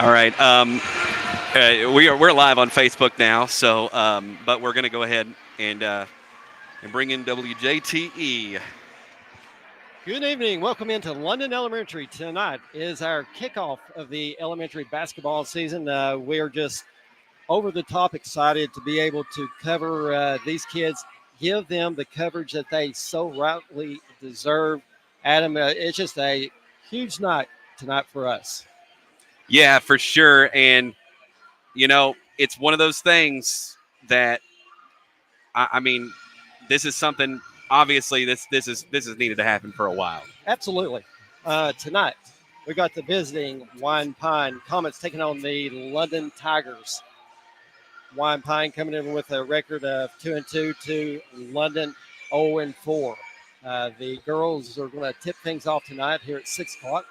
All right. We're live on Facebook now, so but we're going to go ahead and bring in WJTE. Good evening. Welcome into London Elementary. Tonight is our kickoff of the elementary basketball season. We are just over the top excited to be able to cover these kids, give them the coverage that they so rightly deserve. Adam, it's just a huge night tonight for us. Yeah, for sure. And, you know, it's one of those things that, I mean, this is something, obviously, this is needed to happen for a while. Absolutely. Tonight, we got the visiting Wyan Pine Comets taking on the London Tigers. Wyan Pine coming in with a record of 2-2 to London 0-4. The girls are going to tip things off tonight here at 6 o'clock.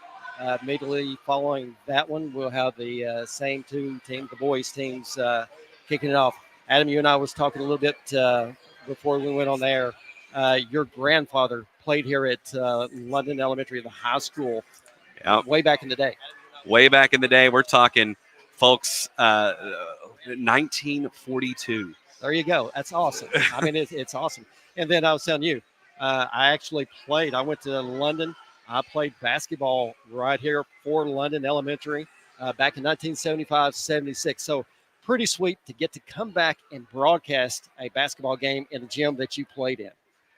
Immediately following that one, we'll have the same two teams, the boys teams, kicking it off. Adam, you and I was talking a little bit before we went on there. Your grandfather played here at London Elementary, the high school, way back in the day. Way back in the day, we're talking, folks, 1942. There you go. That's awesome. I mean, it's awesome. And then I was telling you, I actually played. I went to London. I played basketball right here for London Elementary back in 1975-76. So pretty sweet to get to come back and broadcast a basketball game in the gym that you played in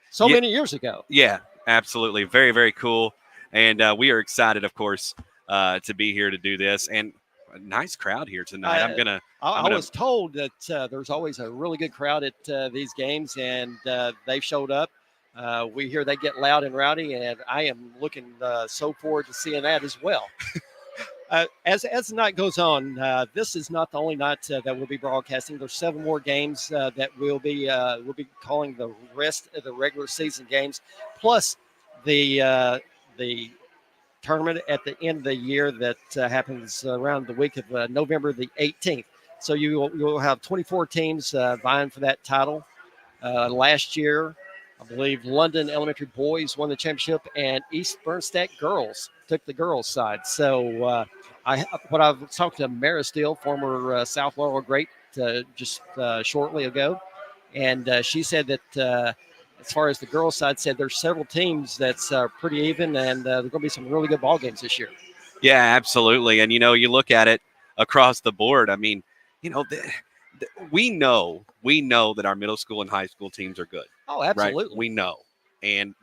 so many years ago. Yeah, absolutely. Very, very cool. And we are excited, of course, to be here to do this. And a nice crowd here tonight. I was told that there's always a really good crowd at these games, and they've showed up. We hear they get loud and rowdy, and I am looking so forward to seeing that as well. As the night goes on, this is not the only night that we'll be broadcasting. There's 7 more games that we'll be calling the rest of the regular season games, plus the tournament at the end of the year that happens around the week of November the 18th. So you'll have 24 teams vying for that title. Last year, I believe London Elementary boys won the championship, and East Bernstadt girls took the girls' side. So what I've talked to Mara Steele, former South Laurel great, just shortly ago, and she said that as far as the girls' side, said there's several teams that's pretty even, and there are going to be some really good ball games this year. Yeah, absolutely. And, you know, you look at it across the board. I mean, you know, we know that our middle school and high school teams are good. Oh, absolutely. Right? We know.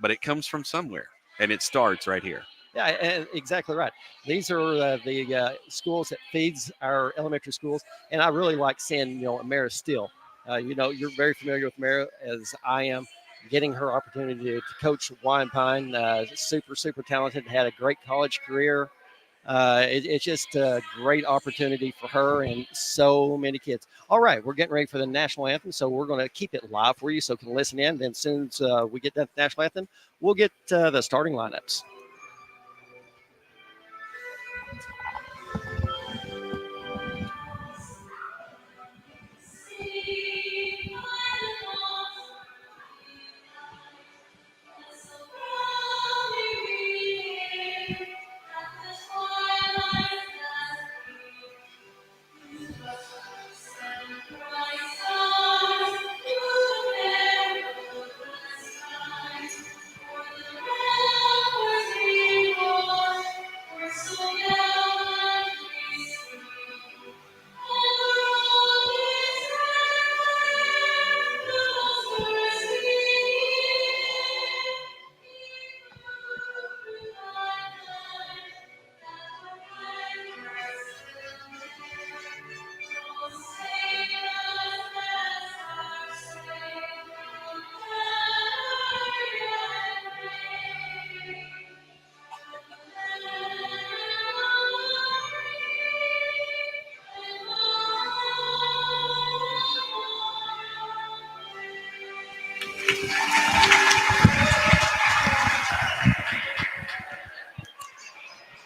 But it comes from somewhere, and it starts right here. Yeah, exactly right. These are the schools that feeds our elementary schools, and I really like seeing, Mara Steele. You're very familiar with Mara, as I am. Getting her opportunity to coach Wyan Pine, super, super talented, had a great college career. It's just a great opportunity for her and so many kids. All right, we're getting ready for the national anthem, so we're going to keep it live for you so you can listen in. Then as soon as we get done with the national anthem, we'll get the starting lineups.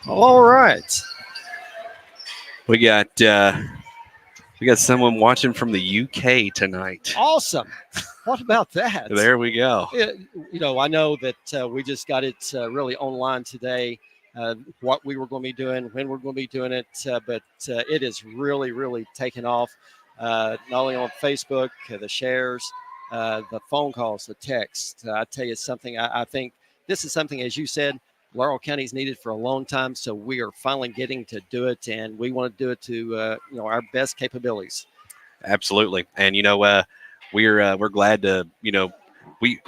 All right. We got someone watching from the UK tonight. Awesome. What about that? There we go. I know that we just got it really online today, what we were going to be doing, when we're going to be doing it. But it is really, really taken off, not only on Facebook, the shares, the phone calls, the text. I tell you something, I think this is something, as you said, Laurel County's needed for a long time, so we are finally getting to do it, and we want to do it to our best capabilities. Absolutely. And we're glad to we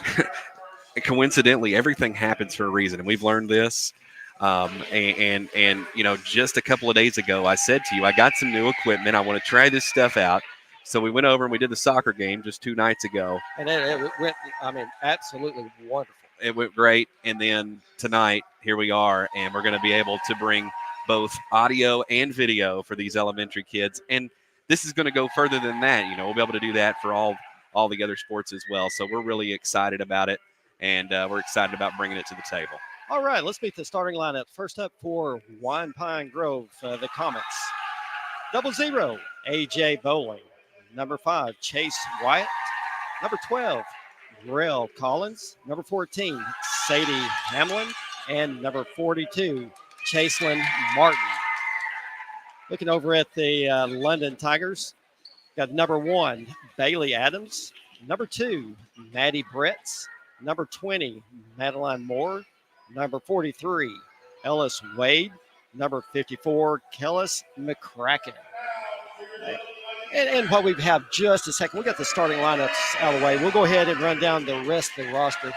coincidentally everything happens for a reason, and we've learned this. And just a couple of days ago, I said to you, I got some new equipment. I want to try this stuff out. So we went over and we did the soccer game just 2 nights ago. And it went, absolutely wonderful. It went great. And then tonight, here we are, and we're going to be able to bring both audio and video for these elementary kids. And this is going to go further than that. We'll be able to do that for all the other sports as well. So we're really excited about it, and we're excited about bringing it to the table. All right, let's meet the starting lineup. First up for Wyan Pine Grove, the Comets. 00, A.J. Bowling. Number 5, Chase Wyatt. Number 12, Laurel Collins. Number 14, Sadie Hamlin. And number 42, Chaselyn Martin. Looking over at the London Tigers, got number 1, Bailey Adams. Number 2, Maddie Bretz. Number 20, Madeline Moore. Number 43, Ellis Wade. Number 54, Kellis McCracken. And while we have just a second, we got the starting lineups out of the way. We'll go ahead and run down the rest of the roster.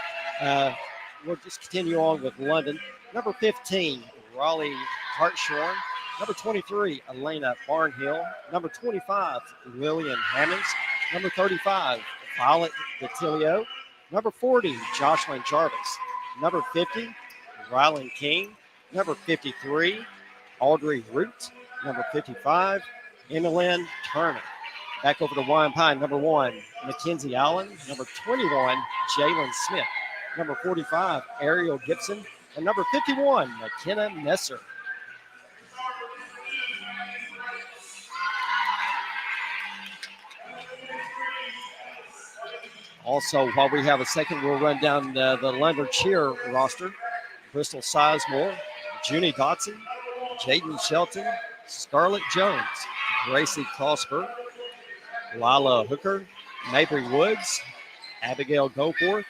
We'll just continue on with London. Number 15, Raleigh Hartshorn. Number 23, Elena Barnhill. Number 25, Lillian Hammonds. Number 35, Violet Batilio. Number 40, Jocelyn Jarvis. Number 50, Rylan King. Number 53, Audrey Root. Number 55, Emmeline Turner. Back over to Wyan Pine. Number 1, Mackenzie Allen. Number 21, Jalen Smith. Number 45, Ariel Gibson. And number 51, McKenna Messer. Also, while we have a second, we'll run down the London cheer roster. Bristol Sizemore, Junie Dotson, Jaden Shelton, Scarlett Jones, Gracie Klossberg, Lila Hooker, Mabry Woods, Abigail Goforth,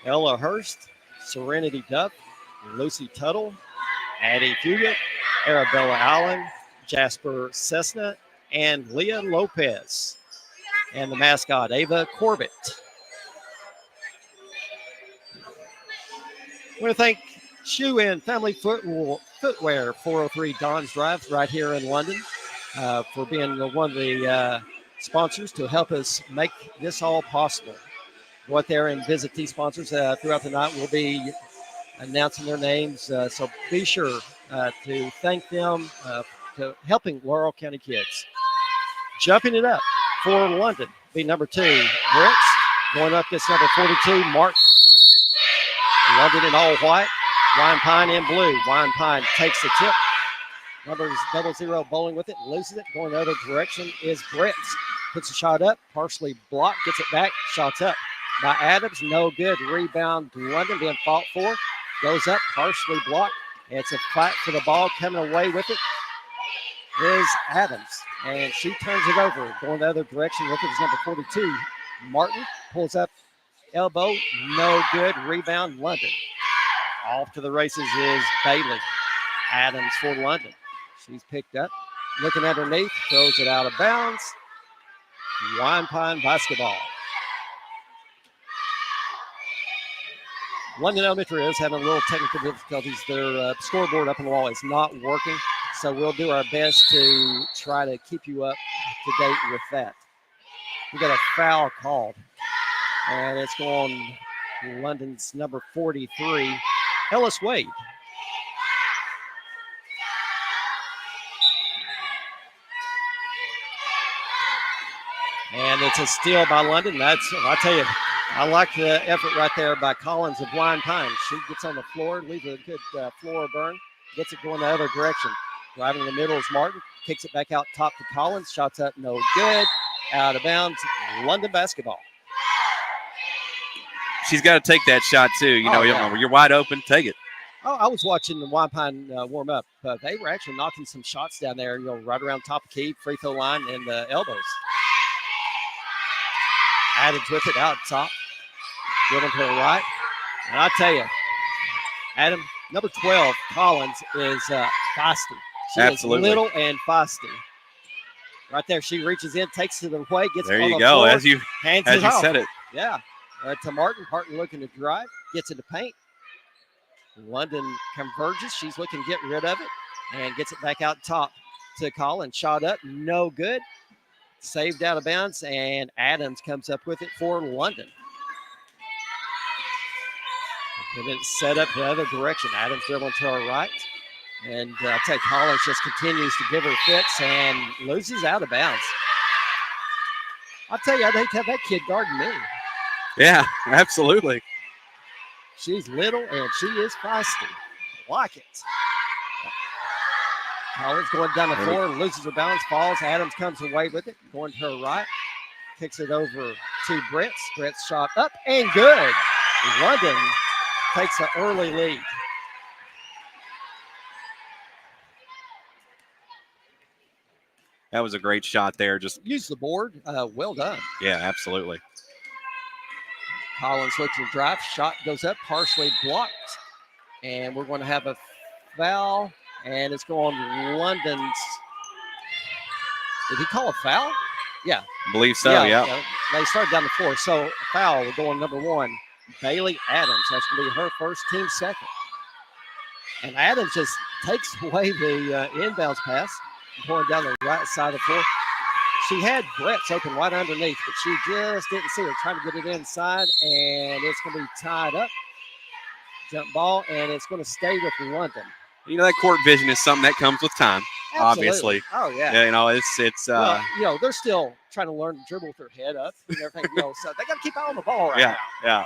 Ella Hurst, Serenity Duff, Lucy Tuttle, Addie Fugit, Arabella Allen, Jasper Cessna, and Leah Lopez. And the mascot, Ava Corbett. I want to thank Shoe and Family Footwear, 403 Don's Drive, right here in London, for being one of the sponsors to help us make this all possible. Go out there and visit these sponsors throughout the night. We'll be announcing their names, so be sure to thank them to helping Laurel County kids. Jumping it up for London, be number 2, Brits. Going up gets number 42, Mark. London in all white, Wyan Pine in blue. Wyan Pine takes the tip. Numbers 00 bowling with it, loses it. Going the other direction is Brett. Puts a shot up, partially blocked, gets it back, shots up by Adams. No good. Rebound, London being fought for. Goes up, partially blocked. It's a fight for the ball. Coming away with it is Adams. And she turns it over. Going the other direction with it is number 42, Martin. Pulls up, elbow, no good. Rebound, London. Off to the races is Bailey Adams for London. She's picked up, looking underneath, throws it out of bounds. Wyan Pine basketball. London Elementary is having a little technical difficulties. Their scoreboard up on the wall is not working, so we'll do our best to try to keep you up to date with that. We got a foul called, and it's going London's number 43, Ellis Wade. And it's a steal by London. I tell you, I like the effort right there by Collins of Wyan Pine. She gets on the floor, leaves a good floor burn, gets it going the other direction. Driving in the middle is Martin, kicks it back out top to Collins. Shots up, no good. Out of bounds, London basketball. She's got to take that shot too. You know, yeah. You're wide open, take it. Oh, I was watching the Wyan warm up. They were actually knocking some shots down there, right around top of key, free throw line, and the elbows. Adams with it out top. Dribbling to the right. And I tell you, Adam, number 12, Collins, is feisty. She Absolutely. is little and feisty. Right there, she reaches in, takes it away, gets There it on you the go. floor, As you off. said it. Yeah. To Martin. Martin looking to drive, gets in the paint. London converges. She's looking to get rid of it and gets it back out top to Collins. Shot up, no good. Saved out of bounds, and Adams comes up with it for London. And it's set up the other direction. Adams dribbling to her right. And I tell you, Collins just continues to give her fits and loses out of bounds. I'll tell you, I'd hate to have that kid guarding me. Yeah, absolutely. She's little and she is feisty. Like it. Collins going down the floor, loses her balance, falls. Adams comes away with it, going to her right. Kicks it over to Brett. Brett's shot up and good. London takes an early lead. That was a great shot there. Just use the board. Well done. Yeah, absolutely. Collins looks to drive. Shot goes up, partially blocked. And we're going to have a foul. And it's going London's. Did he call a foul? Yeah. I believe so, yeah. They started down the floor. So foul going number 1. Bailey Adams. That's going to be her first, team second. And Adams just takes away the inbounds pass. Going down the right side of the floor. She had Brett's open right underneath, but she just didn't see her. Trying to get it inside, and it's going to be tied up. Jump ball, and it's going to stay with London. That court vision is something that comes with time, Absolutely. Obviously. Oh, yeah. It's well, they're still trying to learn to dribble with their head up and everything, so they got to keep eye on the ball right now. Yeah.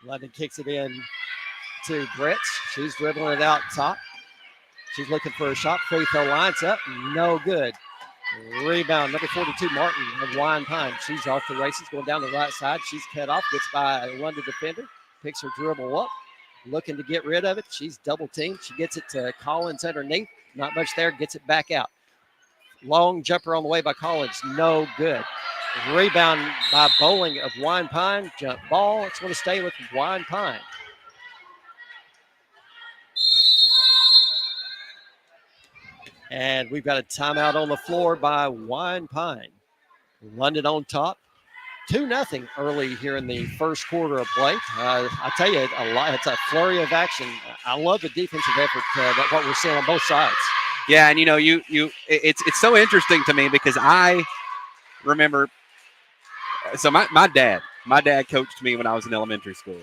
London kicks it in to Brett. She's dribbling it out top. She's looking for a shot. Free throw lines up. No good. Rebound, number 42, Martin of Wyan Pine. She's off the races, going down the right side. She's cut off, gets by a London defender, picks her dribble up, looking to get rid of it. She's double teamed. She gets it to Collins underneath. Not much there, gets it back out. Long jumper on the way by Collins. No good. Rebound by Bowling of Wyan Pine. Jump ball. It's going to stay with Wyan Pine. And we've got a timeout on the floor by Wyan Pine. London on top. 2-0 early here in the first quarter of play. I tell you, it's a flurry of action. I love the defensive effort that what we're seeing on both sides. Yeah, and it's so interesting to me because I remember. So my dad coached me when I was in elementary school,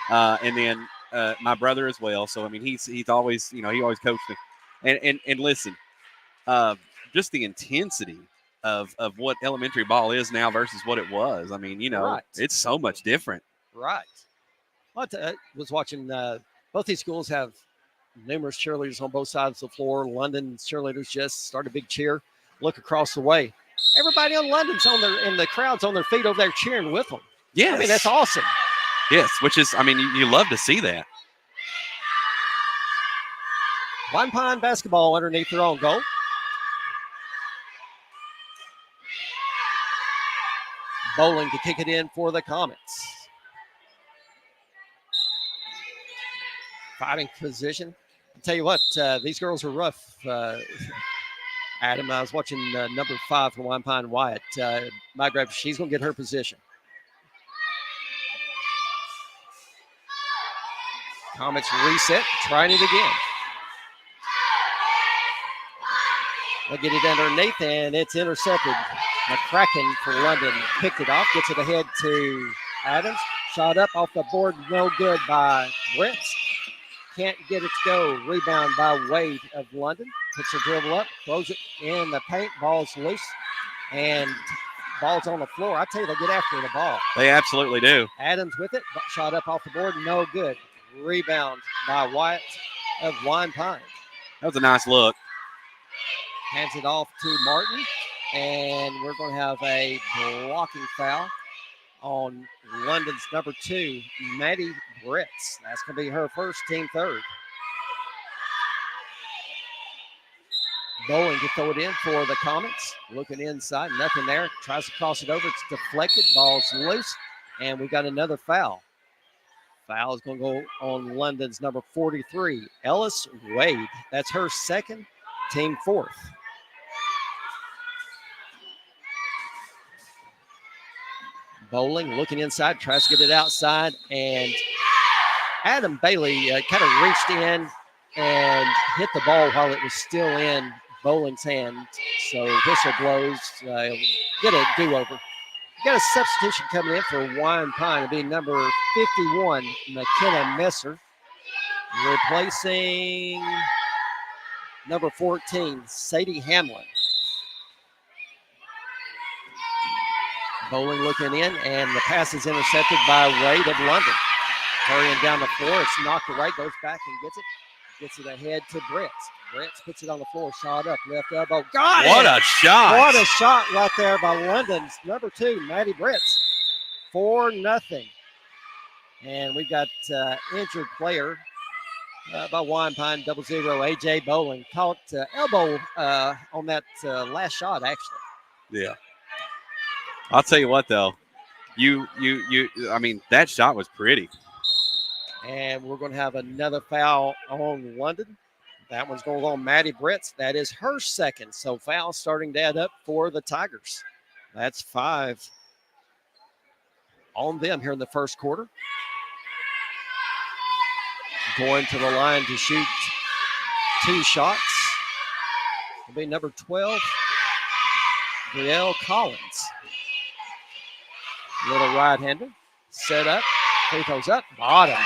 and then my brother as well. So I mean, he's always he always coached me, and listen, just the intensity of what elementary ball is now versus what it was. I mean, Right. It's so much different. Right. I was watching both these schools have numerous cheerleaders on both sides of the floor. London cheerleaders just start a big cheer. Look across the way. Everybody on London's and the crowd's on their feet over there cheering with them. Yes. I mean, that's awesome. Yes, which is, you love to see that. Wyan Pine basketball underneath their own goal. Bowling to kick it in for the Comets. Fighting position. I'll tell you what, these girls are rough. Adam, I was watching number 5 from Wyan Pine, Wyatt. My grab, she's going to get her position. Comets reset, trying it again. They'll get it underneath, and it's intercepted. McCracken for London picked it off, gets it ahead to Adams. Shot up off the board, no good by Brett. Can't get it to go. Rebound by Wade of London. Puts a dribble up, throws it in the paint. Ball's loose, and ball's on the floor. I tell you, they get after the ball. They absolutely do. Adams with it. Shot up off the board, no good. Rebound by Wyatt of Wyan Pine. That was a nice look. Hands it off to Martin, and we're going to have a blocking foul on London's number 2, Maddie Britz. That's going to be her first, team third. Bowling to throw it in for the Comets. Looking inside, nothing there. Tries to cross it over. It's deflected. Ball's loose. And we got another foul. Foul is going to go on London's number 43, Ellis Wade. That's her second, team fourth. Bowling looking inside, tries to get it outside, and Adam Bailey kind of reached in and hit the ball while it was still in Bowling's hand. So whistle blows, get a do-over. Got a substitution coming in for Wyan Pine. It'll be number 51, McKenna Messer, replacing number 14, Sadie Hamlin. Bowling looking in, and the pass is intercepted by Wade of London. Hurrying down the floor, it's knocked away, goes back and gets it. Gets it ahead to Britz. Britz puts it on the floor, shot up, left elbow. Got it! What a shot! What a shot right there by London's number 2, Maddie Britz. 4-0. And we've got injured player by Wyan Pine, 0-0, AJ Bowling. Caught elbow on that last shot, actually. Yeah. I'll tell you what, though. I mean, that shot was pretty. And we're going to have another foul on London. That one's going on Maddie Britz. That is her second. So foul starting to add up for the Tigers. That's 5 on them here in the first quarter. Going to the line to shoot 2 shots. It'll be number 12, Brielle Collins. Little right-hander. Set up. Free throws up. Bottom.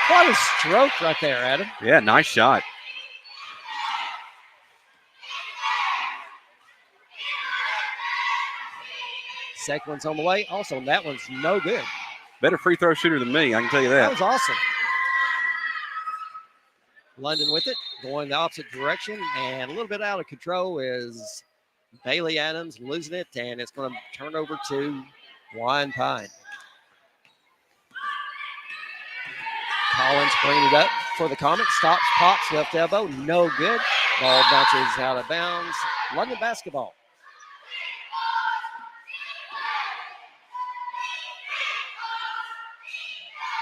What a stroke right there, Adam. Yeah, nice shot. Second one's on the way. Also, that one's no good. Better free throw shooter than me, I can tell you that. That was awesome. London with it, going the opposite direction, and a little bit out of control is Bailey Adams losing it, and it's going to turn over to Wyan Pine. Collins bringing it up for the Comets. Stops, pops, left elbow, no good. Ball bounces out of bounds. London basketball.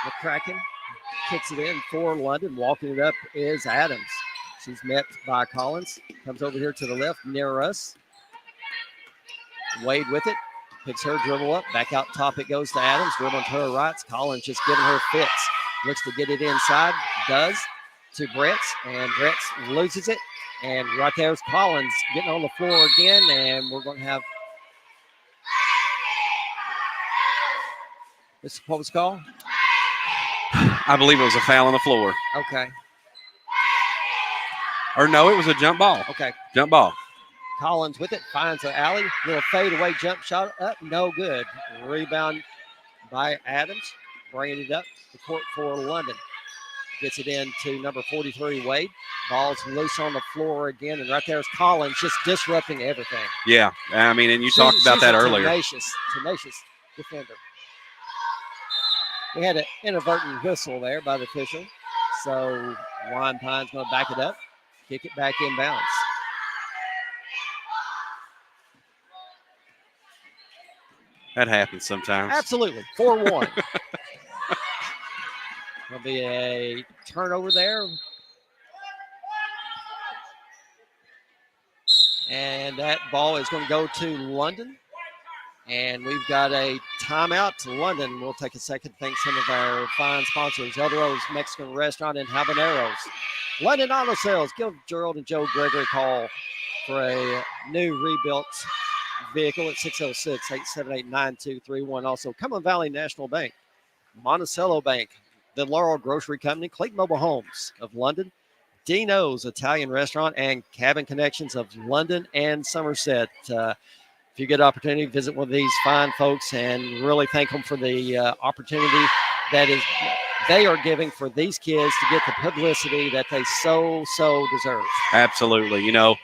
McCracken kicks it in for London. Walking it up is Adams. She's met by Collins. Comes over here to the left near us. Wade with it. Picks her dribble up. Back out top it goes to Adams. Dribbling to her right. Collins just giving her fits. Looks to get it inside. Does to Bretz. And Bretz loses it. And right there's Collins getting on the floor again. And we're going to have this is what was called? I believe it was a foul on the floor. Okay. Or no, it was a jump ball. Okay. Jump ball. Collins with it, finds the alley. Little fadeaway jump shot up, no good. Rebound by Adams, bringing it up the court for London. Gets it in to number 43, Wade. Ball's loose on the floor again, and right there's Collins just disrupting everything. Yeah, I mean, and you talked about that earlier. Tenacious defender. We had an inadvertent whistle there by the official. So Wyan Pine's going to back it up, kick it back inbounds. That happens sometimes. Absolutely. 4-1. There'll be a turnover there. And that ball is going to go to London. And we've got a timeout to London. We'll take a second to thank some of our fine sponsors, El Dorado Mexican Restaurant and Habaneros. London Auto Sales. Give Gerald and Joe Gregory a call for a new rebuilt vehicle at 606-878-9231. Also, Cumberland Valley National Bank, Monticello Bank, the Laurel Grocery Company, Clayton Mobile Homes of London, Dino's Italian Restaurant, and Cabin Connections of London and Somerset. If you get an opportunity, visit one of these fine folks and really thank them for the opportunity that is they are giving for these kids to get the publicity that they so deserve. Absolutely. You know,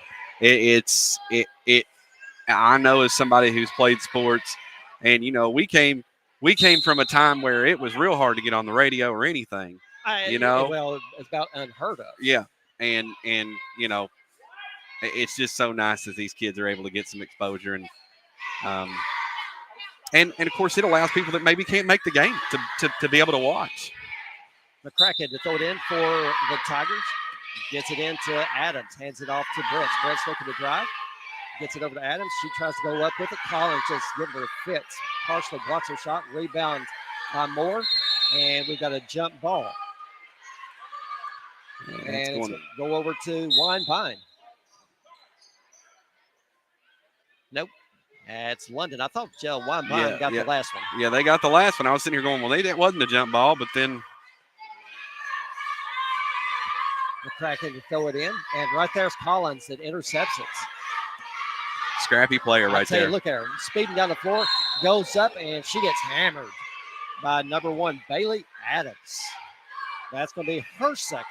I know as somebody who's played sports, and, you know, we came we came from a time where it was real hard to get on the radio or anything. Well, it's about unheard of. Yeah, and it's just so nice that these kids are able to get some exposure um, and of course it allows people that maybe can't make the game to be able to watch. McCracken to throw it in for the Tigers. Gets it into Adams. Hands it off to Brett. Brett's looking to drive. Gets it over to Adams. She tries to go up with it. Collins just giving her fits. Partially blocks her shot. Rebound by Moore. And we've got a jump ball. And it's going to go over to Wyan Pine. Nope. That's London. I thought Wyan Pine got the last one. Yeah, they got the last one. I was sitting here going, well, that wasn't a jump ball, but then McCracken to throw it in. And right there's Collins that intercepts it. Scrappy player right there. Look at her. Speeding down the floor. Goes up, and she gets hammered by number 1, Bailey Adams. That's going to be her second.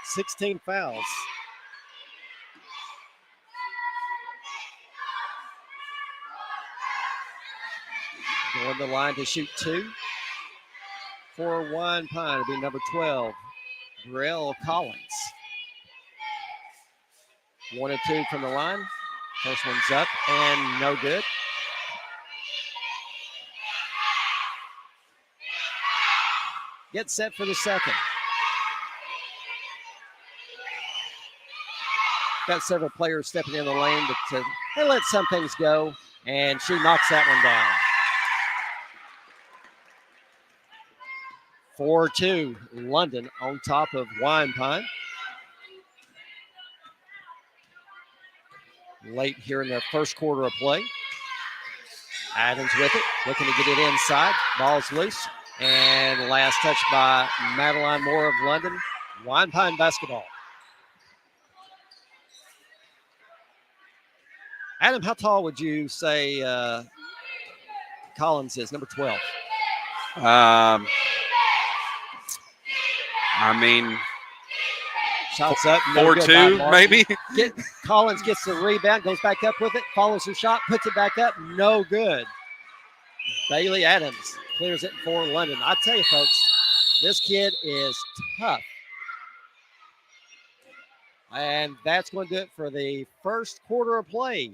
16 fouls. Going the line to shoot 2. For Wyan Pine, it'll be number 12, Laurel Collins. 1 and 2 from the line. First one's up and no good. Get set for the second. Got several players stepping in the lane, but they let some things go, and she knocks that one down. 4-2, London on top of Wyan Pine. Late here in the first quarter of play. Adams with it, looking to get it inside. Ball's loose, and last touch by Madeline Moore of London. Wyan Pine basketball. Adam, how tall would you say Collins is, number 12? I mean, shots up. 4-2, maybe. Collins gets the rebound, goes back up with it, follows her shot, puts it back up. No good. Bailey Adams clears it for London. I tell you, folks, this kid is tough. And that's going to do it for the first quarter of play.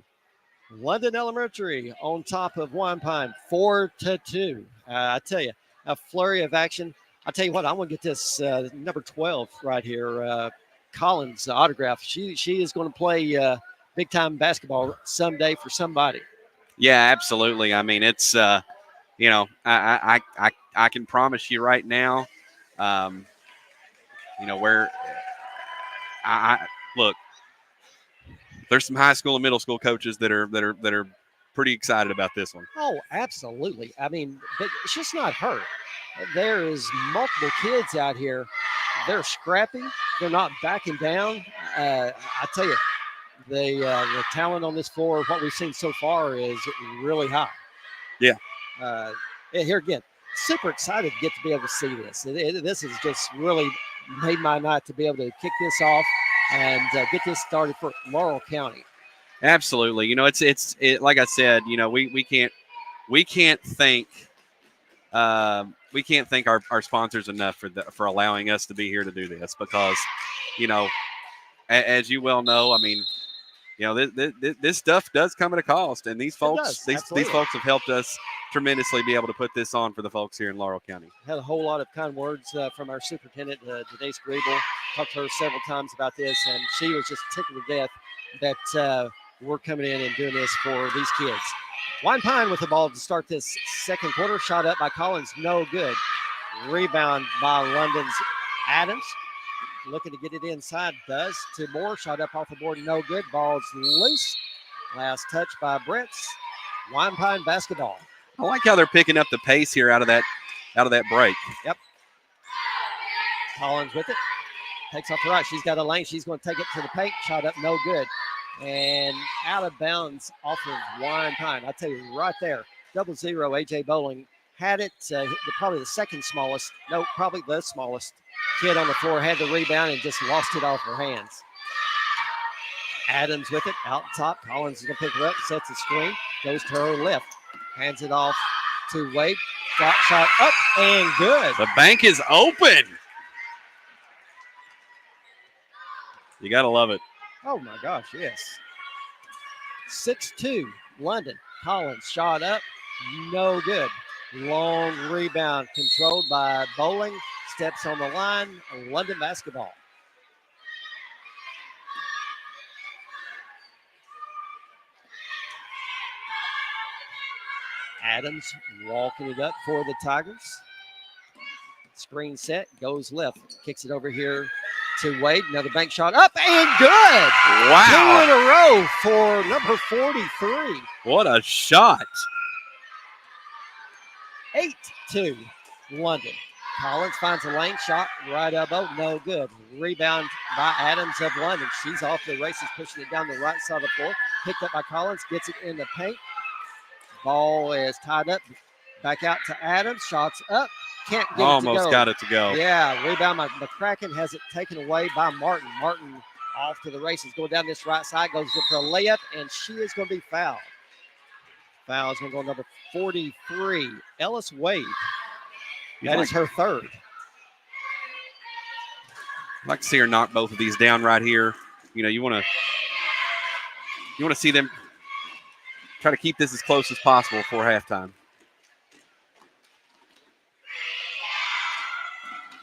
London Elementary on top of Wyan Pine, 4-2. I tell you, a flurry of action. I tell you what, I'm going to get this number 12 right here, Collins autograph. She is going to play big time basketball someday for somebody. Yeah, absolutely. I mean, it's I can promise you right now, where I look. There's some high school and middle school coaches that are pretty excited about this one. Oh, absolutely. I mean, but it's just not her. There is multiple kids out here. They're scrappy. They're not backing down. I tell you, the talent on this floor, what we've seen so far, is really high. Yeah. Here again, super excited to get to be able to see this. This has just really made my night to be able to kick this off and get this started for Laurel County. Absolutely. It's like I said, we can't thank our sponsors enough for allowing us to be here to do this, because, as you well know, I mean, this stuff does come at a cost, and these folks have helped us tremendously be able to put this on for the folks here in Laurel County. Had a whole lot of kind words from our superintendent, Denise Griebel. Talked to her several times about this, and she was just tickled to death that we're coming in and doing this for these kids. Wyan Pine with the ball to start this second quarter. Shot up by Collins, no good. Rebound by London's Adams. Looking to get it inside, does to Moore. Shot up off the board, no good. Ball's loose. Last touch by Brents. Wyan Pine basketball. I like how they're picking up the pace here out of that break. Yep. Collins with it. Takes off the right. She's got a lane. She's going to take it to the paint. Shot up, no good. And out of bounds off of Wyan Pine. I tell you right there, 0-0, AJ Bowling had it. Probably the second smallest. No, probably the smallest kid on the floor. Had the rebound and just lost it off her hands. Adams with it out top. Collins is going to pick her up. Sets the screen. Goes to her left. Hands it off to Wade. Drop shot up and good. The bank is open. You got to love it. Oh, my gosh, yes. 6-2, London. Collins shot up, no good. Long rebound controlled by Bowling. Steps on the line, London basketball. Adams walking it up for the Tigers. Screen set, goes left, kicks it over here to Wade. Another bank shot up and good. Wow. 2 in a row for number 43. What a shot. 8-2, London. Collins finds a lane shot, right elbow, no good. Rebound by Adams of London. She's off the races, pushing it down the right side of the floor. Picked up by Collins, gets it in the paint. Ball is tied up. Back out to Adams. Shots up. Can't get Almost it to go. got it to go. Yeah, rebound by McCracken, has it taken away by Martin. Martin off to the races. Going down this right side, goes for a layup, and she is going to be fouled. Foul is going to go number 43, Ellis Wade. That is her third. I'd like to see her knock both of these down right here. You know, you want to see them try to keep this as close as possible before halftime.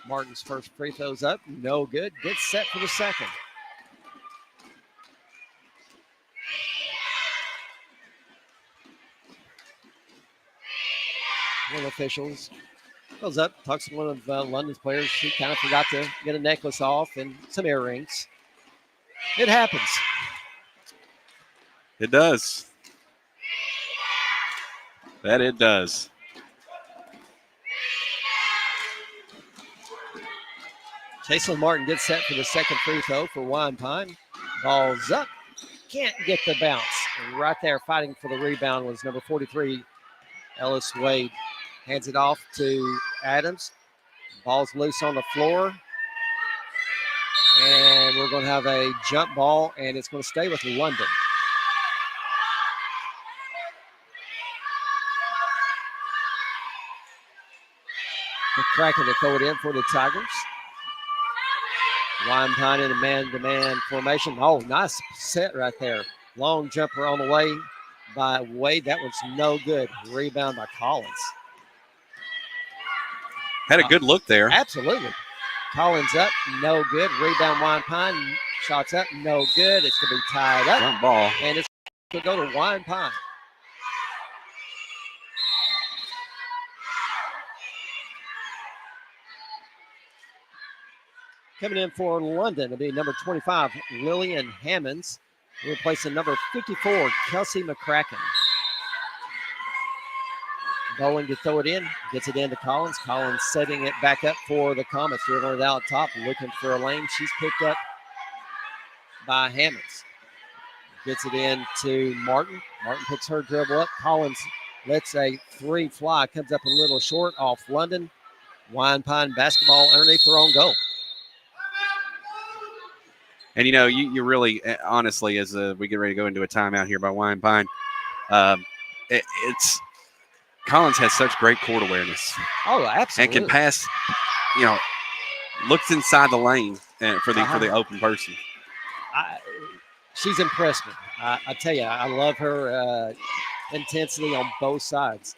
Martin's first free throw's up, no good. Gets set for the second. One of the officials goes up, talks to one of London's players. She kind of forgot to get a necklace off and some earrings. It happens. It does. That it does. Jason Martin gets set for the second free throw for Wyan Pine. Ball's up. Can't get the bounce. And right there fighting for the rebound was number 43, Ellis Wade. Hands it off to Adams. Ball's loose on the floor. And we're going to have a jump ball, and it's going to stay with London. McCracken to throw it in for the Tigers. Wyan Pine in a man-to-man formation. Oh, nice set right there. Long jumper on the way by Wade. That was no good. Rebound by Collins. Had a good look there. Absolutely. Collins up, no good. Rebound Wyan Pine. Shots up, no good. It's going to be tied up. Jump ball. And it's going to go to Wyan Pine. Coming in for London, it'll be number 25, Lillian Hammonds, replacing number 54, Kelsey McCracken. Bowling to throw it in, gets it into Collins. Collins setting it back up for the Comets. Dribbling it out top, looking for a lane. She's picked up by Hammonds. Gets it in to Martin. Martin picks her dribble up. Collins lets a three fly, comes up a little short off London. Wyan Pine basketball underneath their own goal. And, you know, you really, honestly, as we get ready to go into a timeout here by Wyan Pine, it's Collins has such great court awareness. Oh, absolutely. And can pass, you know, looks inside the lane for the open person. She's impressed me. I tell you, I love her intensity on both sides.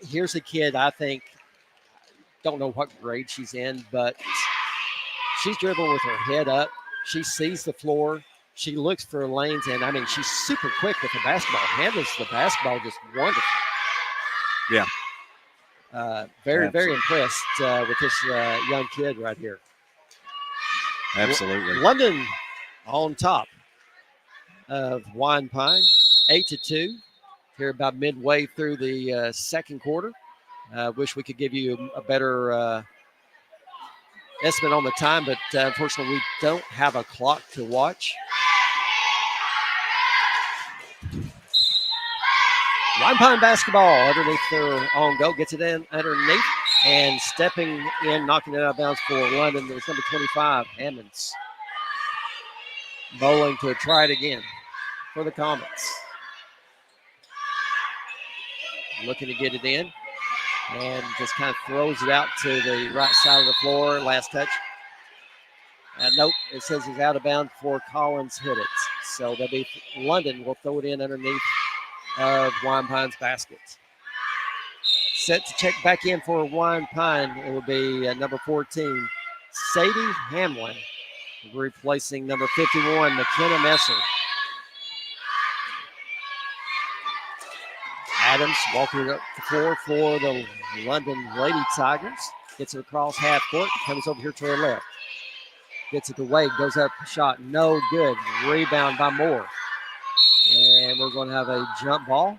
Here's a kid, I think, don't know what grade she's in, but she's dribbling with her head up. She sees the floor. She looks for lanes, and, I mean, she's super quick with the basketball. Handles the basketball just wonderful. Yeah. Very, very impressed with this young kid right here. Absolutely. London on top of Wyan Pine, 8-2. Here about midway through the second quarter. Wish we could give you a better estimate on the time, but unfortunately we don't have a clock to watch. Wyan Pine basketball underneath their own goal. Gets it in underneath and stepping in, knocking it out of bounds for London. There's number 25, Hammonds. Bowling to try it again for the Comets. looking to get it in and just kind of throws it out to the right side of the floor. Last touch. Nope, it says he's out of bounds before Collins hit it. So that'll be London will throw it in underneath of Wyan Pine's basket. Set to check back in for Wyan Pine. It will be number 14, Sadie Hamlin, replacing number 51, McKenna Messer. Adams walking up the floor for the London Lady Tigers. Gets it across half court, comes over here to her left. Gets it to Wade, goes up, shot, no good. Rebound by Moore. And we're going to have a jump ball.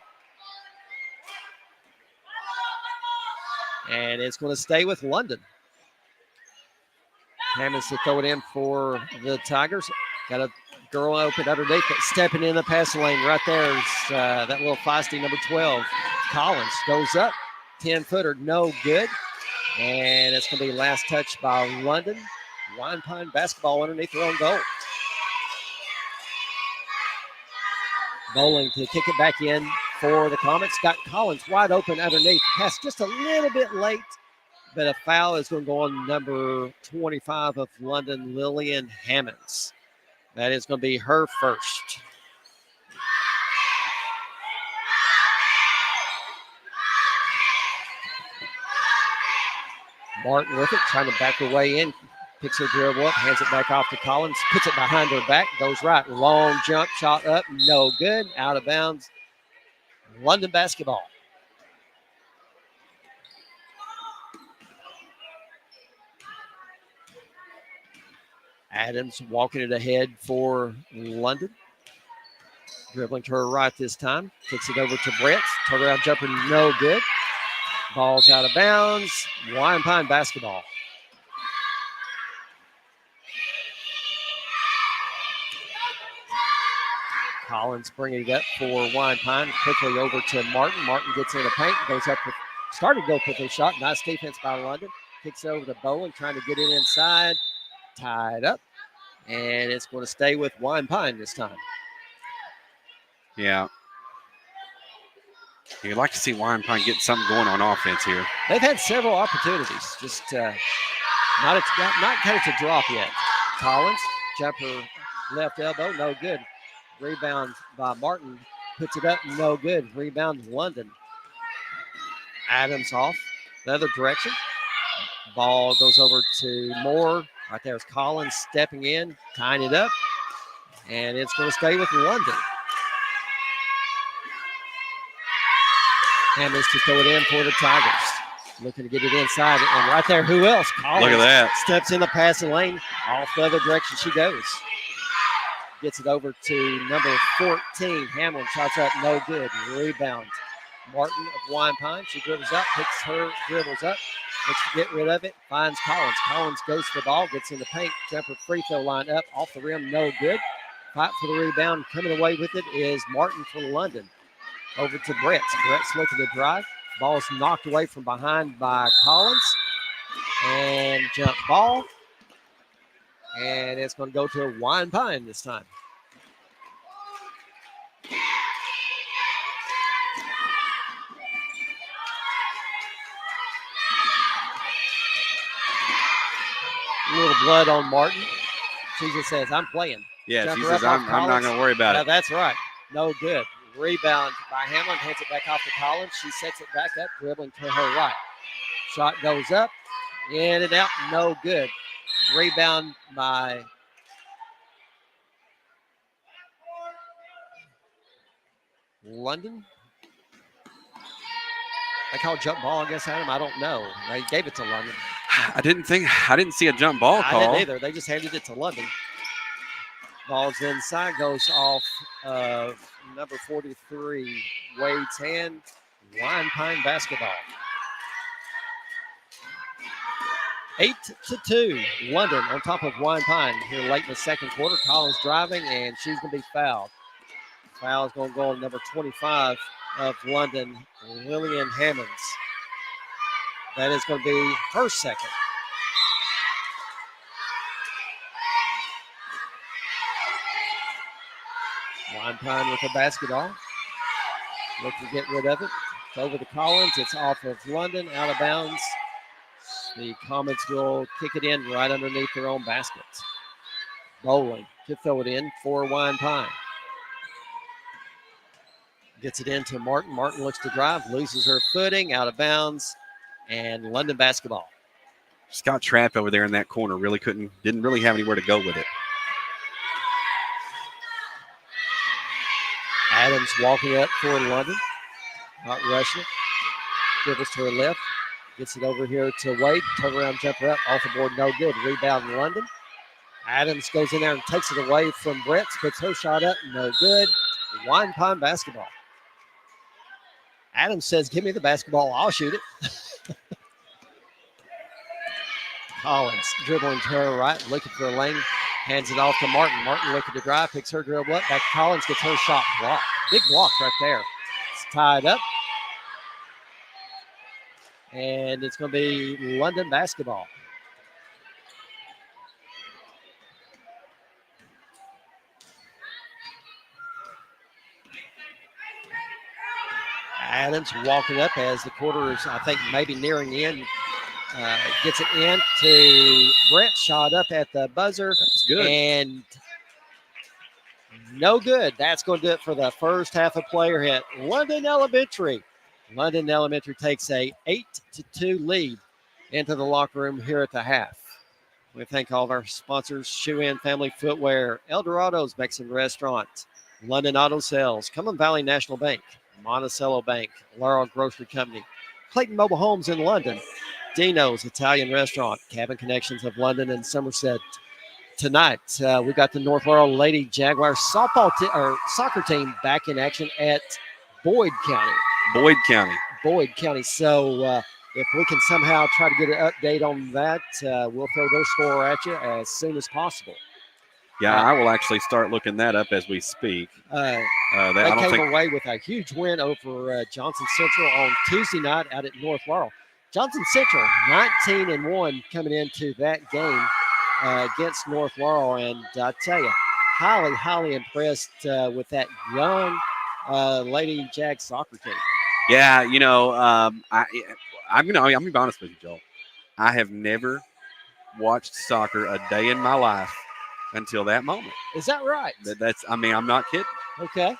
And it's going to stay with London. Hammonds to throw it in for the Tigers. Got a girl open underneath, but stepping in the passing lane right there is that little feisty number 12. Collins goes up, 10-footer, no good. And it's going to be last touch by London. Wyan Pine basketball underneath their own goal. Bowling to kick it back in for the Comets. Got Collins wide open underneath. Pass just a little bit late, but a foul is going to go on number 25 of London, Lillian Hammonds. That is going to be her first. Martin with it, trying to back her way in. Picks her dribble up, hands it back off to Collins, puts it behind her back, goes right. Long jump shot up, no good. Out of bounds. London basketball. Adams walking it ahead for London. Dribbling to her right this time. Kicks it over to Brett. Turnaround jumper, no good. Ball's out of bounds. Wyan Pine basketball. Collins bringing it up for Wyan Pine. Quickly over to Martin. Martin gets in the paint. Goes up with, started to go with a shot. Nice defense by London. Kicks it over to Bowen, trying to get it inside. Tied up. And it's going to stay with Wyan Pine this time. Yeah. You'd like to see Wyan Pine get something going on offense here. They've had several opportunities. Just not kind of to drop yet. Collins, jumper, left elbow, no good. Rebound by Martin, puts it up, no good. Rebound London. Adams off the other direction. Ball goes over to Moore. Right there's Collins stepping in, tying it up, and it's going to stay with London. Hammonds to throw it in for the Tigers. Looking to get it inside, and right there, who else? Collins. Look at that. Steps in the passing lane. Off the other direction she goes. Gets it over to number 14. Hamlin shots up, no good. Rebound. Martin of Wyan Pine. She dribbles up, picks her dribbles up. Looks to get rid of it. Finds Collins. Collins goes to the ball, gets in the paint. Jumper free throw line up, off the rim, no good. Fight for the rebound. Coming away with it is Martin for London. Over to Brett. Brett's looking to drive. Ball's knocked away from behind by Collins. And jump ball. And it's going to go to Wyan Pine this time. A little blood on Martin. She just says, I'm playing. Yeah, Jumper she says, up I'm off not Collins. going to worry about Yeah, it. that's right. No good. Rebound by Hamlin. Hands it back off to Collins. She sets it back up, dribbling to her right. Shot goes up. In and out. No good. Rebound by London. They call jump ball, I guess, Adam. I don't know. They gave it to London. I didn't see a jump ball I call. didn't either. They just handed it to London. Ball's inside, goes off of number 43, Wade's hand. Wyan Pine basketball. 8-2. London on top of Wyan Pine here late in the second quarter. Collins driving, and she's going to be fouled. Foul is going to go on number 25 of London, Lillian Hammonds. That is going to be her second. Wyan Pine with the basketball. Look to get rid of it. over to Collins. It's off of London, out of bounds. The Comets will kick it in right underneath their own baskets. Bowling to throw it in for Wyan Pine. Gets it into Martin. Martin looks to drive, loses her footing, out of bounds, and London basketball. Scott trapped over there in that corner. Didn't really have anywhere to go with it. Adams walking up for London. Not rushing it. Dribbles to her left. Gets it over here to Wade. Turnaround jumper up. Off the board, no good. Rebound London. Adams goes in there and takes it away from Brett. Puts her shot up. No good. Wyan Pine basketball. Adams says, give me the basketball. I'll shoot it. Collins dribbling to her right. Looking for a lane. Hands it off to Martin. Martin looking to drive. Picks her dribble up. Back to Collins. Gets her shot blocked. Big block right there. It's tied up. And it's going to be London basketball. Adams walking up as the quarter is, I think, maybe nearing the end. Gets it in to Brett. Shot up at the buzzer. That's good. And no good. That's going to do it for the first half of player hit. London Elementary. London Elementary takes a 8-2 lead into the locker room here at the half. We thank all of our sponsors, Shoe In Family Footwear, Eldorado's Mexican Restaurant, London Auto Sales, Cumberland Valley National Bank, Monticello Bank, Laurel Grocery Company, Clayton Mobile Homes in London, Dino's Italian Restaurant, Cabin Connections of London and Somerset. Tonight, we've got the North Laurel Lady Jaguars soccer team back in action at Boyd County. Boyd County. So if we can somehow try to get an update on that, we'll throw their score at you as soon as possible. Yeah, I will actually start looking that up as we speak. They came away with a huge win over Johnson Central on Tuesday night out at North Laurel. Johnson Central, 19-1 coming into that game against North Laurel. And I tell you, highly impressed with that young Lady Jag soccer team. Yeah, I'm gonna be honest with you, Joel. I have never watched soccer a day in my life until that moment. Is that right? I'm not kidding. Okay.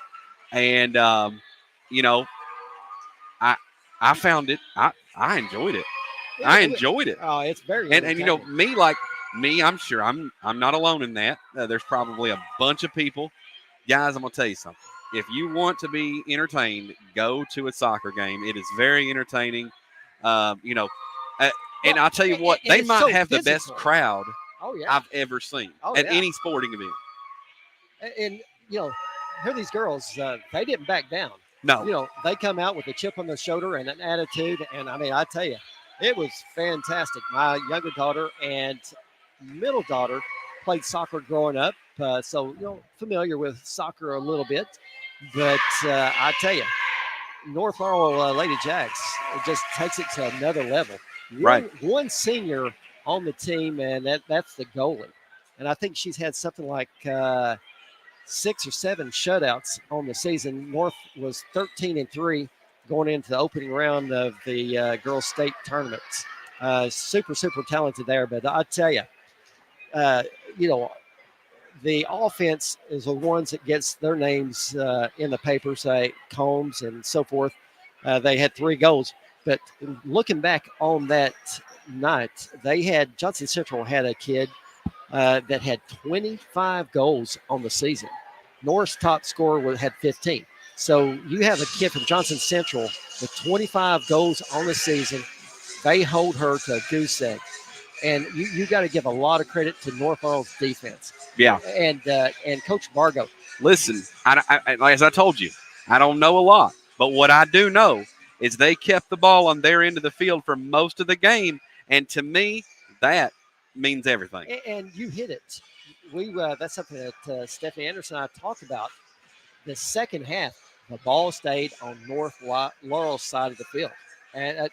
And I found it. I enjoyed it. I enjoyed it. Oh, it's very me, I'm sure I'm not alone in that. There's probably a bunch of people. Guys, I'm gonna tell you something. If you want to be entertained, go to a soccer game. It is very entertaining. And I'll tell you what, they might have the best crowd I've ever seen at any sporting event. And here these girls, they didn't back down. No. They come out with a chip on their shoulder and an attitude. And I tell you, it was fantastic. My younger daughter and middle daughter played soccer growing up. So familiar with soccer a little bit. But I tell you, North Laurel Lady Jags just takes it to another level. One senior on the team, and that's the goalie. And I think she's had something like 6 or 7 shutouts on the season. North was 13-3 going into the opening round of the girls' state tournaments. Super talented there. But I tell you, the offense is the ones that gets their names in the papers, Combs and so forth. They had 3 goals. But looking back on that night, Johnson Central had a kid that had 25 goals on the season. North's top scorer had 15. So you have a kid from Johnson Central with 25 goals on the season. They hold her to a goose egg. And you got to give a lot of credit to North Laurel's defense. Yeah. And Coach Bargo. Listen, as I told you, I don't know a lot. But what I do know is they kept the ball on their end of the field for most of the game. And to me, that means everything. And you hit it. That's something that Stephanie Anderson and I talked about. The second half, the ball stayed on North Laurel's side of the field. And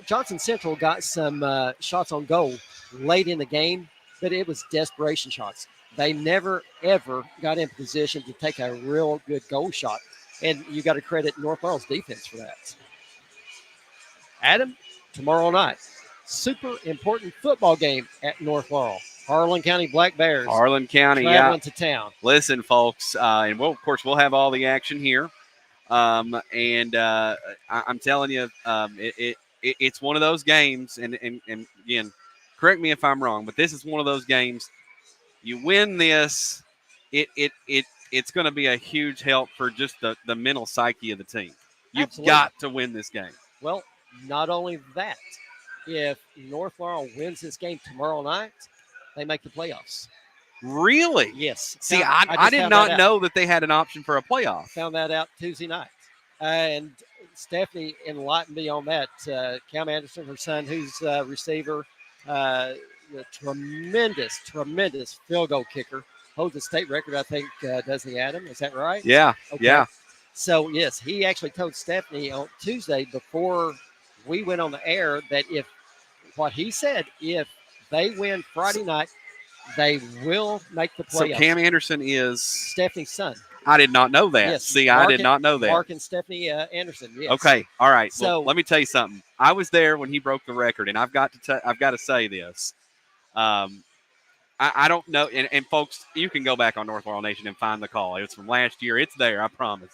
Johnson Central got some shots on goal late in the game, but it was desperation shots. They never, ever got in position to take a real good goal shot. And you got to credit North Laurel's defense for that. Adam, tomorrow night, super important football game at North Laurel. Harlan County Black Bears Harlan County, traveling to town. Listen, folks, and of course, we'll have all the action here. I'm telling you, it's one of those games, and again, correct me if I'm wrong, but this is one of those games. You win this, it's going to be a huge help for just the mental psyche of the team. You've Absolutely. got to win this game. Well, not only that, if North Laurel wins this game tomorrow night, they make the playoffs. Really? Yes. See, I did not know that they had an option for a playoff. Found that out Tuesday night. And Stephanie enlightened me on that. Cam Anderson, her son, who's a receiver, the tremendous field goal kicker, holds the state record, I think, doesn't he, Adam? Is that right? Yeah, okay. Yeah. So, yes, he actually told Stephanie on Tuesday before we went on the air that if they win Friday night, they will make the playoffs. So Cam Anderson is Stephanie's son. I did not know that. Yes. See, I did not know that. Mark and Stephanie Anderson. Yes. Okay. All right. So well, let me tell you something. I was there when he broke the record, and I've got to say this. I don't know, and folks, you can go back on North Laurel Nation and find the call. It's from last year. It's there, I promise.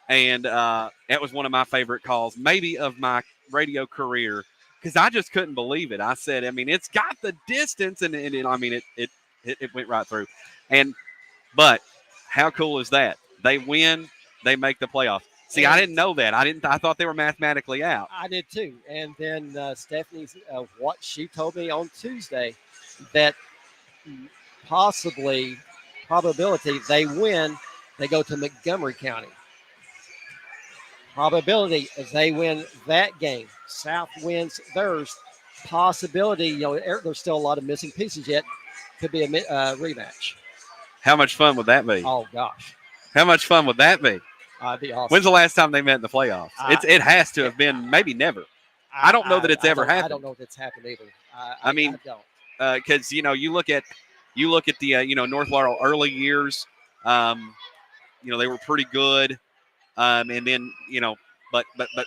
And that was one of my favorite calls, maybe of my radio career, because I just couldn't believe it. I said, I mean, it's got the distance, and I mean, it went right through. But how cool is that? They win, they make the playoffs. See, I didn't know that. I thought they were mathematically out. I did too. And then Stephanie's what she told me on Tuesday, that probability they win, they go to Montgomery County. Probability if they win that game, South wins theirs. Possibility, there's still a lot of missing pieces yet. Could be a rematch. How much fun would that be? Oh gosh, how much fun would that be? That'd be awesome. When's the last time they met in the playoffs? It has to have been maybe never. I don't know that it's ever happened. I don't know if it's happened either. I don't, because you look at the North Laurel early years. They were pretty good. And then, but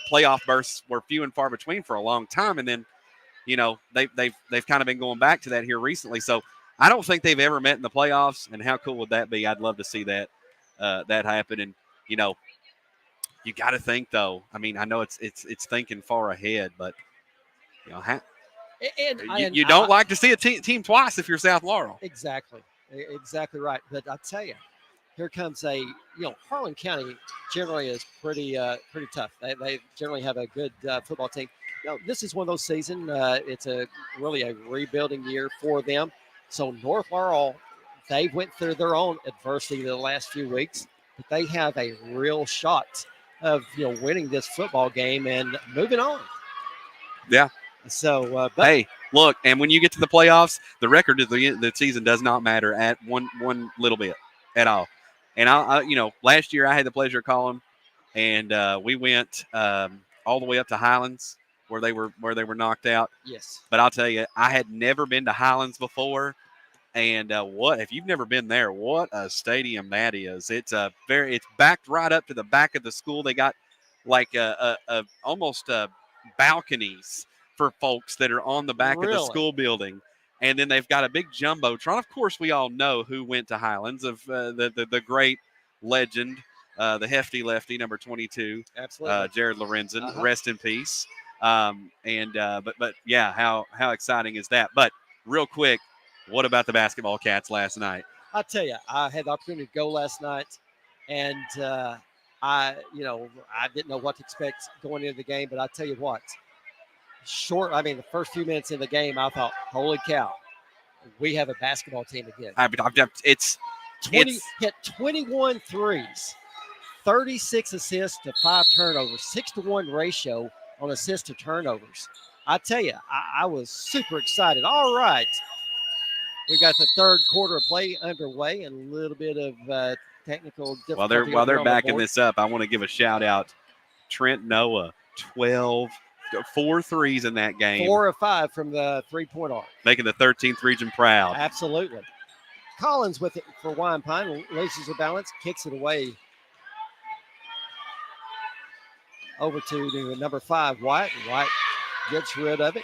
playoff bursts were few and far between for a long time. And then, they've kind of been going back to that here recently. So I don't think they've ever met in the playoffs. And how cool would that be? I'd love to see that happen. And, you got to think though. I mean, I know it's thinking far ahead, but you don't like to see a team twice if you're South Laurel. Exactly right. But I tell you, here comes Harlan County generally is pretty tough. They generally have a good football team. This is one of those seasons. It's really a rebuilding year for them. So North Laurel, they went through their own adversity the last few weeks, but they have a real shot of winning this football game and moving on. Yeah. So, hey, look, and when you get to the playoffs, the record of the season does not matter at one little bit at all. And last year I had the pleasure of calling, and we went all the way up to Highlands where they were knocked out. Yes. But I'll tell you, I had never been to Highlands before, and if you've never been there, what a stadium that is! It's backed right up to the back of the school. They got like almost balconies for folks that are on the back of the school building. And then they've got a big jumbotron. Of course, we all know who went to Highlands, of the great legend, the hefty lefty, number 22, absolutely, Jared Lorenzen. Rest in peace. But yeah, how exciting is that? But real quick, what about the basketball Cats last night? I'll tell you, I had the opportunity to go last night, and I didn't know what to expect going into the game, but I tell you what. The first few minutes in the game, I thought, holy cow, we have a basketball team again. Hit 21 threes, 36 assists to 5 turnovers, 6-to-1 ratio on assists to turnovers. I tell you, I was super excited. All right. We got the third quarter of play underway and a little bit of technical difficulty. While they're backing this up, I want to give a shout out. Trent Noah, 4 threes in that game. 4 of 5 from the 3-point arc. Making the 13th region proud. Absolutely. Collins with it for Wyan Pine, loses the balance, kicks it away. over to number 5, White. White gets rid of it.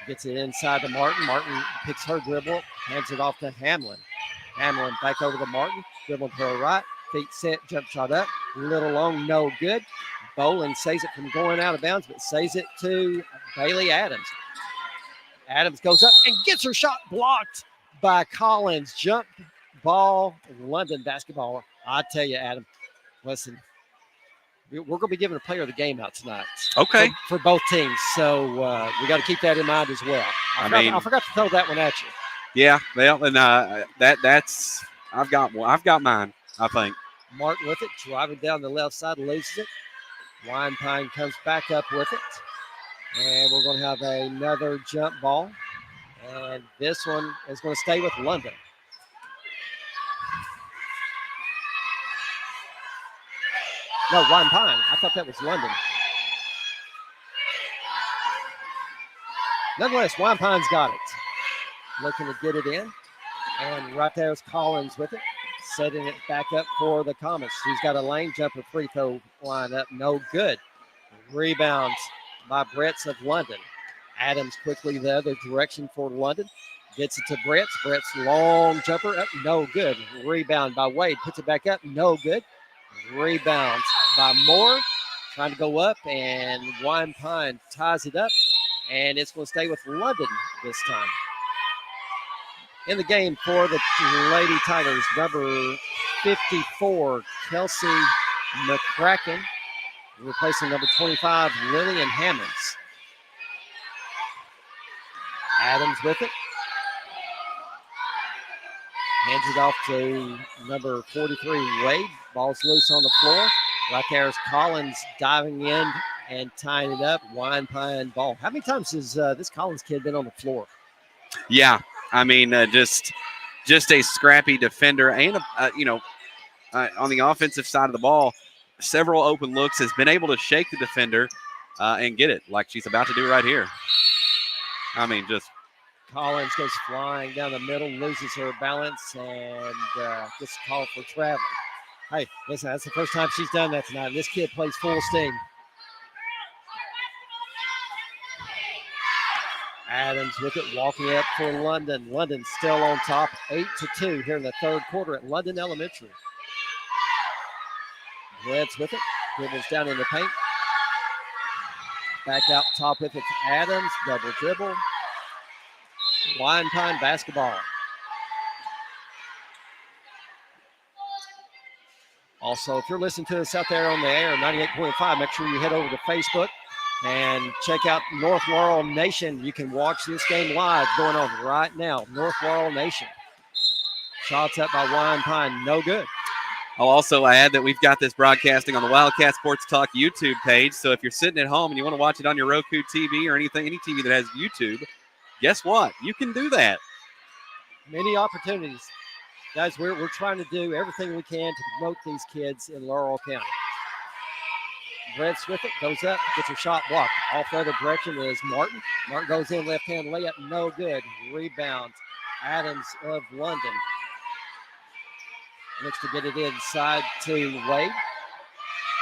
Gets it inside to Martin. Martin picks her dribble, hands it off to Hamlin. Hamlin back over to Martin. Dribbling to her right. Feet set, jump shot up. A little long, no good. Boland saves it from going out of bounds, but saves it to Bailey Adams. Adams goes up and gets her shot blocked by Collins. Jump ball, London basketball. I tell you, Adam, listen, we're going to be giving a player of the game out tonight. Okay. For both teams. So we got to keep that in mind as well. I forgot to throw that one at you. Yeah, well, and that's I've got mine, I think. Martin with it, driving down the left side, loses it. Wyan Pine comes back up with it. And we're going to have another jump ball. And this one is going to stay with London. No, Wyan Pine. I thought that was London. Nonetheless, Wyan Pine's got it. Looking to get it in. And right there's Collins with it. Setting it back up for the Comets. He's got a lane jumper free throw line up. No good. Rebounds by Bretts of London. Adams quickly the other direction for London. Gets it to Bretts. Bretts long jumper up. No good. Rebound by Wade. Puts it back up. No good. Rebounds by Moore. Trying to go up. And Wyan Pine ties it up. And it's going to stay with London this time. In the game for the Lady Tigers, number 54, Kelsey McCracken, replacing number 25, Lillian Hammonds. Adams with it. Hands it off to number 43, Wade. Ball's loose on the floor. Right there is Collins diving in and tying it up. Wyan Pine ball. How many times has this Collins kid been on the floor? Yeah. I mean, just a scrappy defender, and on the offensive side of the ball, several open looks, has been able to shake the defender and get it like she's about to do right here. I mean, just Collins goes flying down the middle, loses her balance, and gets called for traveling. Hey, listen, that's the first time she's done that tonight. This kid plays full steam. Adams with it, walking up for London. London still on top, 8-2 here in the third quarter at London Elementary. Reds with it, dribbles down in the paint. Back out top with it to Adams, double dribble. Wyan Pine basketball. Also, if you're listening to us out there on the air, 98.5, make sure you head over to Facebook and check out North Laurel Nation. You can watch this game live going on right now. North Laurel Nation. Shots up by Wyan Pine. No good. I'll also add that we've got this broadcasting on the Wildcat Sports Talk YouTube page. So if you're sitting at home and you want to watch it on your Roku TV or any TV that has YouTube, guess what? You can do that. Many opportunities. Guys, we're trying to do everything we can to promote these kids in Laurel County. Bretts with it, goes up, gets her shot blocked. Off the other direction is Martin. Martin goes in, left-hand layup, no good. Rebound, Adams of London. Looks to get it inside to Wade.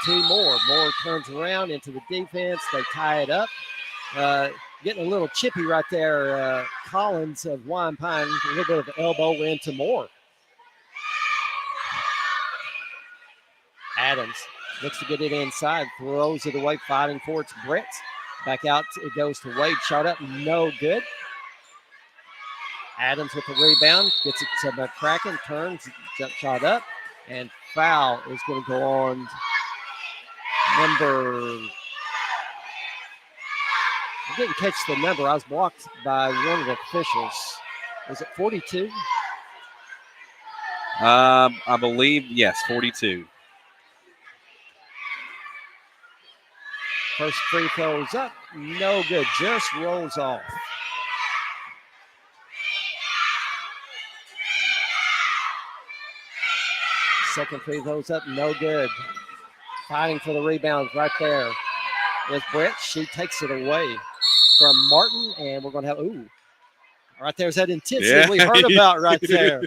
Two more. Moore turns around into the defense. They tie it up. Getting a little chippy right there. Collins of Wyan Pine, a little bit of elbow into Moore. Adams looks to get it inside, throws it away, fighting for it. Bretts. Back out, it goes to Wade. Shot up, no good. Adams with the rebound, gets it to McCracken, turns, jump shot up, and foul is going to go on number. I didn't catch the number. I was blocked by one of the officials. Was it 42? I believe, yes, 42. First free throw's up. No good. Just rolls off. Second free throw's up. No good. Fighting for the rebound right there is Brett. She takes it away from Martin, and we're going to have, right there's that intensity we heard about right there.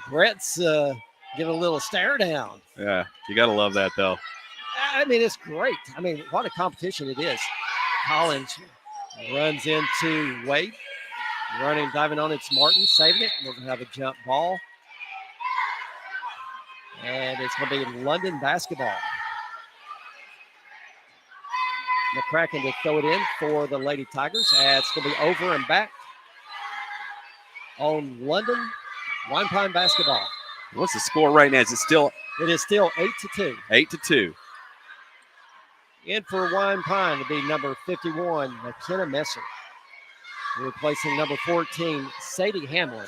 Brett's giving a little stare down. Yeah, you got to love that, though. I mean, it's great. I mean, what a competition it is. Collins runs into Wade. Running, diving on it's Martin, saving it. We're going to have a jump ball. And it's going to be London basketball. McCracken to throw it in for the Lady Tigers. It's going to be over and back on London Wine Pine basketball. What's the score right now? Is it still? It is still 8-2. 8-2. In for Wine Pine to be number 51, McKenna Messer. Replacing number 14, Sadie Hamlin.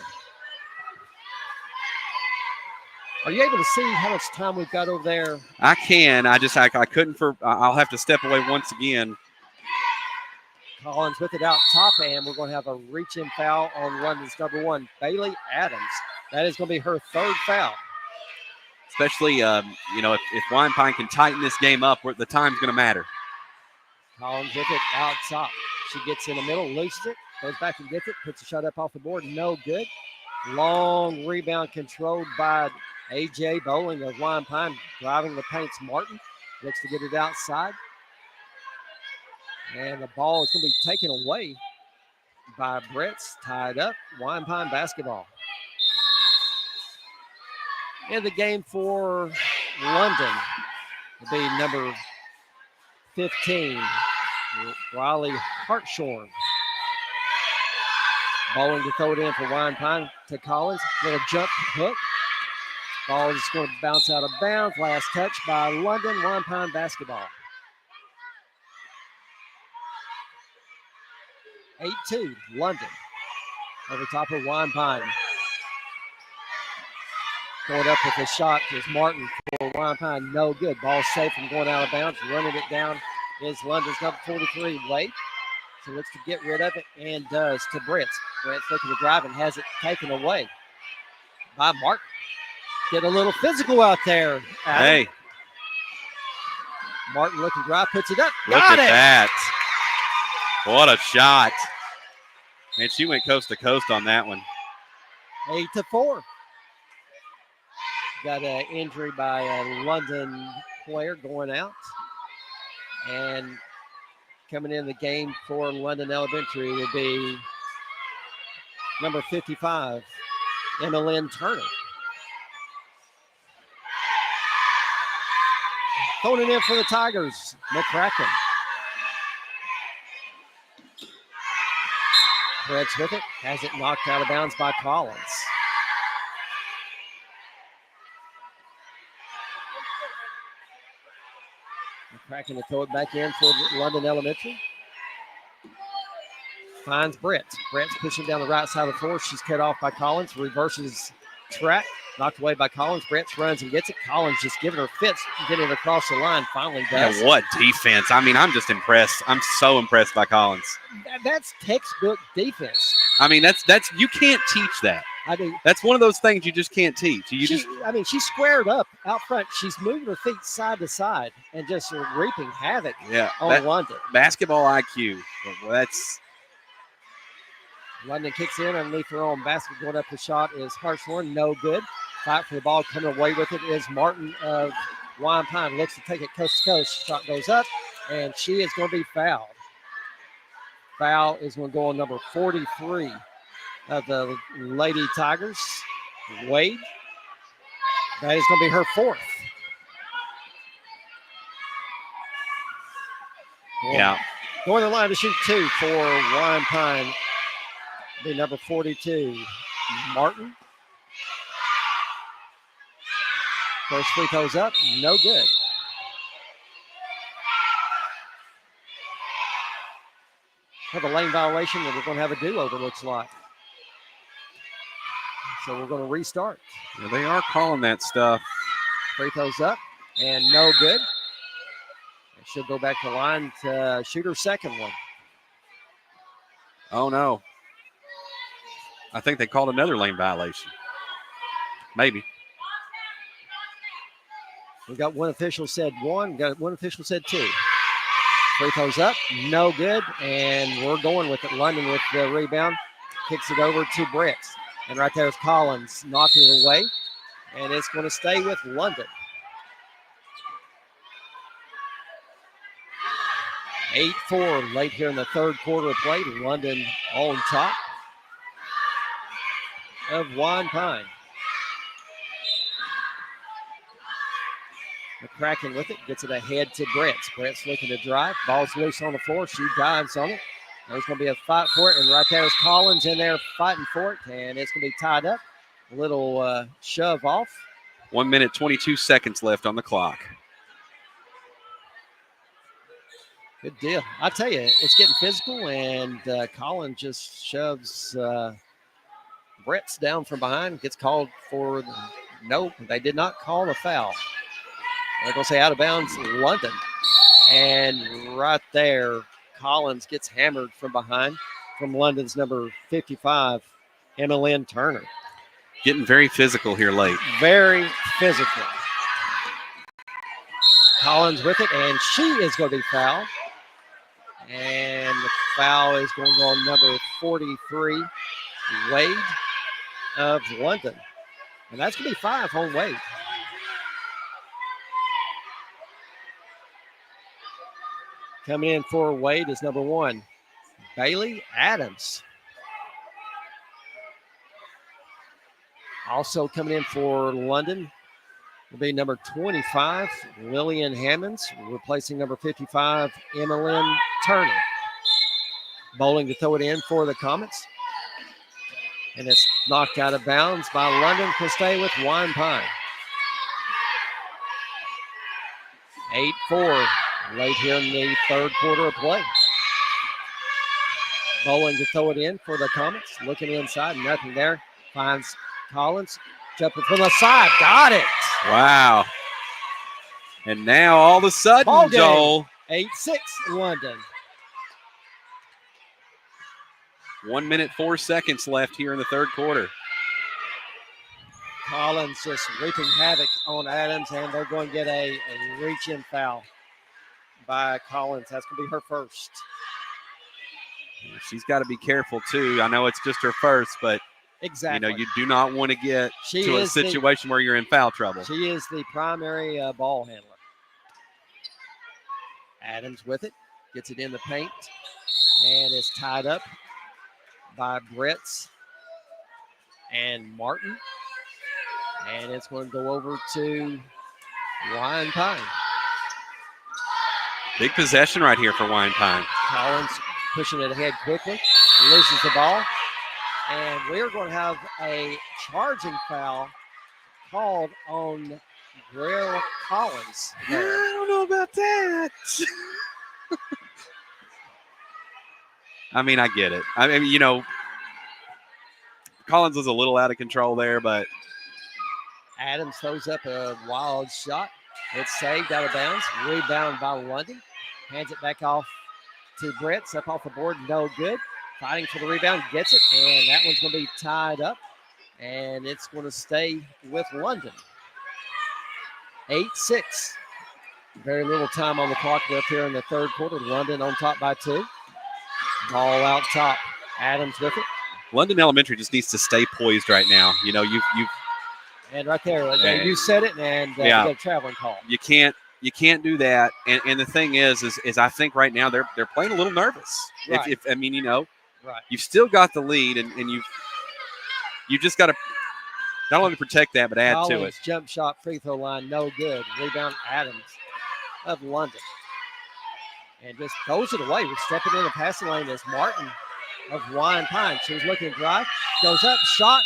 Are you able to see how much time we've got over there? I can. I couldn't I'll have to step away once again. Collins with it out top, and we're going to have a reach-in foul on London's number 1, Bailey Adams. That is going to be her 3rd foul. Especially, if Wine Pine can tighten this game up, the time's going to matter. Collins with it out top. She gets in the middle, loses it, goes back and gets it, puts a shot up off the board, no good. Long rebound controlled by A.J. Bowling of Wine Pine, driving the paint's Martin. Looks to get it outside. And the ball is going to be taken away by Brett's, tied up. Wine Pine basketball. In the game for London will be number 15, Riley Hartshorn. Bowling to throw it in for Wine Pine to Collins. Little jump hook. Ball is going to bounce out of bounds. Last touch by London. Wine Pine basketball. 8-2, London. Over top of Wine Pine. Going up with a shot is Martin for Wine Pine. No good. Ball safe from going out of bounds. Running it down is London's number 43, Wade. So looks to get rid of it and does to Brett. Brett's looking to drive and has it taken away by Martin. Get a little physical out there, Adam. Hey. Martin looking to drive, puts it up. Look at that. What a shot. And she went coast to coast on that one. 8-4. Got an injury by a London player going out. And coming in the game for London Elementary will be number 55, Emmeline Turner. Throwing it in for the Tigers, McCracken. Brett's with it, has it knocked out of bounds by Collins. McCracken to throw it back in for London Elementary. Finds Brett. Brett's pushing down the right side of the floor. She's cut off by Collins. Reverses track. Knocked away by Collins. Brett runs and gets it. Collins just giving her fits, getting it across the line. Finally does. Yeah, what defense. I mean, I'm just impressed. I'm so impressed by Collins. That's textbook defense. I mean, that's you can't teach that. I mean, that's one of those things you just can't teach. She's squared up out front. She's moving her feet side to side and just reaping havoc on London. Basketball IQ. Well, that's London kicks in underneath her own basket. Going up the shot is Hartshorn. No good. Fight for the ball. Coming away with it is Martin of Wine Pine. Looks to take it coast to coast. Shot goes up, and she is going to be fouled. Foul is going to go on number 43 of the Lady Tigers, Wade. That is going to be her 4th. Yeah. Going to the line to shoot 2 for Wine Pine. Be number 42, Martin. First free throws up, no good. Have a lane violation, and we're going to have a do-over, looks like. So we're going to restart. Yeah, they are calling that stuff. Free throws up, and no good. She'll go back to the line to shoot her second one. Oh, no. I think they called another lane violation. Maybe. We got one official said 1, got one official said 2. Free throws up, no good, and we're going with it. London with the rebound, kicks it over to Brett. And right there is Collins knocking it away, and it's going to stay with London. 8-4 late here in the third quarter of play. London on top of Wyan Pine. McCracken with it, gets it ahead to Brents. Brents looking to drive. Ball's loose on the floor. She dives on it. There's going to be a fight for it, and right there is Collins in there fighting for it, and it's going to be tied up. A little shove off. 1 minute, 22 seconds left on the clock. Good deal. I tell you, it's getting physical, and Collins just shoves Brett's down from behind. Gets called for nope, they did not call a foul. They're going to say out of bounds, London. And right there, Collins gets hammered from behind from London's number 55, Emma Lynn Turner. Getting very physical here late. Very physical. Collins with it, and she is going to be fouled. And the foul is going to go on number 43, Wade of London. And that's going to be 5 on Wade. Coming in for Wade is number 1, Bailey Adams. Also coming in for London will be number 25, Lillian Hammonds, replacing number 55, Emmeline Turner. Bowling to throw it in for the Comets. And it's knocked out of bounds by London. Can stay with Wyan Pine. 8-4 late here in the third quarter of play. Bowling to throw it in for the Comets. Looking inside, nothing there. Finds Collins. Jumping from the side. Got it. Wow. And now all of a sudden, Joel. 8-6 London. 1 minute, 4 seconds left here in the third quarter. Collins just wreaking havoc on Adams, and they're going to get a reach-in foul by Collins. That's going to be her first. She's got to be careful, too. I know it's just her first, but exactly. You do not want to get to a situation where you're in foul trouble. She is the primary ball handler. Adams with it, gets it in the paint, and is tied up by Bretts and Martin. And it's going to go over to Wyan Pine. Big possession right here for Wyan Pine. Collins pushing it ahead quickly, loses the ball. And we're going to have a charging foul called on Laurel Collins. I don't know about that. I mean, I get it. I mean, Collins was a little out of control there, but Adams throws up a wild shot. It's saved out of bounds. Rebound by London. Hands it back off to Bretts. Up off the board, no good. Fighting for the rebound, gets it, and that one's going to be tied up, and it's going to stay with London. 8-6. Very little time on the clock left here in the third quarter. London on top by 2. Ball out top. Adams with it. London Elementary just needs to stay poised right now. You've and right there, you said it, and you got a traveling call. You can't do that. And the thing is I think right now they're playing a little nervous. Right. Right. You've still got the lead, and you've just got to not only protect that, but add Collins to it. Jump shot, free throw line, no good. Rebound Adams of London. And just throws it away. We're stepping in the passing lane as Martin of Wyan Pine. She was looking to drive, goes up, shot,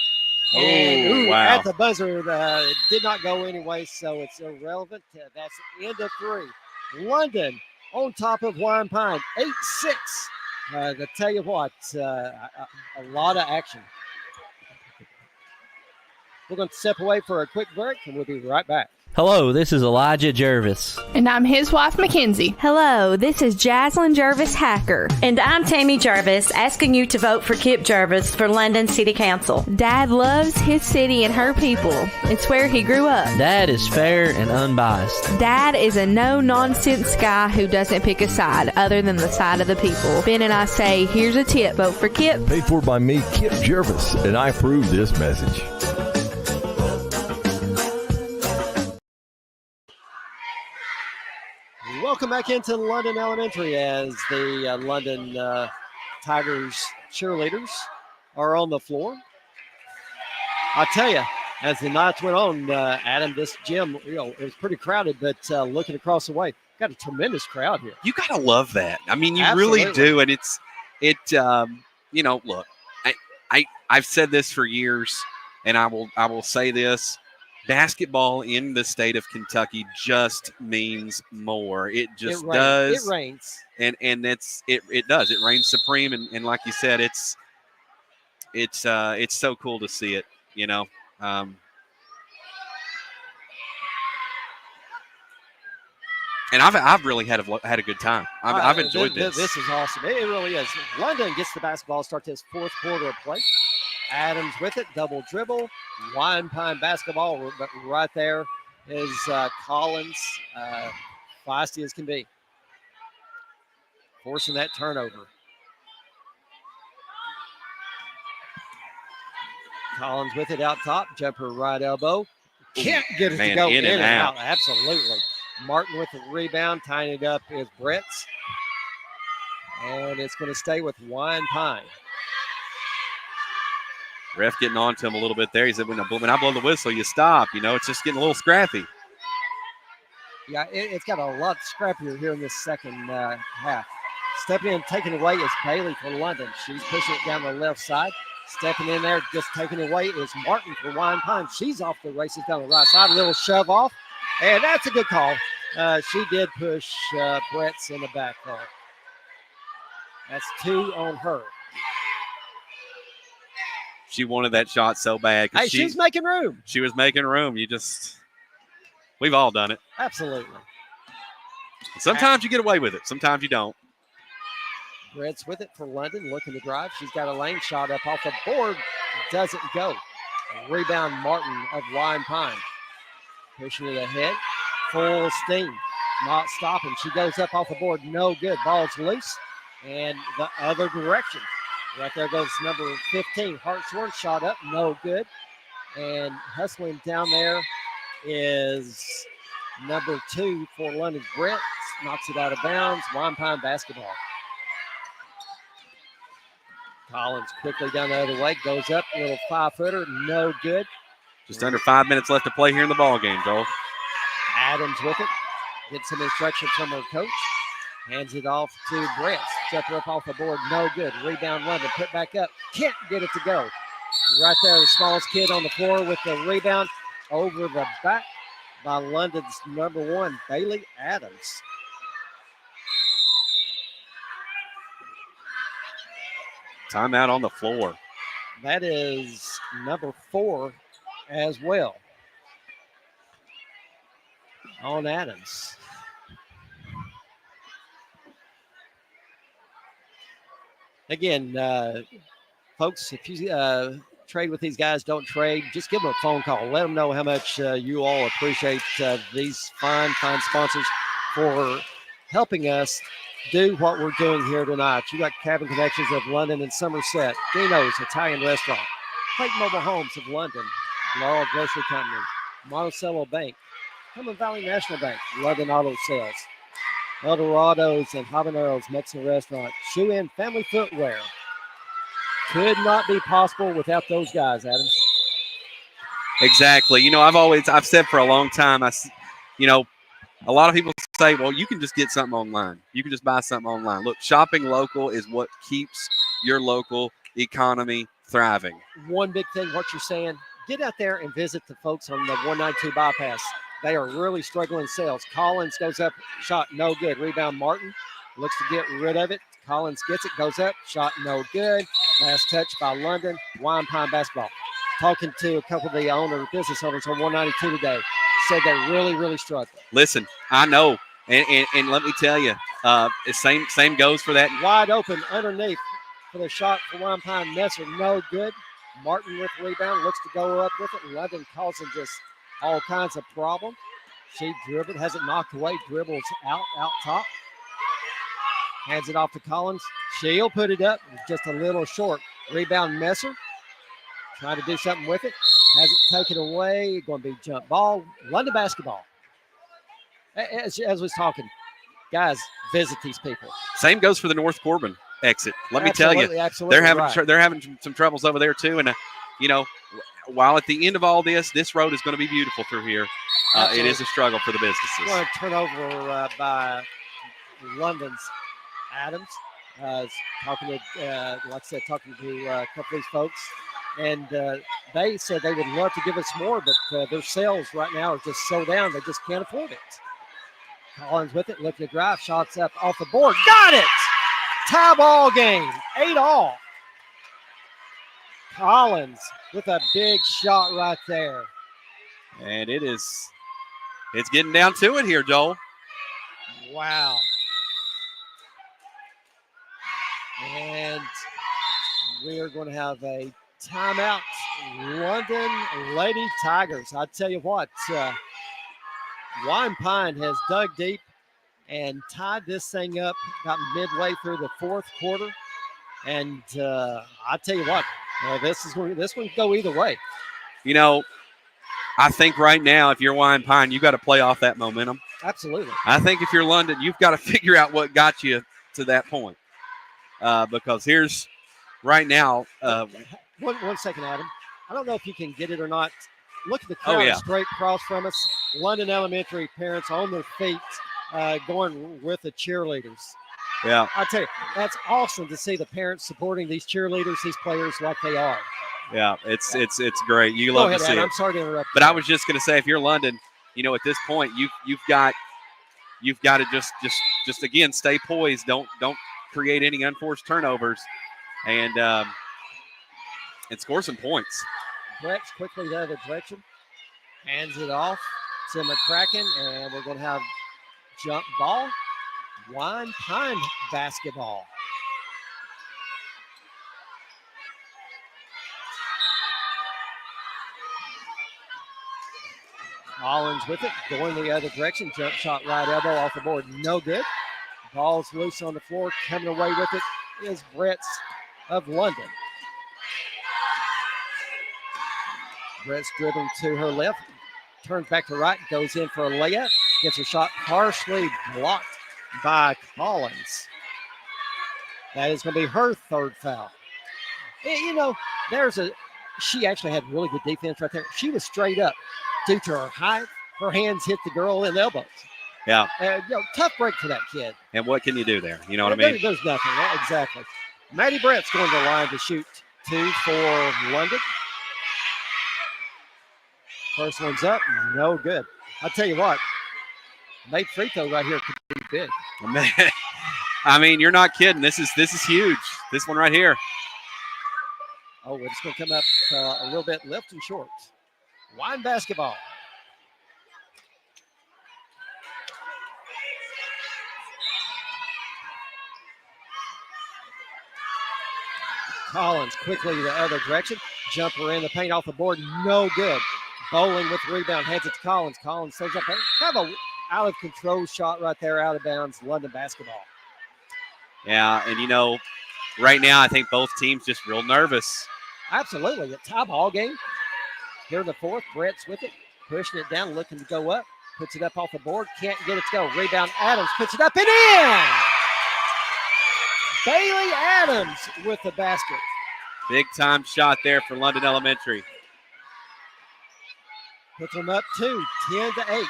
and wow. At the buzzer, it did not go anyway, so it's irrelevant. That's the end of 3. London on top of Wyan Pine, 8-6. To tell you what, a lot of action. We're going to step away for a quick break, and we'll be right back. Hello, this is Elijah Jervis. And I'm his wife, Mackenzie. Hello, this is Jaslyn Jervis Hacker. And I'm Tammy Jervis, asking you to vote for Kip Jervis for London City Council. Dad loves his city and her people. It's where he grew up. Dad is fair and unbiased. Dad is a no-nonsense guy who doesn't pick a side other than the side of the people. Ben and I say, here's a tip, vote for Kip. Paid for by me, Kip Jervis, and I approve this message. welcome back into London Elementary as the London Tigers cheerleaders are on the floor. I tell you, as the nights went on, Adam, this gym, it was pretty crowded, but looking across the way, got a tremendous crowd here. You gotta love that. I mean, you Absolutely. really do, and look, I've said this for years, and I will say this: basketball in the state of Kentucky just means more. It just does. It rains, and it does. It reigns supreme, and like you said, it's so cool to see it. And I've really had a good time. I've enjoyed this. This is awesome. It really is. London gets the basketball, start this fourth quarter of play. Adams with it, double dribble. Wyan Pine basketball, but right there is Collins, feisty as can be, forcing that turnover. Collins with it out top, jumper right elbow. Can't get it to go in and out. Absolutely. Martin with the rebound, tying it up is Brett's. And it's going to stay with Wyan Pine. Ref getting on to him a little bit there. He said, when I blow the whistle, you stop. It's just getting a little scrappy. Yeah, it's got a lot scrappier here in this second half. Stepping in, taking away is Bailey for London. She's pushing it down the left side. Stepping in there, just taking away is Martin for Wyan Pine. She's off the races down the right side. A little shove off. And that's a good call. She did push Brett's in the back there. That's 2 on her. She wanted that shot so bad. Hey, she was making room. She was making room. We've all done it. Absolutely. Sometimes you get away with it. Sometimes you don't. Brett's with it for London, looking to drive. She's got a lane shot up off the board. Doesn't go. Rebound Martin of Wyan Pine. Pushing it ahead. Full steam. Not stopping. She goes up off the board. No good. Ball's loose. And the other direction. Right there goes number 15. Hartshorn shot up. No good. And hustling down there is number 2 for London's Brett. Knocks it out of bounds. Wyan Pine basketball. Collins quickly down the other way. Goes up. A little 5-footer. No good. Just under 5 minutes left to play here in the ball game, Joel. Adams with it. Gets some instruction from her coach. Hands it off to Brett. Jumper up off the board. No good. Rebound London. Put back up. Can't get it to go. Right there, the smallest kid on the floor with the rebound over the back by London's number 1, Bailey Adams. Timeout on the floor. That is number 4 as well on Adams. Again, folks, if you trade with these guys, don't trade. Just give them a phone call. Let them know how much you all appreciate these fine sponsors for helping us do what we're doing here tonight. You got Cabin Connections of London and Somerset, Dino's Italian Restaurant, Clayton Mobile Homes of London, Laurel Grocery Company, Monticello Bank, Herman Valley National Bank, London Auto Sales, Eldorado's and Habanero's Mexican Restaurant, Shoe In Family Footwear. Could not be possible without those guys, Adam. Exactly. I've said for a long time, a lot of people say, well, you can just get something online. You can just buy something online. Look, shopping local is what keeps your local economy thriving. One big thing, what you're saying, get out there and visit the folks on the 192 bypass. They are really struggling sales. Collins goes up, shot no good. Rebound Martin looks to get rid of it. Collins gets it, goes up, shot no good. Last touch by London. Wyan Pine basketball. Talking to a couple of the business owners on 192 today. Said they really, really struggle. Listen, I know. And let me tell you, same goes for that. Wide open underneath for the shot for Wyan Pine. Messer, no good. Martin with the rebound, looks to go up with it. London causing just all kinds of problem. She dribbled, has it knocked away, dribbles out top. Hands it off to Collins. She'll put it up, just a little short. Rebound Messer. Trying to do something with it. Has it taken away. Going to be jump ball. London basketball. As was talking, guys, visit these people. Same goes for the North Corbin exit. Let me tell you, Absolutely they're having some troubles over there too. And while at the end of all this road is going to be beautiful through here, it is a struggle for the businesses. Well, turnover by London's Adams. Talking to, like I said, talking to a couple of these folks, and they said they would love to give us more, but their sales right now are just so down they just can't afford it. Collins with it, looking to drive, shots up off the board, got it! Tie ball game, 8-all. Collins with a big shot right there. And it's getting down to it here, Joel. Wow. And we are going to have a timeout. London Lady Tigers. I tell you what, Wyan Pine has dug deep and tied this thing up about midway through the fourth quarter. And I tell you what, this one can go either way. I think right now, if you're Wyan Pine, you got to play off that momentum. Absolutely. I think if you're London, you've got to figure out what got you to that point. Because here's right now. One second, Adam. I don't know if you can get it or not. Look at the crowd straight across from us. London Elementary parents on their feet going with the cheerleaders. Yeah. I tell you, that's awesome to see the parents supporting these cheerleaders, these players like they are. Yeah, it's great. You Go love ahead, to see Adam. it. I'm sorry to interrupt. But I was just going to say, if you're London, at this point, you've got to just again stay poised. Don't create any unforced turnovers, and score some points. Brett's quickly the other direction, hands it off to McCracken, and we're going to have jump ball. Wyan Pine basketball. Collins with it, going the other direction. Jump shot, right elbow off the board. No good. Ball's loose on the floor. Coming away with it is Brett's of London. Brett's dribbling to her left. Turns back to right. Goes in for a layup. Gets her shot partially blocked by Collins. That is going to be her third foul. She actually had really good defense right there. She was straight up. Due to her height, her hands hit the girl in the elbows. Yeah. Tough break for that kid. And what can you do there? You know what I mean? There's nothing. Yeah, exactly. Maddie Brett's going to the line to shoot 2 for London. First one's up. No good. I'll tell you what. Made free throw right here could be big. I mean, you're not kidding. This is huge. This one right here. Oh, it's going to come up a little bit left and short. Wyan basketball. Collins quickly the other direction. Jumper in the paint off the board. No good. Bowling with the rebound. Hands it to Collins. Collins throws up kind of a out of control shot right there, out of bounds. London basketball. Yeah, and right now I think both teams just real nervous. Absolutely. A tie ball game. Here in the fourth, Brett's with it, pushing it down, looking to go up, puts it up off the board, can't get it to go. Rebound, Adams puts it up and in! Bailey Adams with the basket. Big time shot there for London Elementary. Puts them up 10-8.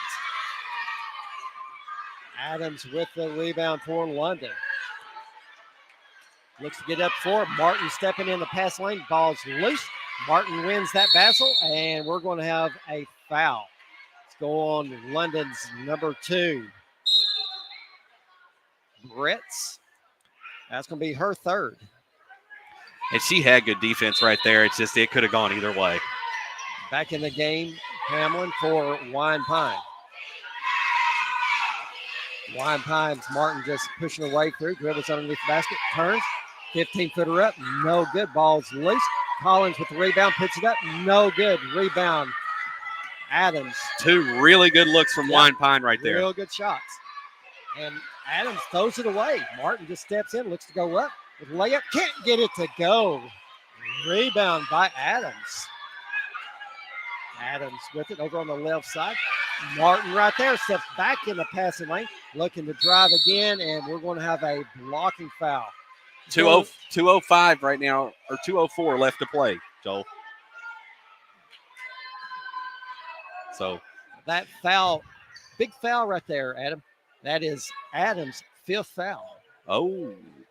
Adams with the rebound for London. Looks to get up for Martin stepping in the pass lane. Ball's loose. Martin wins that battle, and we're going to have a foul. Let's go on London's number 2. Brett's. That's going to be her third. And she had good defense right there. It's just it could have gone either way. Back in the game, Hamlin for Wyan Pine. Wyan Pine's Martin just pushing away through. Dribbles underneath the basket. Turns. 15-footer up. No good. Ball's loose. Collins with the rebound, puts it up, no good. Rebound, Adams. 2 really good looks from Wyan Pine right there. Real good shots. And Adams throws it away. Martin just steps in, looks to go up with layup, can't get it to go. Rebound by Adams. Adams with it over on the left side. Martin right there steps back in the passing lane, looking to drive again, and we're going to have a blocking foul. 2:05 right now, or 2:04 left to play, Joel. So that foul, big foul right there, Adam. That is Adams' 5th foul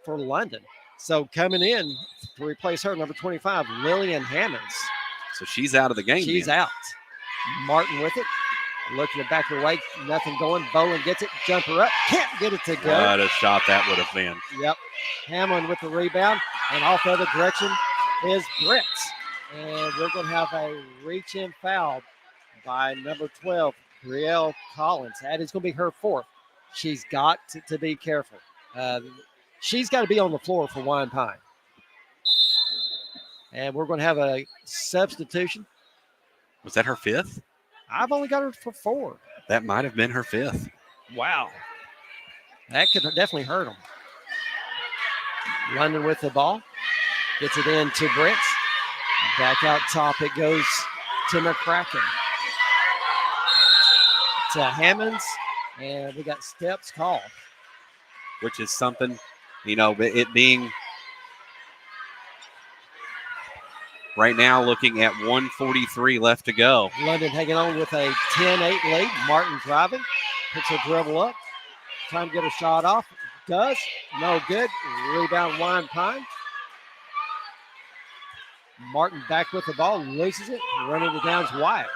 for London. So coming in to replace her, number 25, Lillian Hammonds. So she's out of the game. She's out. Martin with it. Looking to back her way. Nothing going. Bowen gets it. Jumper up. Can't get it to go. What a shot that would have been. Yep. Hamlin with the rebound. And off the other direction is Brett. And we're going to have a reach-in foul by number 12, Brielle Collins. That is going to be her 4th. She's got to be careful. She's got to be on the floor for Wyan Pine. And we're going to have a substitution. Was that her 5th? I've only got her for 4. That might have been her 5th. Wow. That could definitely hurt them. London with the ball. Gets it in to Brent. Back out top it goes to McCracken. To Hammonds. And we got steps called. Which is something, it being right now looking at 1:43 left to go. London hanging on with a 10-8 lead. Martin driving. Puts her dribble up. Trying to get a shot off. Does. No good. Rebound Wyan Pine. Martin back with the ball. Loses it. Running it down to Wyatt.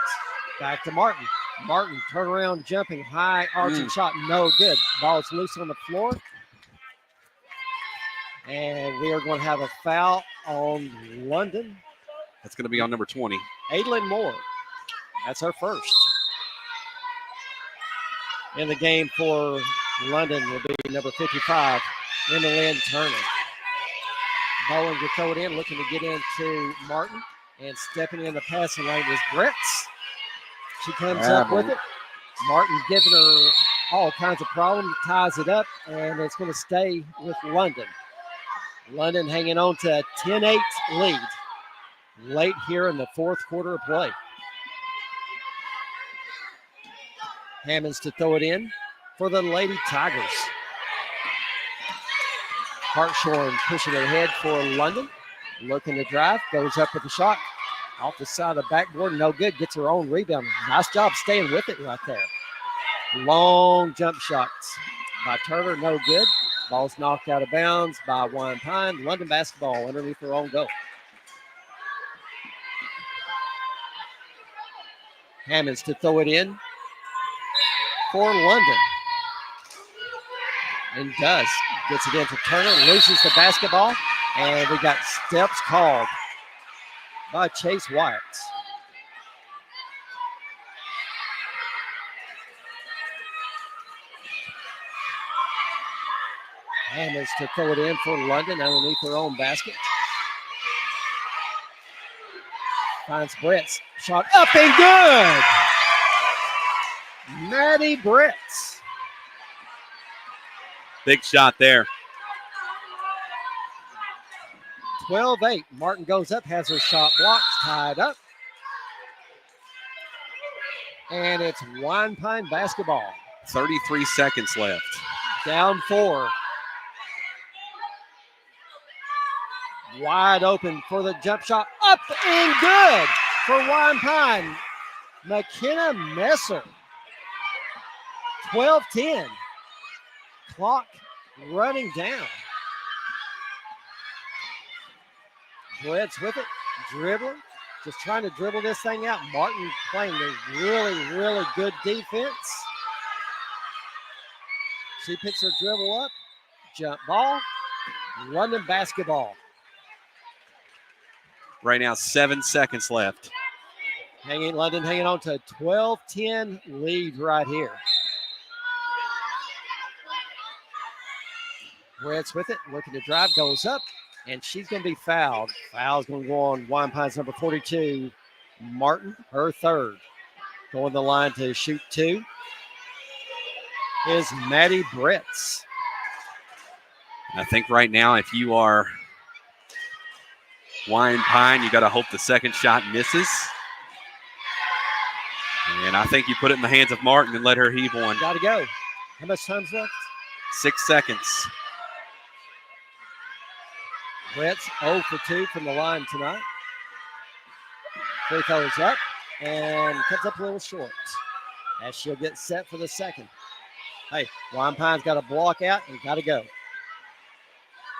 Back to Martin. Martin turn around, jumping high, arching shot. No good. Ball is loose on the floor. And we are going to have a foul on London. That's going to be on number 20. Adlin Moore. That's her first. In the game for London will be number 55, Emma Lynn Turner. Bowen to throw it in, looking to get into Martin. And stepping in the passing lane is Brett. She comes up with it. Martin giving her all kinds of problems, ties it up, and it's going to stay with London. London hanging on to a 10-8 lead late here in the 4th quarter of play. Hammonds to throw it in for the Lady Tigers. Hartshorn pushing it ahead for London. Looking to drive, goes up with the shot. Off the side of the backboard, no good. Gets her own rebound. Nice job staying with it right there. Long jump shots by Turner, no good. Ball's knocked out of bounds by Wyan Pine. London basketball underneath their own goal. Hammonds to throw it in for London. And does. Gets it into Turner, loses the basketball, and we got steps called by Chase Wyatt. Hammonds to throw it in for London underneath their own basket. Finds Brett's shot up and good. Maddie Brett. Big shot there. 12-8. Martin goes up, has her shot blocked, tied up. And it's Wyan Pine basketball. 33 seconds left. Down 4. Wide open for the jump shot. Up and good for Wyan Pine. McKenna Messer. 12-10. Clock running down. Brett's with it, dribbling, just trying to dribble this thing out. Martin playing a really, really good defense. She picks her dribble up, jump ball, London basketball. Right now, 7 seconds left. London hanging on to a 12-10 lead right here. Brett's with it, looking to drive, goes up. And she's going to be fouled. Foul's going to go on Wyan Pine's number 42, Martin, her 3rd. Going the line to shoot 2 is Maddie Bretts. I think right now, if you are Wyan Pine, you got to hope the second shot misses. And I think you put it in the hands of Martin and let her heave one. Got to go. How much time's left? 6 seconds. Brett's 0 for 2 from the line tonight. Free throws up and comes up a little short as she'll get set for the second. Hey, Wyan Pine's got a block out and got to go.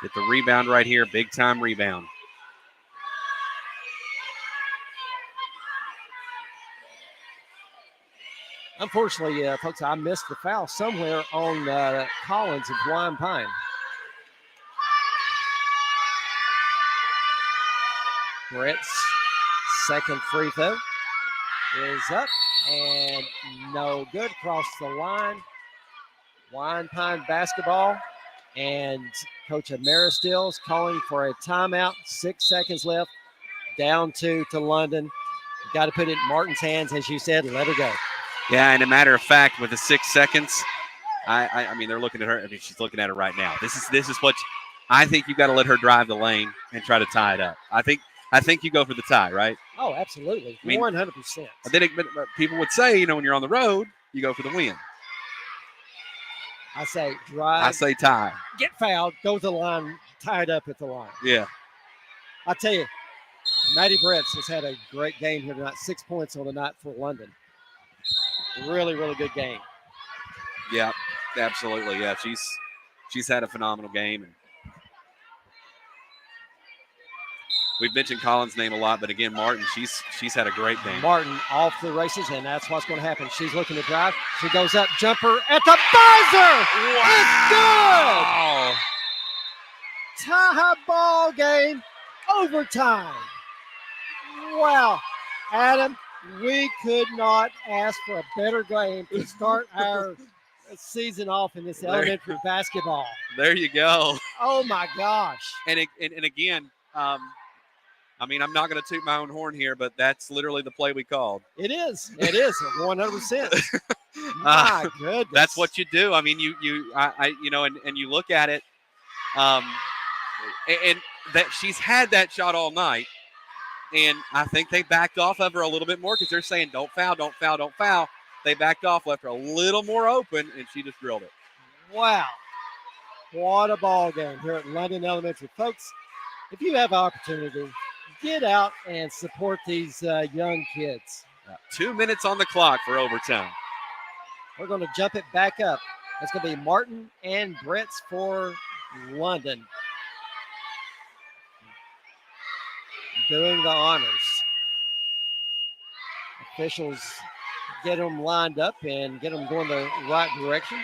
Get the rebound right here. Big time rebound. Unfortunately, folks, I missed the foul somewhere on Collins of Wyan Pine. Brett's second free throw is up and no good. Across the line. Wyan Pine basketball, and Coach Ameristill's calling for a timeout. 6 seconds left. Down to London. Got to put it in Martin's hands, as you said. Let her go. Yeah, and a matter of fact, with the 6 seconds, I mean, they're looking at her. I mean, she's looking at her right now. This is what I think you got to let her drive the lane and try to tie it up. I think you go for the tie, right? Oh, absolutely. I mean, 100%. Then people would say, you know, when you're on the road, you go for the win. I say drive. I say tie. Get fouled. Go to the line. Tie it up at the line. Yeah. I tell you, Maddie Bretts has had a great game here tonight. 6 points on the night for London. Really, really good game. Yeah, absolutely. Yeah, she's had a phenomenal game. And we've mentioned Collins' name a lot, but again, Martin, she's had a great game. Martin off the races, and that's what's going to happen. She's looking to drive. She goes up, jumper at the buzzer. Wow. It's good. Tie ball game, overtime. Wow, Adam, we could not ask for a better game to start our season off in this elementary basketball. There you go. Oh my gosh. And again, I mean, I'm not going to toot my own horn here, but that's literally the play we called. It is 100%. My goodness. That's what you do. I mean, you know, and you look at it, and that she's had that shot all night, and I think they backed off of her a little bit more because they're saying don't foul, don't foul, don't foul. They backed off, left her a little more open, and she just drilled it. Wow. What a ball game here at London Elementary. Folks, if you have an opportunity, get out and support these young kids. 2 minutes on the clock for overtime. We're going to jump it back up. It's going to be Martin and Bretts for London doing the honors. Officials get them lined up and get them going the right direction.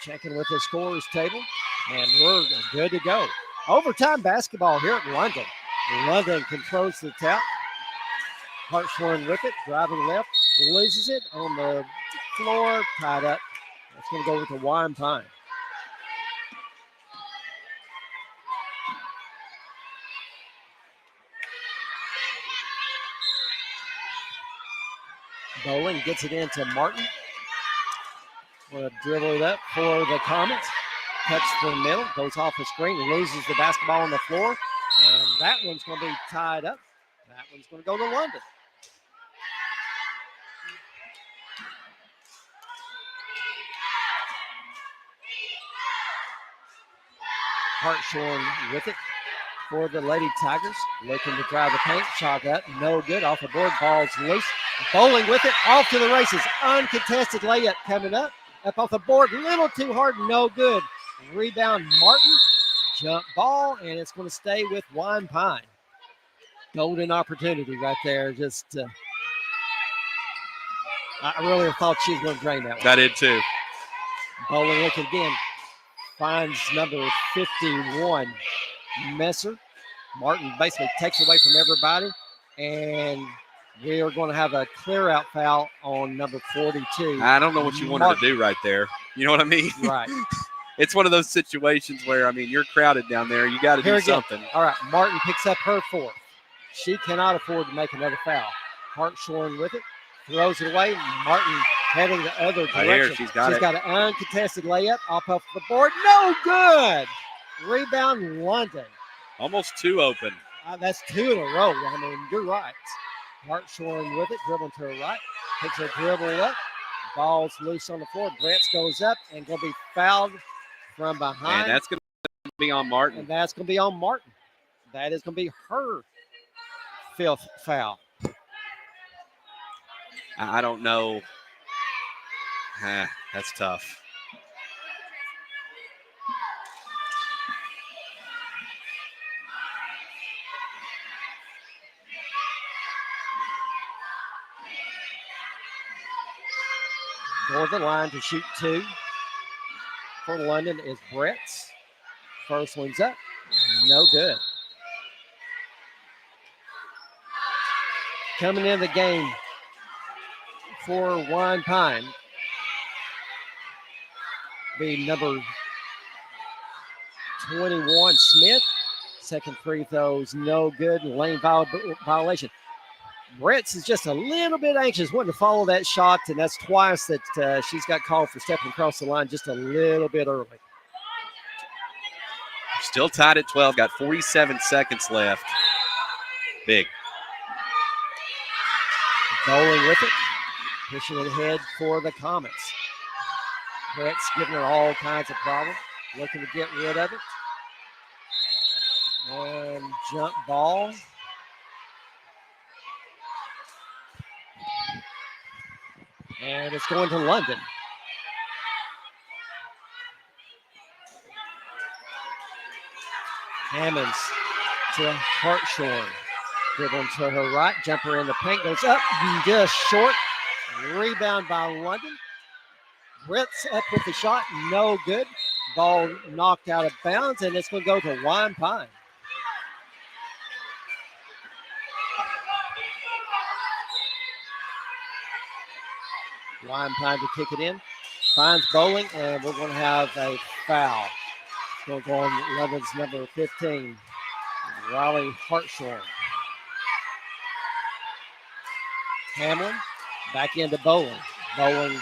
Checking with the scorers table, and we're good to go. Overtime basketball here at London. London controls the tap. Hartshorn with it, driving left, loses it on the floor, tied up. That's going to go with the Wyan Pine. Bowling gets it into Martin. Going to dribble it up for the Comets. Cuts to the middle, goes off the screen, loses the basketball on the floor. And that one's going to be tied up. That one's going to go to London. Hartshorn with it for the Lady Tigers. Looking to drive the paint. Shot up. No good. Off the board. Ball's loose. Bowling with it. Off to the races. Uncontested layup coming up. Up off the board. Little too hard. No good. Rebound Martin. Jump ball. And it's going to stay with Wyan Pine. Golden opportunity right there. Just, I really thought she was going to drain that one. I did too. Bowling looking again. Finds number 51, Messer. Martin basically takes away from everybody. And we are going to have a clear-out foul on number 42. I don't know what you wanted to do right there. You know what I mean? Right. It's one of those situations where, I mean, you're crowded down there. You got to do something. All right, Martin picks up her fourth. She cannot afford to make another foul. Hartshorn with it. Throws it away. Martin heading the other direction. Right here, she's got an uncontested layup off the board. No good. Rebound London. Almost two open. That's two in a row. I mean, you're right. Hartshorn with it, dribbling to her right. Takes a dribble up. Ball's loose on the floor. Bretz goes up and going to be fouled from behind. And that's going to be on Martin. And that's going to be on Martin. That is going to be her fifth foul. I don't know. That's tough. Going to the line to shoot 2 for London is Bretz. First one's up. No good. Coming in the game for Wyan Pine be number 21, Smith. Second free throw's no good. Lane violation. Bretz is just a little bit anxious, wanting to follow that shot, and that's twice that she's got called for stepping across the line just a little bit early. Still tied at 12, got 47 seconds left. Big. Bowling with it, pushing it ahead for the Comets. Bretz giving her all kinds of problems, looking to get rid of it. And jump ball. And it's going to London. Hammonds to Hartshorn. Dribbling to her right. Jumper in the paint. Goes up. Just short. Rebound by London. Bretz up with the shot. No good. Ball knocked out of bounds. And it's going to go to Wyan Pine. Wyan Pine to kick it in. Finds bowling, and we're going to have a foul. It's going to go on London's number 15, Riley Hartshorn. Hamlin back into Bowling. Bowling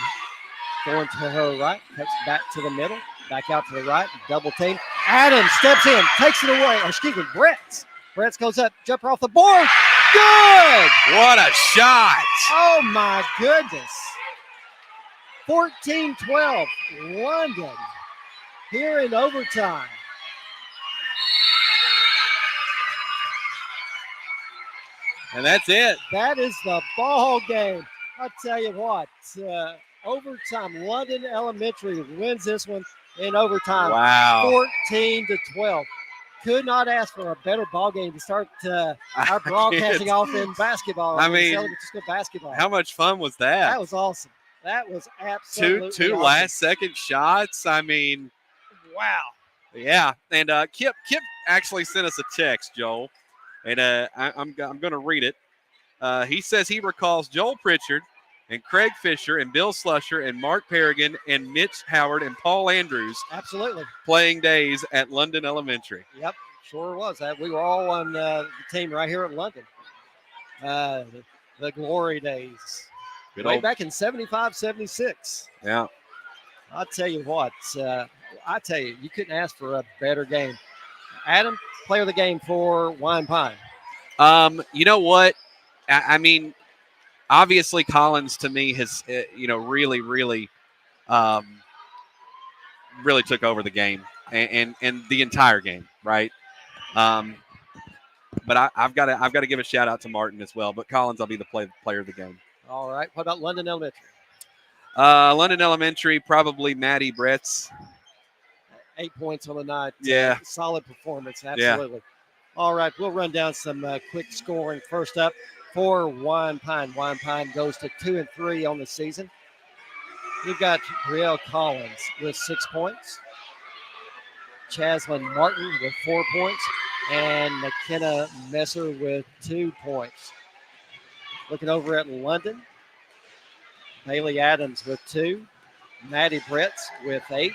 going to her right, cuts back to the middle, back out to the right, double team. Adams steps in, takes it away. Bretz. Bretz goes up, jumper off the board. Good! What a shot! Oh, my goodness. 14-12, London here in overtime. And that's it. That is the ball game. I'll tell you what, overtime, London Elementary wins this one in overtime. Wow. 14-12. Could not ask for a better ball game to start our broadcasting off in basketball. I mean, basketball. How much fun was that? That was awesome. That was absolutely two awesome. last-second shots. I mean, wow. Yeah, and Kip actually sent us a text, Joel, and I'm going to read it. He says he recalls Joel Pritchard and Craig Fisher and Bill Slusher and Mark Paragon and Mitch Howard and Paul Andrews absolutely playing days at London Elementary. Yep, sure was. We were all on the team right here at London. The glory days. Way back in 75, 76. Yeah. I'll tell you what. You couldn't ask for a better game. Adam, player of the game for Wyan Pine. You know what? I mean, obviously Collins to me has, really, really took over the game and the entire game, right? But I've got to give a shout out to Martin as well. But Collins, I'll be the player of the game. All right. What about London Elementary? London Elementary, probably Maddie Bretz. 8 points on the night. Yeah. Solid performance. Absolutely. Yeah. All right. We'll run down some quick scoring. First up for Wyan Pine. Wyan Pine goes to 2-3 on the season. You've got Brielle Collins with 6 points. Chaslyn Martin with 4 points. And McKenna Messer with 2 points. Looking over at London, Bailey Adams with 2, Maddie Bretz with 8,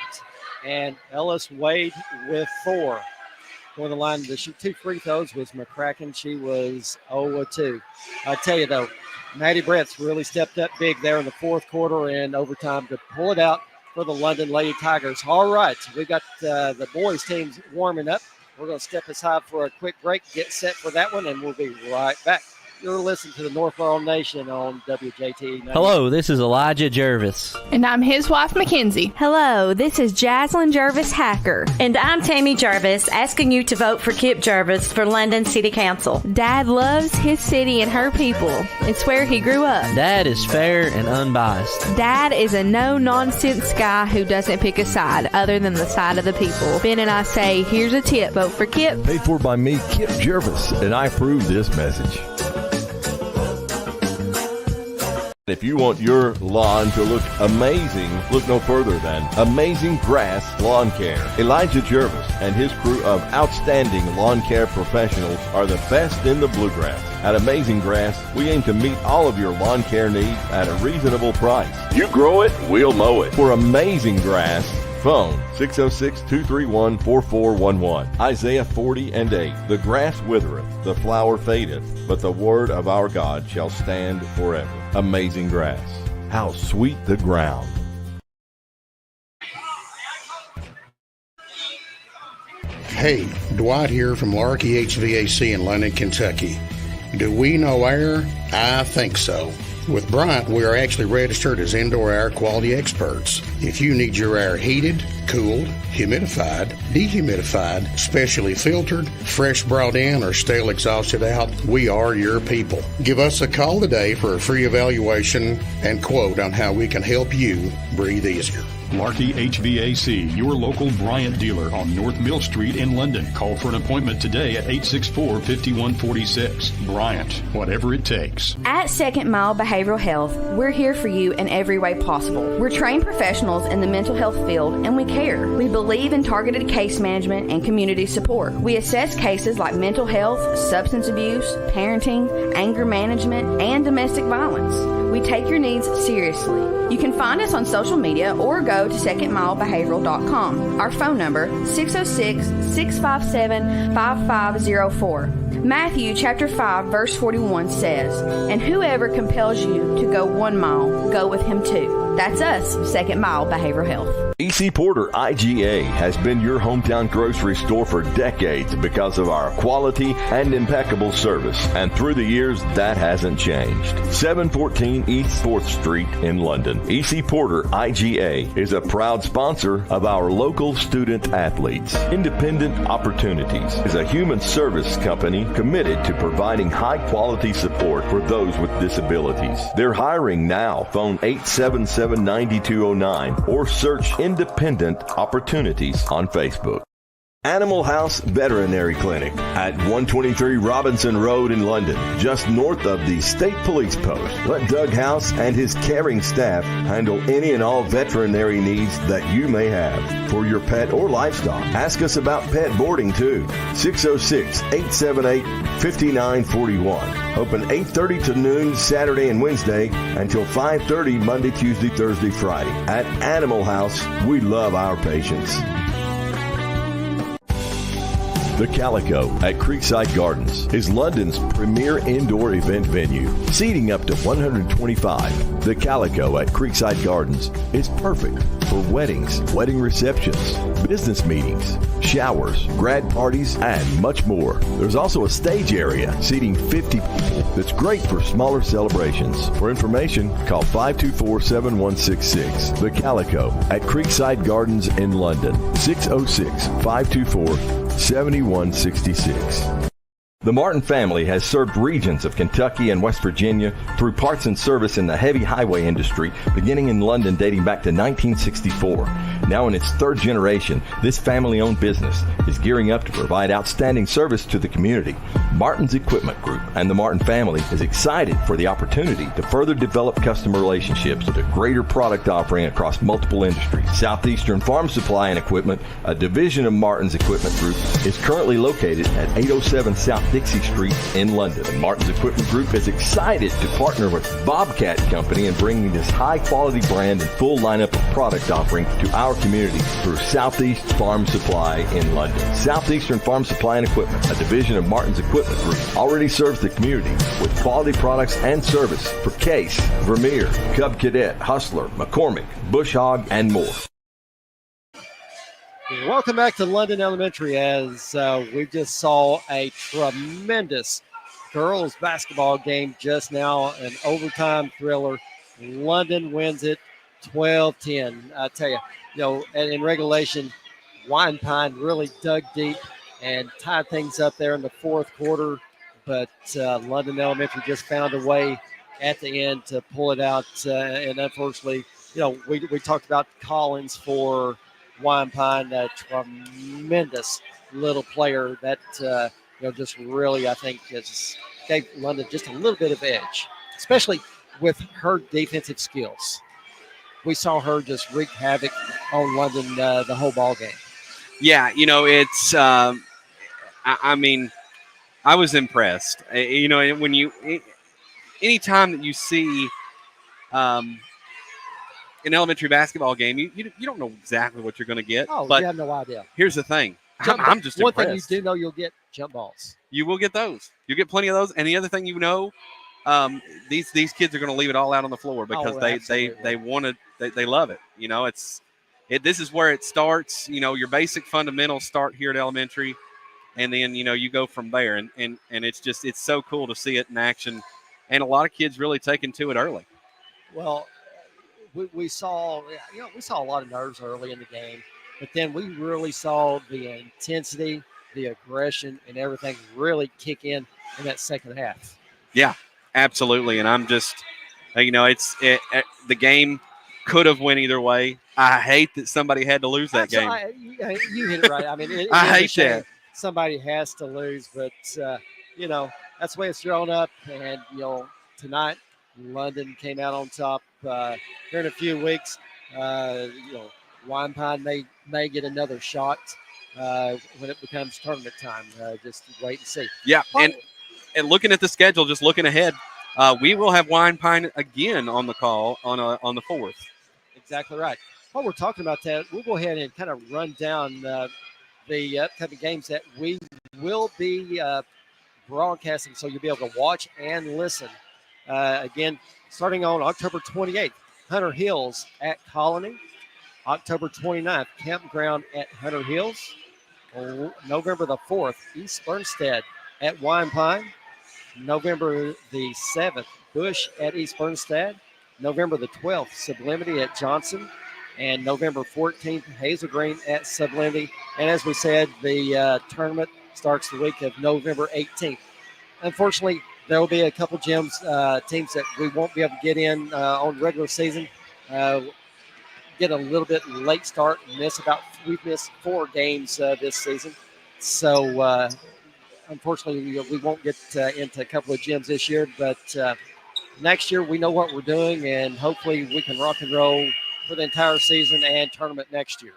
and Ellis Wade with 4. On the line to shoot 2 free throws was McCracken. She was 0-2. I tell you, though, Maddie Bretz really stepped up big there in the fourth quarter and overtime to pull it out for the London Lady Tigers. All right, we've got the boys' teams warming up. We're going to step aside for a quick break, get set for that one, and we'll be right back. You're listening to the North Laurel Nation on WJT. Hello, this is Elijah Jervis. And I'm his wife, Mackenzie. Hello, this is Jaslyn Jervis Hacker. And I'm Tammy Jervis, asking you to vote for Kip Jervis for London City Council. Dad loves his city and her people. It's where he grew up. Dad is fair and unbiased. Dad is a no-nonsense guy who doesn't pick a side other than the side of the people. Ben and I say, here's a tip, vote for Kip. Paid for by me, Kip Jervis, and I approve this message. If you want your lawn to look amazing, look no further than Amazing Grass Lawn Care. Elijah Jervis and his crew of outstanding lawn care professionals are the best in the bluegrass. At Amazing Grass, we aim to meet all of your lawn care needs at a reasonable price. You grow it, we'll mow it. For Amazing Grass, phone 606-231-4411. Isaiah 40:8. The grass withereth, the flower fadeth, but the word of our God shall stand forever. Amazing Grass. How sweet the ground. Hey, Dwight here from Larky HVAC in London, Kentucky. Do we know air? I think so. With Bryant, we are actually registered as indoor air quality experts. If you need your air heated, cooled, humidified, dehumidified, specially filtered, fresh brought in, or stale exhausted out, we are your people. Give us a call today for a free evaluation and quote on how we can help you breathe easier. Larky HVAC, your local Bryant dealer on North Mill Street in London. Call for an appointment today at 864-5146. Bryant, whatever it takes. At Second Mile Behavioral Health, we're here for you in every way possible. We're trained professionals in the mental health field, and we care. We believe in targeted case management and community support. We assess cases like mental health, substance abuse, parenting, anger management, and domestic violence. We take your needs seriously. You can find us on social media or go to secondmilebehavioral.com. Our phone number, 606-657-5504. Matthew chapter 5, verse 41 says, "And whoever compels you to go 1 mile, go with him too." That's us, Second Mile Behavioral Health. E.C. Porter IGA has been your hometown grocery store for decades because of our quality and impeccable service. And through the years, that hasn't changed. 714 East 4th Street in London. E.C. Porter IGA is a proud sponsor of our local student athletes. Independent Opportunities is a human service company committed to providing high-quality support for those with disabilities. They're hiring now. Phone 877-9209 or search Independent Opportunities on Facebook. Animal House Veterinary Clinic at 123 Robinson Road in London, just north of the State Police Post. Let Doug House and his caring staff handle any and all veterinary needs that you may have for your pet or livestock. Ask us about pet boarding too. 606-878-5941. Open 8:30 to noon Saturday and Wednesday until 5:30 Monday, Tuesday, Thursday, Friday. At Animal House, we love our patients. The Calico at Creekside Gardens is London's premier indoor event venue, seating up to 125. The Calico at Creekside Gardens is perfect for weddings, wedding receptions, business meetings, showers, grad parties, and much more. There's also a stage area seating 50 people that's great for smaller celebrations. For information, call 524-7166. The Calico at Creekside Gardens in London, 606-524-7166. The Martin family has served regions of Kentucky and West Virginia through parts and service in the heavy highway industry, beginning in London dating back to 1964. Now in its third generation, this family-owned business is gearing up to provide outstanding service to the community. Martin's Equipment Group and the Martin family is excited for the opportunity to further develop customer relationships with a greater product offering across multiple industries. Southeastern Farm Supply and Equipment, a division of Martin's Equipment Group, is currently located at 807 South Dixie Street in London. And Martin's Equipment Group is excited to partner with Bobcat Company in bringing this high-quality brand and full lineup of product offering to our community through Southeast Farm Supply in London. Southeastern Farm Supply and Equipment, a division of Martin's Equipment Group, already serves the community with quality products and service for Case, Vermeer, Cub Cadet, Hustler, McCormick, Bush Hog, and more. Welcome back to London Elementary as we just saw a tremendous girls basketball game just now, an overtime thriller. London wins it 12-10. I tell you, and in regulation, Wyan Pine really dug deep and tied things up there in the fourth quarter. But London Elementary just found a way at the end to pull it out. And unfortunately, we talked about Collins for Wyan Pine, a tremendous little player that, just really, I think, gave London just a little bit of edge, especially with her defensive skills. We saw her just wreak havoc on London the whole ball game. Yeah, it's. I mean, I was impressed. When anytime that you see an elementary basketball game, you don't know exactly what you're going to get. Oh, but you have no idea. Here's the thing. I'm just one impressed. Thing you do know, you'll get jump balls. You will get those. You'll get plenty of those. And the other thing these kids are going to leave it all out on the floor because they want to. They love it. This is where it starts. Your basic fundamentals start here at elementary, and then you go from there. And it's so cool to see it in action, and a lot of kids really taking to it early. Well, we saw a lot of nerves early in the game, but then we really saw the intensity, the aggression, and everything really kick in that second half. Yeah, absolutely. And I'm just, the game could have went either way. I hate that somebody had to lose that game. You hit it right. I mean, I hate that. Somebody has to lose, but, that's the way it's drawn up. And, tonight, London came out on top. Here in a few weeks, Wyan Pine may get another shot when it becomes tournament time. Just wait and see. Yeah, and looking at the schedule, just looking ahead, we will have Wyan Pine again on the call on the 4th. Exactly right. While we're talking about that, we'll go ahead and kind of run down the upcoming games that we will be broadcasting, so you'll be able to watch and listen. Again, starting on October 28th, Hunter Hills at Colony. October 29th, Campground at Hunter Hills. November the 4th, East Bernstead at Wyan Pine. November the 7th, Bush at East Bernstead. November the 12th, Sublimity at Johnson. And November 14th, Hazel Green at Sublimity. And as we said, the tournament starts the week of November 18th. Unfortunately, there will be a couple teams that we won't be able to get in on regular season. Get a little bit late start. We've missed 4 games this season. So, unfortunately, we won't get into a couple of gyms this year. But next year, we know what we're doing, and hopefully we can rock and roll for the entire season and tournament next year.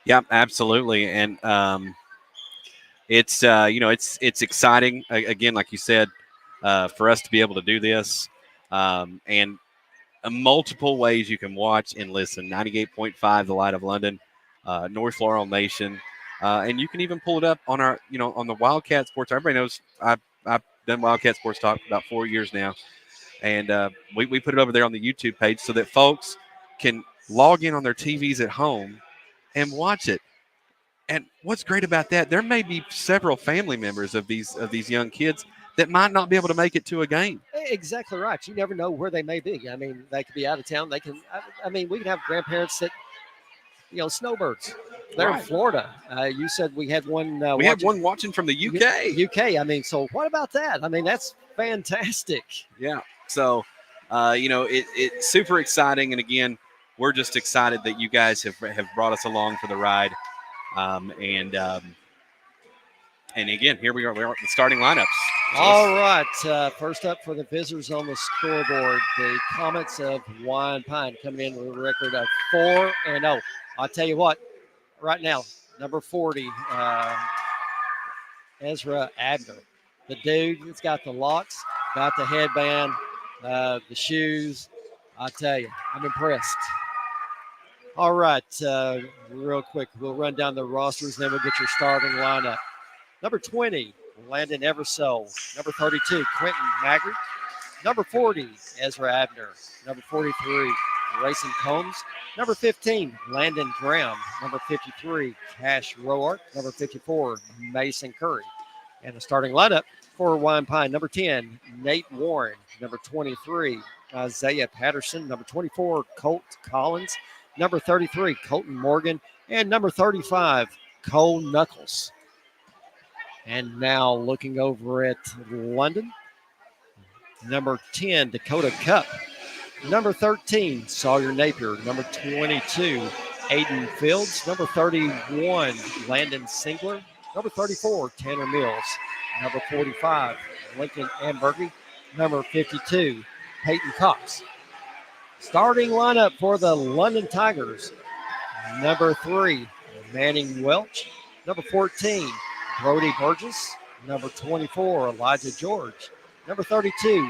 Yeah, absolutely. And it's exciting, again, like you said, for us to be able to do this. And multiple ways you can watch and listen. 98.5 The Light of London, North Laurel Nation. And you can even pull it up on our, on the Wildcat Sports. Everybody knows I've done Wildcat Sports Talk for about 4 years now. And we put it over there on the YouTube page so that folks can log in on their TVs at home and watch it. And what's great about that, there may be several family members of these young kids that might not be able to make it to a game. Exactly right. You never know where they may be. I mean, they could be out of town. We can have grandparents that, snowbirds. They're right in Florida. You said we had one. We had one watching from the UK. UK. I mean, so what about that? I mean, that's fantastic. Yeah. So, it's super exciting. And again, we're just excited that you guys have brought us along for the ride. And again, here we are. We're at the starting lineups. All right. First up for the visitors on the scoreboard, the Comets of Wyan Pine coming in with a record of 4-0. I'll tell you what, right now, number 40, Ezra Abner. The dude that's got the locks, got the headband, the shoes. I tell you, I'm impressed. All right, real quick, we'll run down the rosters, then we'll get your starting lineup. Number 20, Landon Eversole. Number 32, Quentin Magritte. Number 40, Ezra Abner. Number 43, Grayson Combs. Number 15, Landon Graham. Number 53, Cash Roark. Number 54, Mason Curry. And the starting lineup, for Wyan Pine. Number 10, Nate Warren. Number 23, Isaiah Patterson. Number 24, Colt Collins. Number 33, Colton Morgan. And number 35, Cole Knuckles. And now looking over at London, number 10, Dakota Cup. Number 13, Sawyer Napier. Number 22, Aiden Fields. Number 31, Landon Singler. Number 34, Tanner Mills. Number 45, Lincoln Ambergy. Number 52, Peyton Cox. Starting lineup for the London Tigers. Number 3, Manning Welch. Number 14, Brody Burgess. Number 24, Elijah George. Number 32,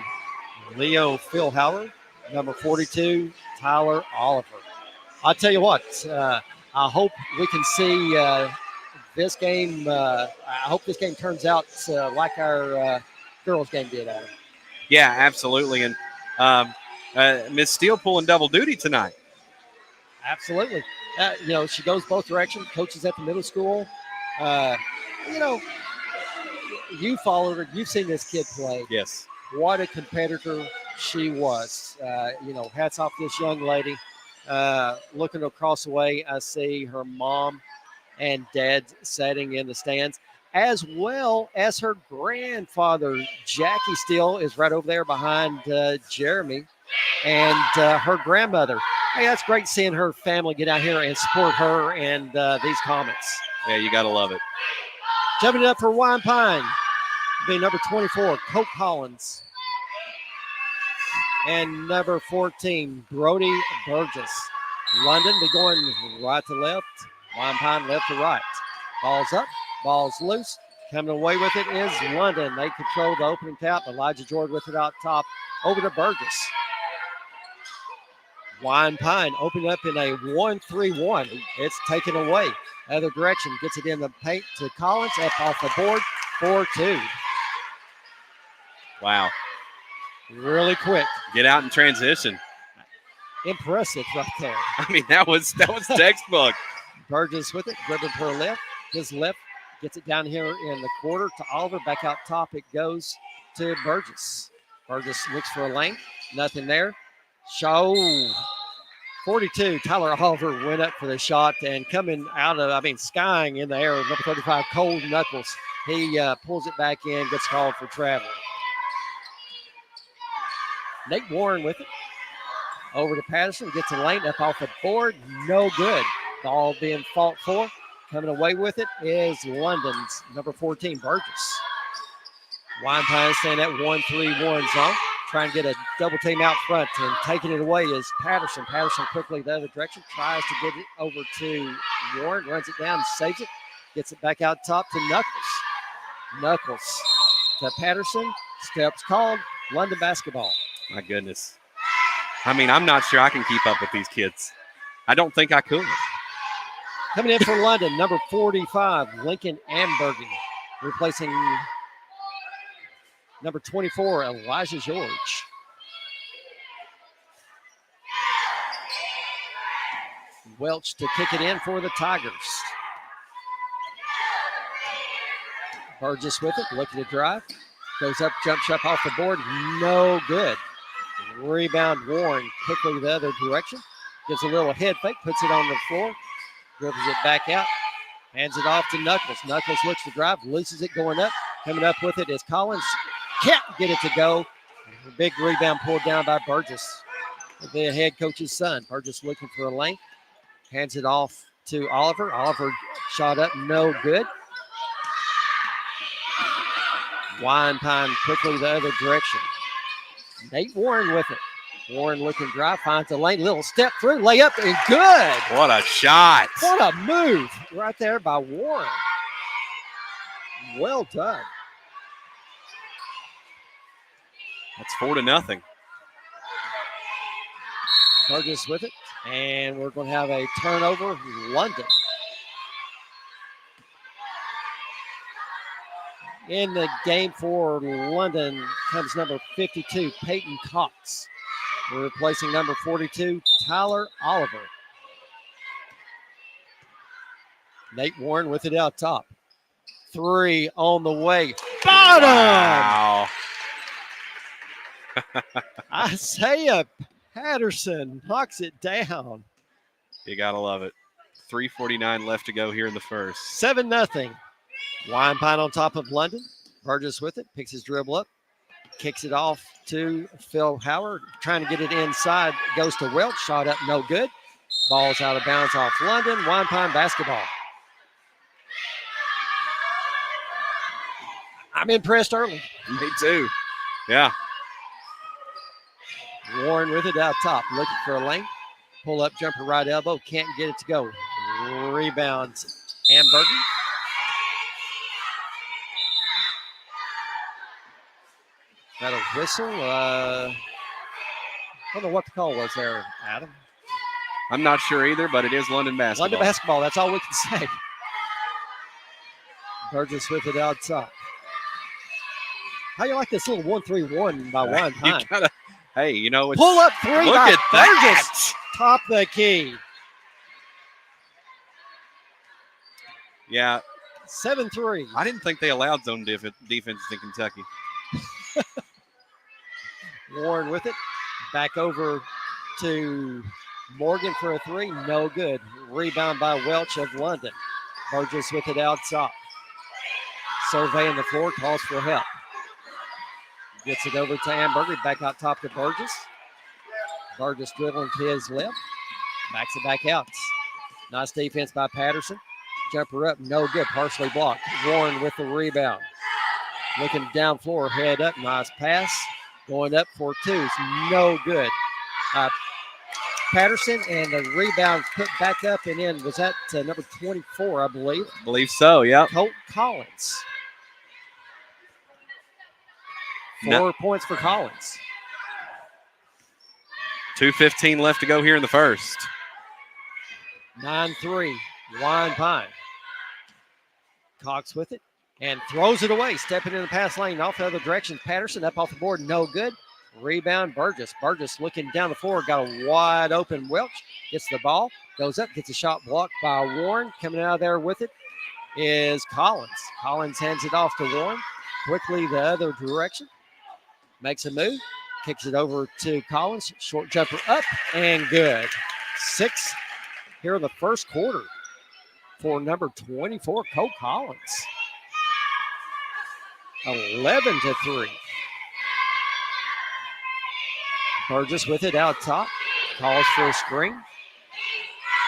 Leo Philhauer. Number 42, Tyler Oliver. I'll tell you what, I hope we can see this game. I hope this game turns out like our girls' game did, Adam. Yeah, absolutely. And Miss Steele pulling double duty tonight. Absolutely. She goes both directions, coaches at the middle school. You followed her. You've seen this kid play. Yes. What a competitor she was. Hats off to this young lady. Looking across the way, I see her mom and dad sitting in the stands, as well as her grandfather. Jackie Steele is right over there behind Jeremy, and her grandmother. Hey, that's great seeing her family get out here and support her and these Comets. Yeah, you got to love it. Jumping it up for Wyan Pine, be number 24, Colt Collins. And number 14, Brody Burgess. London be going right to left. Wyan Pine left to right. Ball's up. Ball's loose. Coming away with it is London. They control the opening tap. Elijah George with it out top. Over to Burgess. Wyan Pine opened up in a 1-3-1. It's taken away. Other direction. Gets it in the paint to Collins. Up off the board. 4-2. Wow. Really quick. Get out in transition. Impressive right there. I mean, that was textbook. Burgess with it, dribbling to her left. His left gets it down here in the quarter to Oliver. Back out top it goes to Burgess. Burgess looks for a lane. Nothing there. Show 42. Tyler Oliver went up for the shot and coming out of, skying in the air, number 35, Cole Knuckles. He pulls it back in, gets called for traveling. Nate Warren with it. Over to Patterson. Gets a lane up off the board. No good. Ball being fought for. Coming away with it is London's number 14, Burgess. Wyan Pine staying at 1-3-1 zone. Trying to get a double team out front. And taking it away is Patterson. Patterson quickly the other direction. Tries to get it over to Warren. Runs it down. Saves it. Gets it back out top to Knuckles. Knuckles to Patterson. Steps called. London basketball. My goodness. I'm not sure I can keep up with these kids. I don't think I could. Coming in for London, number 45, Lincoln Ambergy. Replacing number 24, Elijah George. Welch to kick it in for the Tigers. Burgess with it, looking to drive. Goes up, jump shot off the board. No good. Rebound Warren quickly the other direction. Gives a little head fake, puts it on the floor. Dribbles it back out. Hands it off to Knuckles. Knuckles looks to drive, loses it going up. Coming up with it is Collins. Can't get it to go. A big rebound pulled down by Burgess, the head coach's son. Burgess looking for a lane. Hands it off to Oliver. Oliver shot up, no good. Wyan Pine quickly the other direction. Nate Warren with it. Warren looking drive, finds a lane, little step through, layup, and good. What a shot. What a move right there by Warren. Well done. That's 4-0. Burgess with it, and we're going to have a turnover, London. In the game for London comes number 52, Peyton Cox. We're replacing number 42, Tyler Oliver. Nate Warren with it out top. three on the way. Bottom! Wow. Isaiah Patterson knocks it down. You got to love it. 3:49 left to go here in the first. 7-0. Wyan Pine on top of London. Burgess with it, picks his dribble up, kicks it off to Phil Howard, trying to get it inside. Goes to Welch, shot up, no good. Ball's out of bounds off London. Wyan Pine basketball. I'm impressed early. Me too. Yeah. Warren with it out top, looking for a lane. Pull up jumper right elbow, can't get it to go. Rebounds Amberger. Got a whistle. I don't know what the call was there, Adam. I'm not sure either, but it is London basketball. London basketball, that's all we can say. Burgess with it out top. How you like this little 1-3-1 by Wyan Pine? You gotta, hey, you know, it's, Pull up three look by at that. Burgess. Top the key. Yeah. 7-3. I didn't think they allowed zone defense in Kentucky. Warren with it. Back over to Morgan for a three. No good. Rebound by Welch of London. Burgess with it out top. Surveying the floor. Calls for help. Gets it over to Amberger. Back out top to Burgess. Burgess dribbling to his left. Backs it back out. Nice defense by Patterson. Jumper up. No good. Partially blocked. Warren with the rebound. Looking down floor. Head up. Nice pass. Going up for twos. No good. Patterson, and the rebound put back up and in. Was that number 24, I believe? Believe so, yeah. Colt Collins. 4 points for Collins. 2:15 left to go here in the first. 9-3. Wyan Pine. Cox with it and throws it away. Stepping in the pass lane off the other direction. Patterson up off the board. No good. Rebound Burgess. Burgess looking down the floor. Got a wide open Welch. Gets the ball. Goes up. Gets a shot blocked by Warren. Coming out of there with it is Collins. Collins hands it off to Warren. Quickly the other direction. Makes a move. Kicks it over to Collins. Short jumper up and good. 6 here in the first quarter for number 24, Colt Collins. 11-3. Burgess with it out top. Calls for a screen.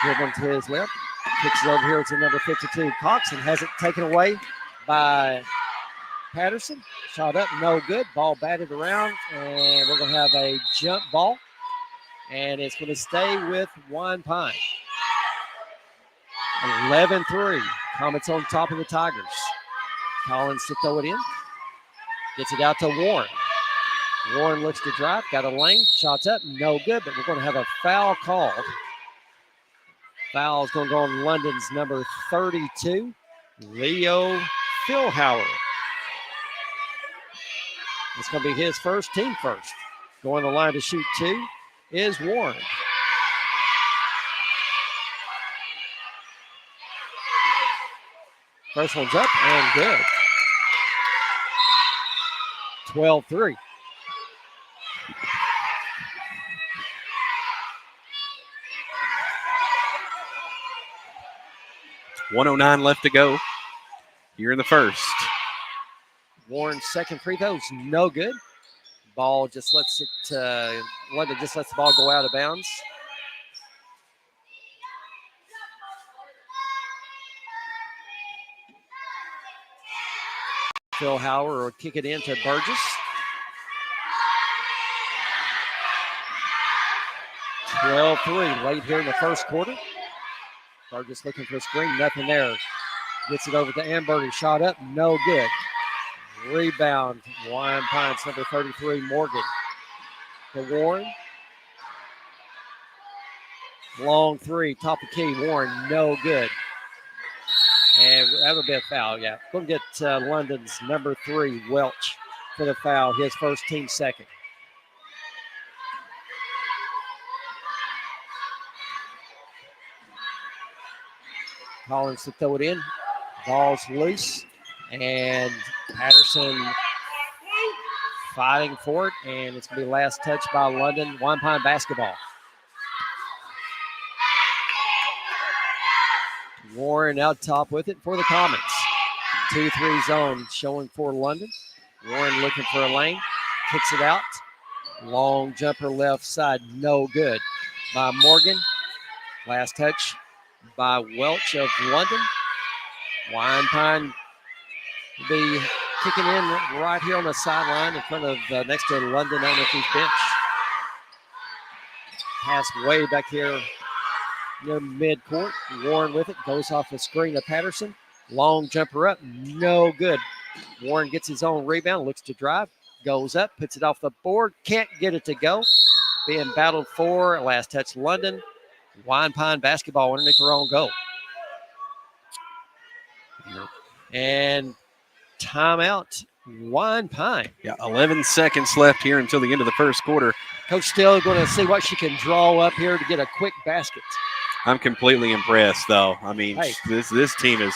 Dribbling to his left. Kicks it over here to number 52, Cox, and has it taken away by Patterson. Shot up, no good. Ball batted around, and we're going to have a jump ball. And it's going to stay with Wyan Pine. 11-3. Comets on top of the Tigers. Collins to throw it in. Gets it out to Warren. Warren looks to drive. Got a lane. Shots up. No good, but we're going to have a foul called. Foul is going to go on London's number 32, Leo Philhauer. It's going to be his first, team first. Going the line to shoot 2 is Warren. First one's up and good. 12-3. .109 left to go here in the first. Warren's second free throw is no good. Ball just lets it, London just lets the ball go out of bounds. Phil Howard will kick it into Burgess. 12-3 late here in the first quarter. Burgess looking for a screen, nothing there. Gets it over to Amberger, shot up, no good. Rebound, Wyan Pines, number 33, Morgan. To Warren. Long three, top of key, Warren, no good. And that would be a foul, yeah. We'll get London's number 3, Welch, for the foul, his first, team second. Collins to throw it in. Ball's loose. And Patterson fighting for it, and it's going to be last touch by London. Wyan Pine basketball. Warren out top with it for the Comets. 2-3 zone showing for London. Warren looking for a lane. Kicks it out. Long jumper left side. No good by Morgan. Last touch by Welch of London. Wyan Pine will be kicking in right here on the sideline in front of next to London Elementary bench. Pass way back here near midcourt. Warren with it. Goes off the screen of Patterson. Long jumper up. No good. Warren gets his own rebound. Looks to drive. Goes up. Puts it off the board. Can't get it to go. Being battled for. Last touch London. Wyan Pine basketball underneath their own goal. And timeout, Wyan Pine. Yeah, 11 seconds left here until the end of the first quarter. Coach still going to see what she can draw up here to get a quick basket. I'm completely impressed, though. I mean, this team is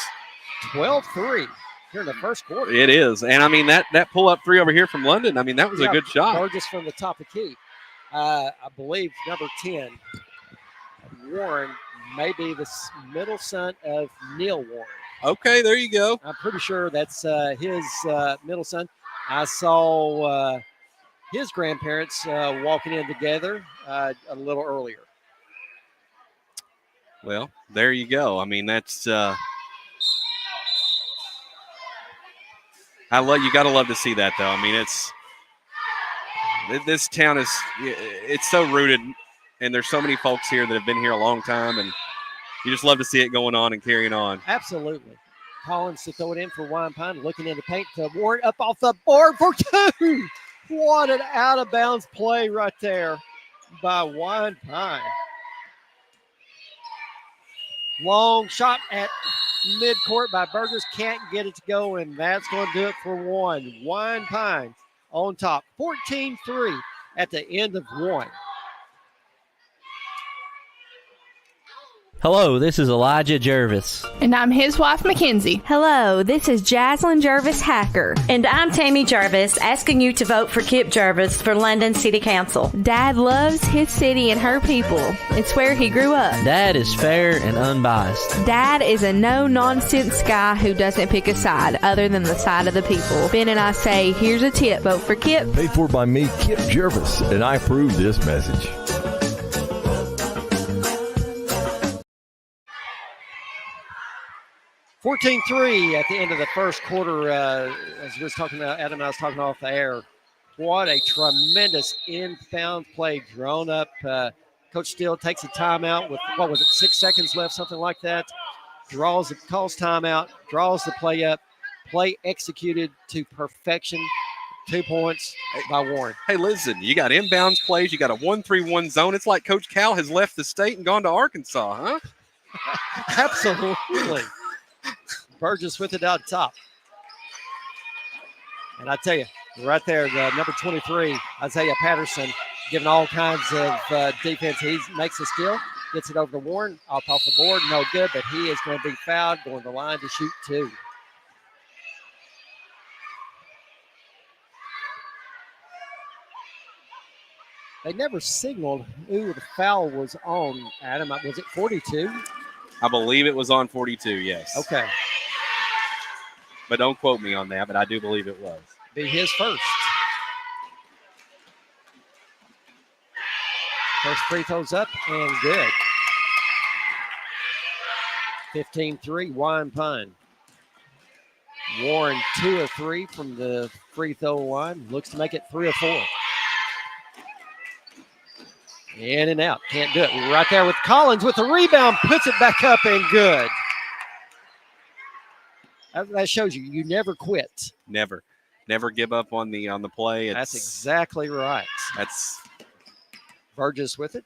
12-3 here in the first quarter. It is, and I mean that pull-up three over here from London. I mean that was a good shot. Gorgeous from the top of key. I believe number 10, Warren, may be the middle son of Neil Warren. Okay, there you go. I'm pretty sure that's his middle son. I saw his grandparents walking in together a little earlier. Well, there you go. I mean, that's you got to love to see that, though. I mean, this town it's so rooted, and there's so many folks here that have been here a long time, and you just love to see it going on and carrying on. Absolutely. Collins to throw it in for Wyan Pine, looking in the paint to Warren, up off the board for two. What an out-of-bounds play right there by Wyan Pine. Long shot at midcourt by Burgess. Can't get it to go, and that's going to do it for one. Wyan Pine on top. 14-3 at the end of one. Hello, this is Elijah Jervis. And I'm his wife, Mackenzie. Hello, this is Jaslyn Jervis Hacker. And I'm Tammy Jervis, asking you to vote for Kip Jervis for London City Council. Dad loves his city and her people. It's where he grew up. Dad is fair and unbiased. Dad is a no-nonsense guy who doesn't pick a side other than the side of the people. Ben and I say, here's a tip, vote for Kip. Paid for by me, Kip Jervis, and I approve this message. 14-3 at the end of the first quarter. As we was talking about, Adam and I was talking off the air. What a tremendous inbound play drawn up. Coach Steele takes a timeout with, 6 seconds left, something like that. Calls timeout, draws the play up. Play executed to perfection. 2 points by Warren. Hey, listen, you got inbounds plays. You got a 1-3-1 zone. It's like Coach Cal has left the state and gone to Arkansas, huh? Absolutely. Burgess with it out top. And I tell you, right there, the number 23, Isaiah Patterson, giving all kinds of defense. He makes a steal, gets it over to Warren, off the board, no good, but he is going to be fouled, going to the line to shoot two. They never signaled who the foul was on, Adam. Was it 42? I believe it was on 42, yes. Okay. But don't quote me on that, but I do believe it was. Be his first. First free throws up and good. 15-3, Wyan Pine. Warren 2 of 3 from the free throw line. Looks to make it 3 of 4. In and out. Can't do it. Right there with Collins with the rebound. Puts it back up and good. That shows you never quit. Never give up on the play. That's exactly right. That's Burgess with it.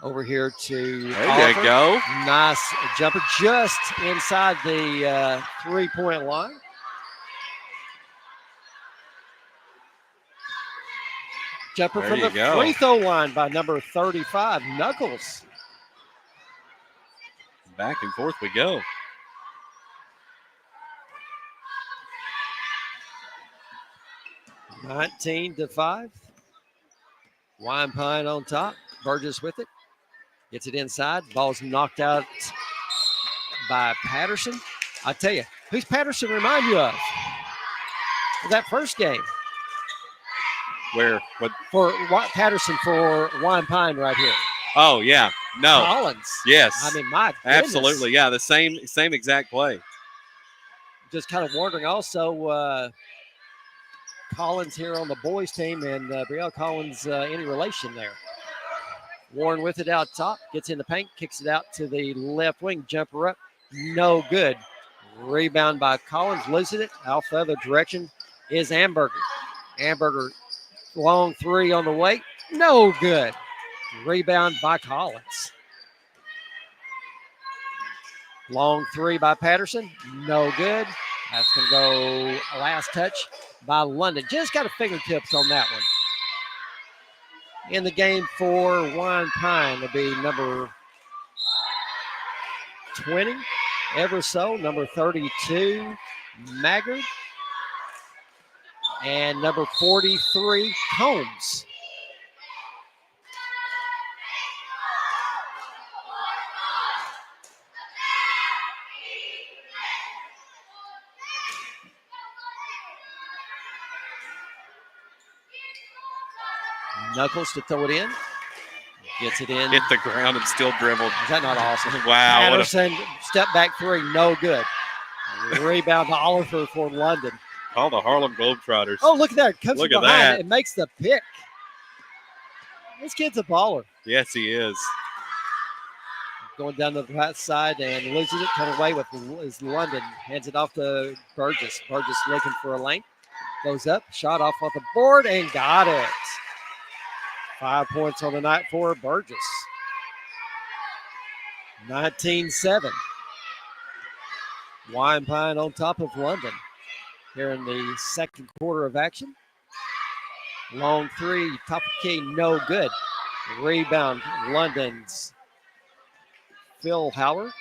Over here to there Oliver. You go. Nice jumper just inside the 3-point line. Jumper from the free throw line by number 35, Knuckles. Back and forth we go. 19-5. Wyan Pine on top. Burgess with it. Gets it inside. Ball's knocked out by Patterson. I tell you, who's Patterson remind you of? That first game. Where? What? For Patterson for Wyan Pine right here. Oh, yeah. No. Collins. Yes. I mean, my goodness. Absolutely. Yeah, the same exact play. Just kind of wondering also, Collins here on the boys team and Brielle Collins, any relation there? Warren with it out top, gets in the paint, kicks it out to the left wing, jumper up, no good. Rebound by Collins, loses it. Out the other direction is Amberger. Amberger, long three on the way, no good. Rebound by Collins. Long three by Patterson, no good. That's going to go last touch by London. Just got a fingertips on that one. In the game for Wyan Pine will be number 20, Everso, number 32, Maggard, and number 43, Combs. Knuckles to throw it in. Gets it in. Hit the ground and still dribbled. Is that not awesome? Wow. Patterson, step back three, no good. Rebound to Oliver for London. Call the Harlem Globetrotters. Oh, look at that. Comes Look from at behind that. it and makes the pick. This kid's a baller. Yes, he is. Going down to the right side and loses it. Coming away with is London. Hands it off to Burgess. Burgess looking for a lane. Goes up, shot off the board and got it. 5 points on the night for Burgess. 19-7. Wyan Pine on top of London here in the second quarter of action. Long three, top of key, no good. Rebound, London's Phil Howard.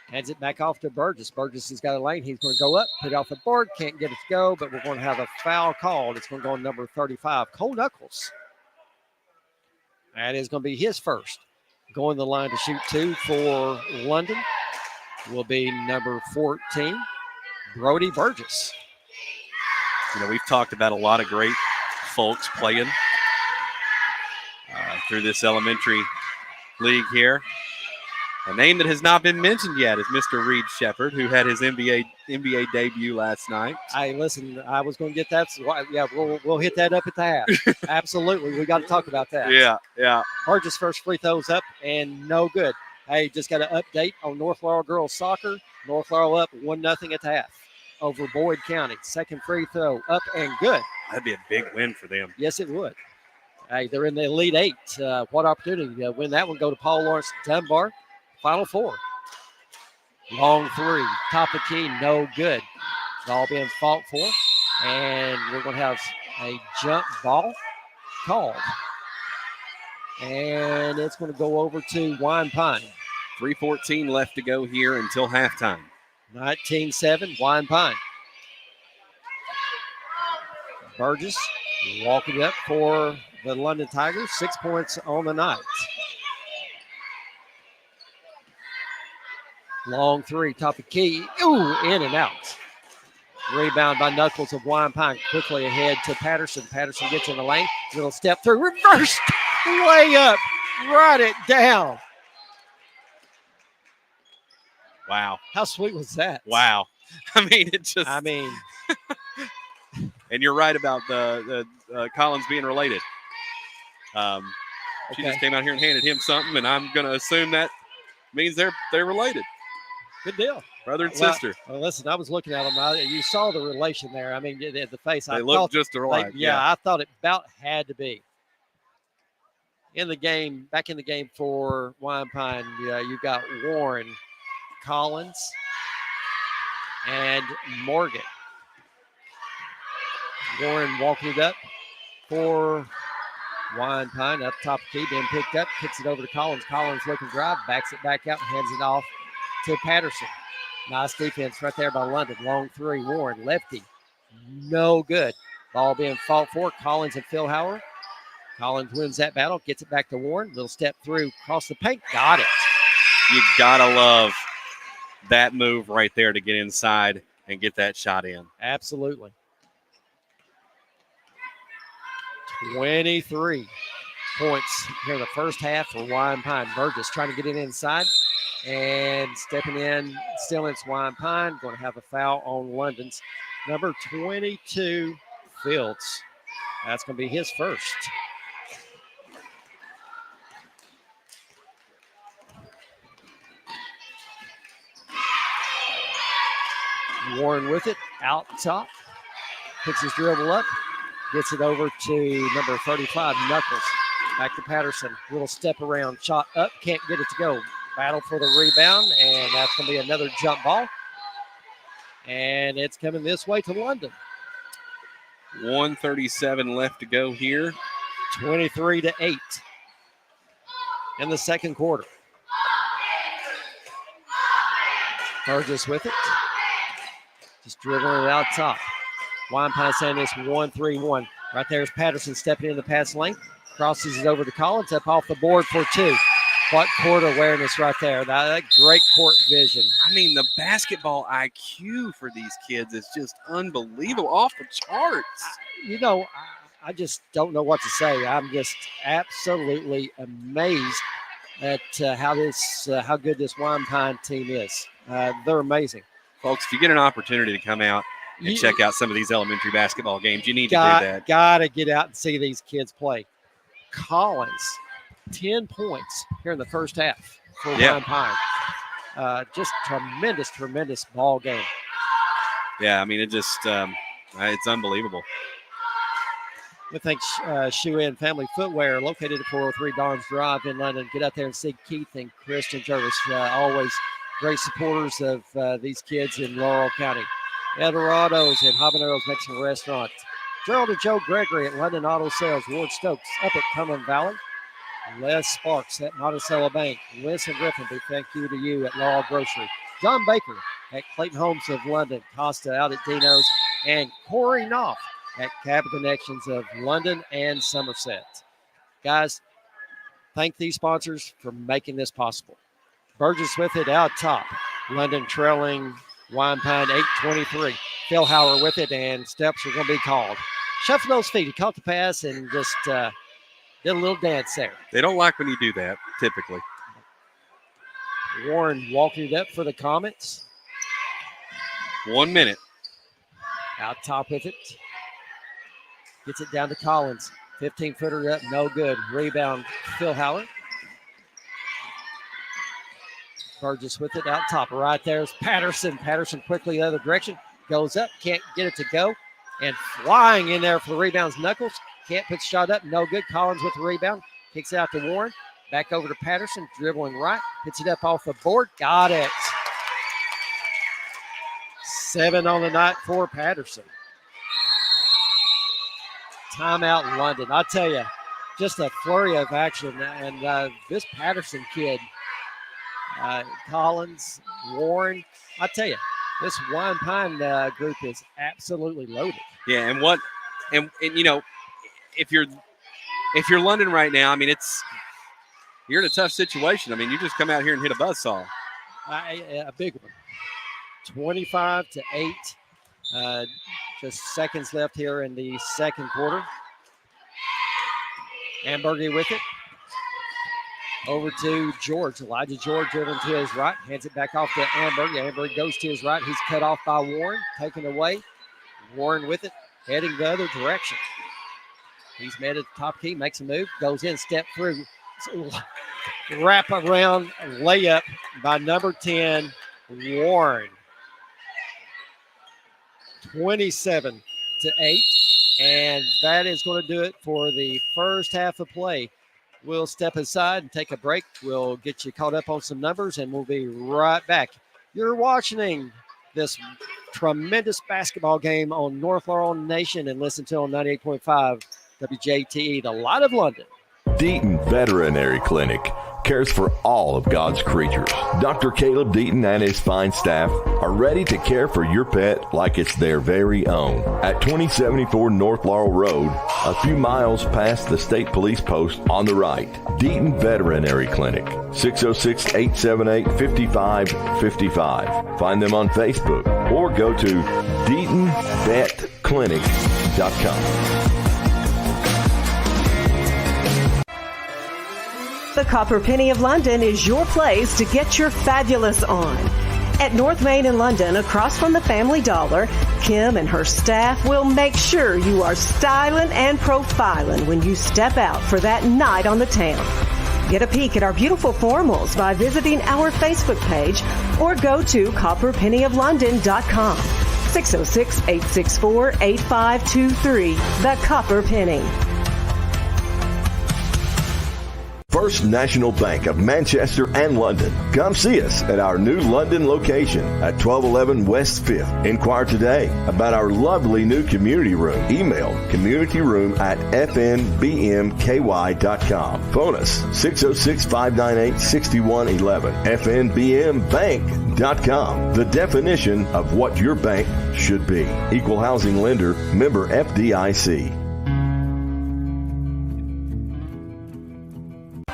Hands it back off to Burgess. Burgess has got a lane. He's going to go up, put it off the board. Can't get it to go, but we're going to have a foul called. It's going to go on number 35, Cole Knuckles. That is going to be his first. Going the line to shoot two for London will be number 14, Brody Burgess. You know, we've talked about a lot of great folks playing through this elementary league here. A name that has not been mentioned yet is Mr. Reed Shepard, who had his NBA debut last night. Hey, listen, I was going to get that. So yeah, we'll hit that up at the half. Absolutely. We got to talk about that. Yeah. Burgess first free throws up and no good. Hey, just got an update on North Laurel girls soccer. North Laurel up 1-0 at the half over Boyd County. Second free throw up and good. That'd be a big win for them. Yes, it would. Hey, they're in the Elite Eight. What opportunity to win that one? Go to Paul Lawrence Dunbar. Final four. Long three. Top of key. No good. It's all being fought for. And we're going to have a jump ball called. And it's going to go over to Wyan Pine. 3:14 left to go here until halftime. 19-7, Wyan Pine. Burgess walking up for the London Tigers. 6 points on the night. Long three, top of key. Ooh, in and out. Rebound by Knuckles of Wyan Pine. Quickly ahead to Patterson. Patterson gets in the lane. Little step through. Reverse layup. Write it down. Wow. How sweet was that? Wow. I mean, it just. I mean. And you're right about the Collins being related. She just came out here and handed him something, and I'm going to assume that means they're related. Good deal. Brother and sister. Well, listen, I was looking at them. You saw the relation there. I mean, the face. They look just alike. Yeah, I thought it about had to be. In the game, back in the game for Wyan Pine, you've got Warren, Collins, and Morgan. Warren walking it up for Wyan Pine up top of key, being picked up, kicks it over to Collins. Collins looking drive, backs it back out, and hands it off to Patterson. Nice defense right there by London. Long three, Warren, lefty. No good. Ball being fought for. Collins and Philhauer. Collins wins that battle, gets it back to Warren. Little step through, across the paint. Got it. You got to love that move right there to get inside and get that shot in. Absolutely. 23 points here in the first half for Wyan Pine. Burgess trying to get it inside and stepping in. Still it's Wyan Pine. Going to have a foul on London's number 22, Fields. That's going to be his first. Warren with it, out top. Picks his dribble up. Gets it over to number 35, Knuckles. Back to Patterson. Little step around, shot up. Can't get it to go. Battle for the rebound, and that's going to be another jump ball. And it's coming this way to London. 1:37 left to go here. 23-8 in the second quarter. Burgess with it. Just dribbling it out top. Wyan Pine saying this 1-3-1. Right there is Patterson stepping in the pass lane. Crosses it over to Collins. Up off the board for two. What court awareness right there. That great court vision. I mean, the basketball IQ for these kids is just unbelievable, off the charts. I just don't know what to say. I'm just absolutely amazed at how good this Wyan Pine team is. They're amazing. Folks, if you get an opportunity to come out and check out some of these elementary basketball games, you need to do that. Got to get out and see these kids play. Collins, 10 points here in the first half for Wyan Pine. Just tremendous ball game. Yeah, I mean, it just it's unbelievable. We think Shoe In Family Footwear, located at 403 Dawns Drive in London. Get out there and see Keith and Kristen Jervis. Always great supporters of these kids in Laurel County. Eldorado's and Habanero's Mexican Restaurant. Gerald and Joe Gregory at London Auto Sales. Ward Stokes up at Cumberland Valley. Les Sparks at Monticello Bank. Winston Griffin, big thank you to you at Laurel Grocery. John Baker at Clayton Homes of London. Costa out at Dino's. And Corey Knopf at Cab Connections of London and Somerset. Guys, thank these sponsors for making this possible. Burgess with it out top. London trailing Wyan Pine 8-23. Philhauer with it, and steps are going to be called. Shuffle those feet. He caught the pass and just did a little dance there. They don't like when you do that, typically. Warren walking it up for the Comets. 1 minute. Out top with it. Gets it down to Collins. 15-footer up, no good. Rebound, Philhauer. Burgess with it out top. Right there's Patterson. Patterson quickly the other direction. Goes up, can't get it to go. And flying in there for the rebounds, Knuckles. Can't put the shot up, no good. Collins with the rebound. Kicks out to Warren. Back over to Patterson, dribbling right. Hits it up off the board. Got it. 7 on the night for Patterson. Timeout London. I tell you, just a flurry of action. And this Patterson kid, Collins, Warren, I tell you, this Wyan Pine group is absolutely loaded. Yeah, and you know, if you're London right now, I mean, you're in a tough situation. I mean, you just come out here and hit a buzzsaw. A big one. 25-8. Just seconds left here in the second quarter. Ambergy with it. Over to George. Elijah George driven to his right. Hands it back off to Amberg. Amberg goes to his right. He's cut off by Warren. Taken away. Warren with it. Heading the other direction. He's met at the top key. Makes a move. Goes in. Step through. Wrap around layup by number 10, Warren. 27-8. And that is going to do it for the first half of play. We'll step aside and take a break. We'll get you caught up on some numbers, and we'll be right back. You're watching this tremendous basketball game on North Laurel Nation, and listen to on 98.5 WJTE, the Light of London. Deaton Veterinary Clinic. cares for all of God's creatures. Dr. Caleb Deaton and his fine staff are ready to care for your pet like it's their very own. At 2074 North Laurel Road, a few miles past the state police post on the right. Deaton Veterinary Clinic, 606-878-5555. Find them on Facebook or go to DeatonVetClinic.com. The Copper Penny of London is your place to get your fabulous on. At North Main in London, across from the Family Dollar, Kim and her staff will make sure you are styling and profiling when you step out for that night on the town. Get a peek at our beautiful formals by visiting our Facebook page or go to copperpennyoflondon.com. 606-864-8523. The Copper Penny. First National Bank of Manchester and London. Come see us at our new London location at 1211 West 5th. Inquire today about our lovely new community room. Email communityroom@fnbmky.com. Phone us 606-598-6111. fnbmbank.com. The definition of what your bank should be. Equal housing lender, member FDIC.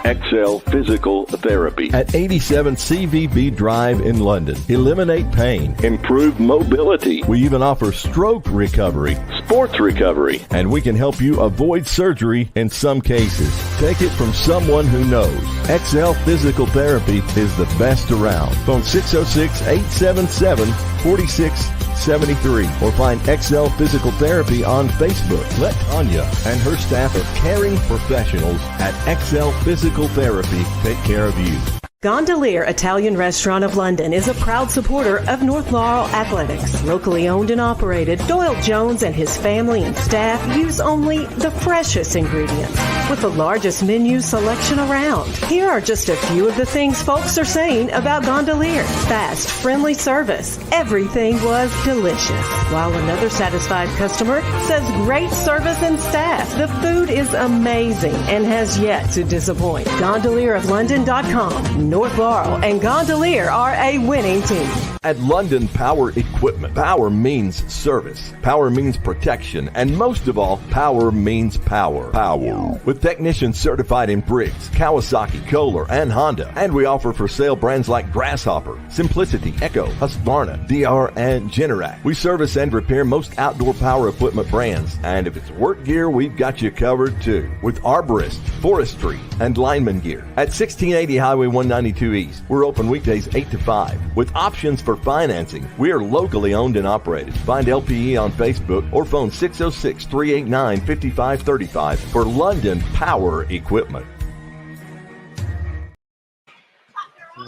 XL Physical Therapy at 87 CVB Drive in London. Eliminate pain, improve mobility. We even offer stroke recovery, sports recovery, and we can help you avoid surgery in some cases. Take it from someone who knows. XL Physical Therapy is the best around. Phone 606-877-4673 or find XL Physical Therapy on Facebook. Let Tanya and her staff of caring professionals at XL Physical Therapy take care of you. Gondolier Italian Restaurant of London is a proud supporter of North Laurel Athletics. Locally owned and operated, Doyle Jones and his family and staff use only the freshest ingredients with the largest menu selection around. Here are just a few of the things folks are saying about Gondolier. Fast, friendly service. Everything was delicious. While another satisfied customer says great service and staff. The food is amazing and has yet to disappoint. GondelierofLondon.com. North Laurel and Gondolier are a winning team. At London Power Equipment, power means service. Power means protection. And most of all, power means power. Power. With technicians certified in Briggs, Kawasaki, Kohler, and Honda. And we offer for sale brands like Grasshopper, Simplicity, Echo, Husqvarna, DR, and Generac. We service and repair most outdoor power equipment brands. And if it's work gear, we've got you covered too. With arborist, forestry, and lineman gear. At 1680 Highway 192 East, we're open weekdays 8 to 5. With options for financing, we are locally owned and operated. Find LPE on Facebook or phone 606-389-5535 for London Power Equipment.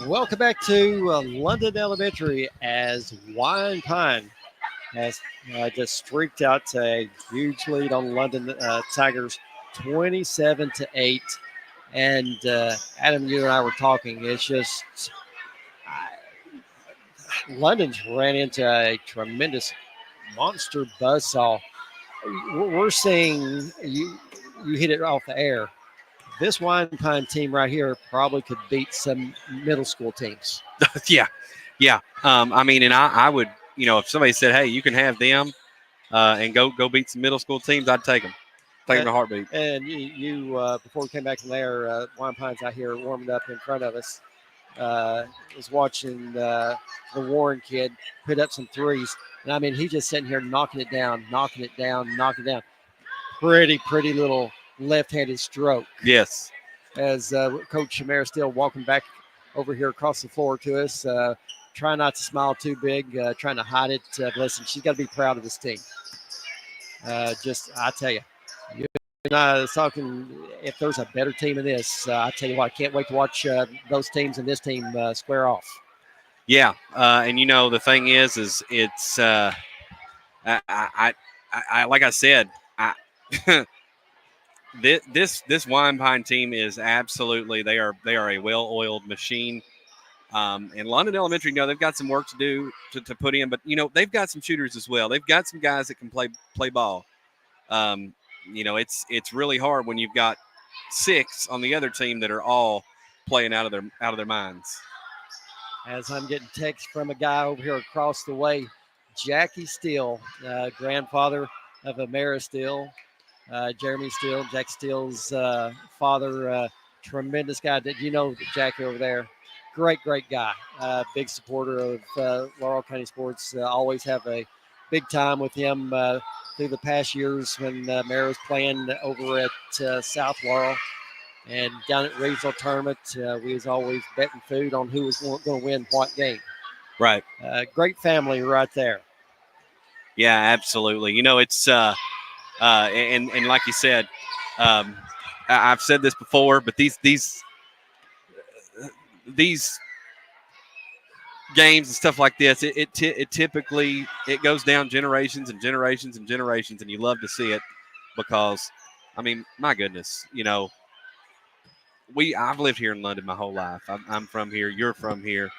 Welcome back to London Elementary as Wyan Pine has just streaked out to a huge lead on London Tigers, 27-8. And Adam, you and I were talking. It's just London's ran into a tremendous monster buzzsaw. We're seeing you hit it off the air. This Wyan Pine team right here probably could beat some middle school teams. Yeah. I mean, and I would, if somebody said, "Hey, you can have them and go beat some middle school teams," I'd take them. Take them in a heartbeat. And you before we came back from there, Wyan Pine's out here warming up in front of us. Was watching the Warren kid put up some threes. And, I mean, he just sitting here knocking it down. Pretty little left-handed stroke. Yes. As Coach Shamar still walking back over here across the floor to us, trying not to smile too big, trying to hide it. Listen, she's got to be proud of this team. I tell you. And I was talking, if there's a better team in this, I tell you what, I can't wait to watch those teams and this team square off. Yeah, and the thing is it's I like I said, this Wyan Pine team is absolutely they are a well-oiled machine. And London Elementary, they've got some work to do to put in, but they've got some shooters as well. They've got some guys that can play ball. It's really hard when you've got 6 on the other team that are all playing out of their minds. As I'm getting text from a guy over here across the way, Jackie Steele, grandfather of Amara Steele, Jeremy Steele, Jack Steele's father, tremendous guy. Did you know Jackie over there? Great guy. Big supporter of Laurel County sports. Always have a big time with him through the past years when Amara was playing over at South Laurel. And down at regional tournament, we was always betting food on who was going to win what game. Right. Great family right there. Yeah, absolutely. You know, it's and like you said, I've said this before, but these games and stuff like this, it typically it goes down generations and generations and generations, and you love to see it because, I mean, my goodness, you know, I've lived here in London my whole life. I'm from here. You're from here.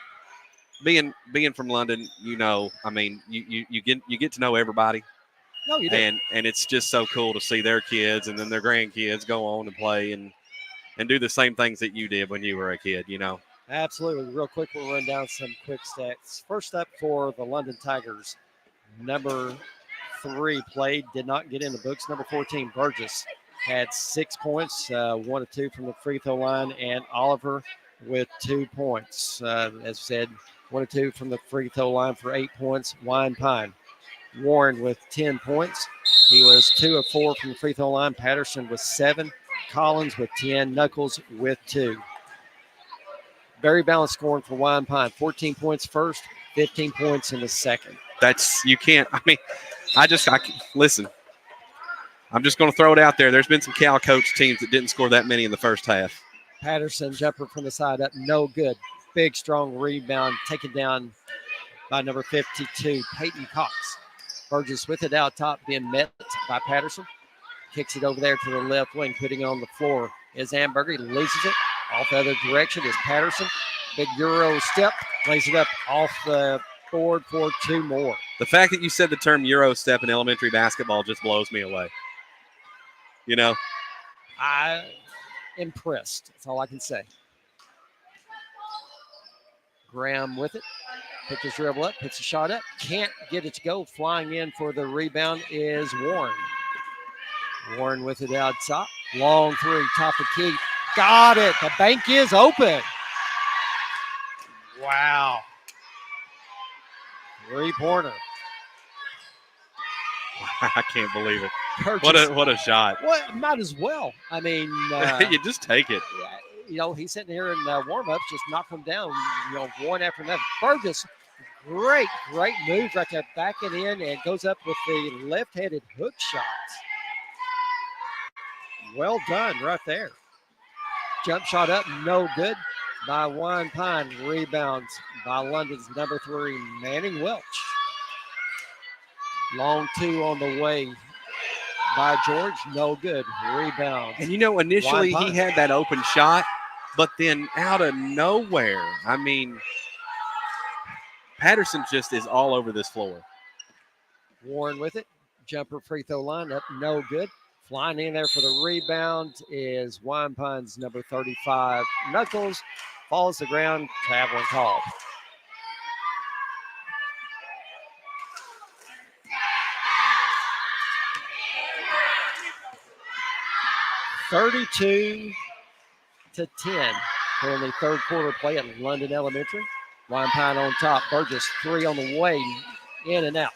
Being from London, you know, I mean, you get to know everybody. No, you do. And it's just so cool to see their kids and then their grandkids go on and play and do the same things that you did when you were a kid, you know. Absolutely. Real quick, we'll run down some quick stats. First up for the London Tigers, number 3 played, did not get in the books. Number 14, Burgess, had 6 points, 1 of 2 from the free throw line, and Oliver with 2 points. As said, 1 of 2 from the free throw line for 8 points. Wyan Pine, Warren with 10 points. He was 2 of 4 from the free throw line. Patterson with 7. Collins with 10. Knuckles with 2. Very balanced scoring for Wyan Pine. 14 points first, 15 points in the second. You can't, I mean, listen. I'm just going to throw it out there. There's been some Cal coach teams that didn't score that many in the first half. Patterson, jumper from the side up, no good. Big, strong rebound, taken down by number 52, Peyton Cox. Burgess with it out top, being met by Patterson. Kicks it over there to the left wing, putting it on the floor is Amberger. He loses it. Off the other direction is Patterson. Big Euro step, lays it up off the board for 2 more. The fact that you said the term Euro step in elementary basketball just blows me away. You know? I'm impressed. That's all I can say. Graham with it. Puts his dribble up, puts a shot up. Can't get it to go. Flying in for the rebound is Warren. Warren with it out top. Long 3, top of key. Got it. The bank is open. Wow. 3-pointer. I can't believe it. Purchase. What a shot. Well, might as well. I mean, you just take it. You know, he's sitting here in warm-ups, just knock them down, you know, one after another. Burgess, great move right there, backing in and goes up with the left-handed hook shot. Well done right there. Jump shot up, no good by Wyan Pine. Rebounds by London's number 3, Manning Welch. Long 2 on the way by George, no good. Rebound. And, you know, initially he had that open shot, but then out of nowhere, I mean, Patterson just is all over this floor. Warren with it. Jumper free throw line up, no good. Flying in there for the rebound is Wyan Pine's number 35. Knuckles falls to the ground, traveling call. (32-10) Currently third quarter play at London Elementary. Wyan Pine on top. Burgess 3 on the way, in and out.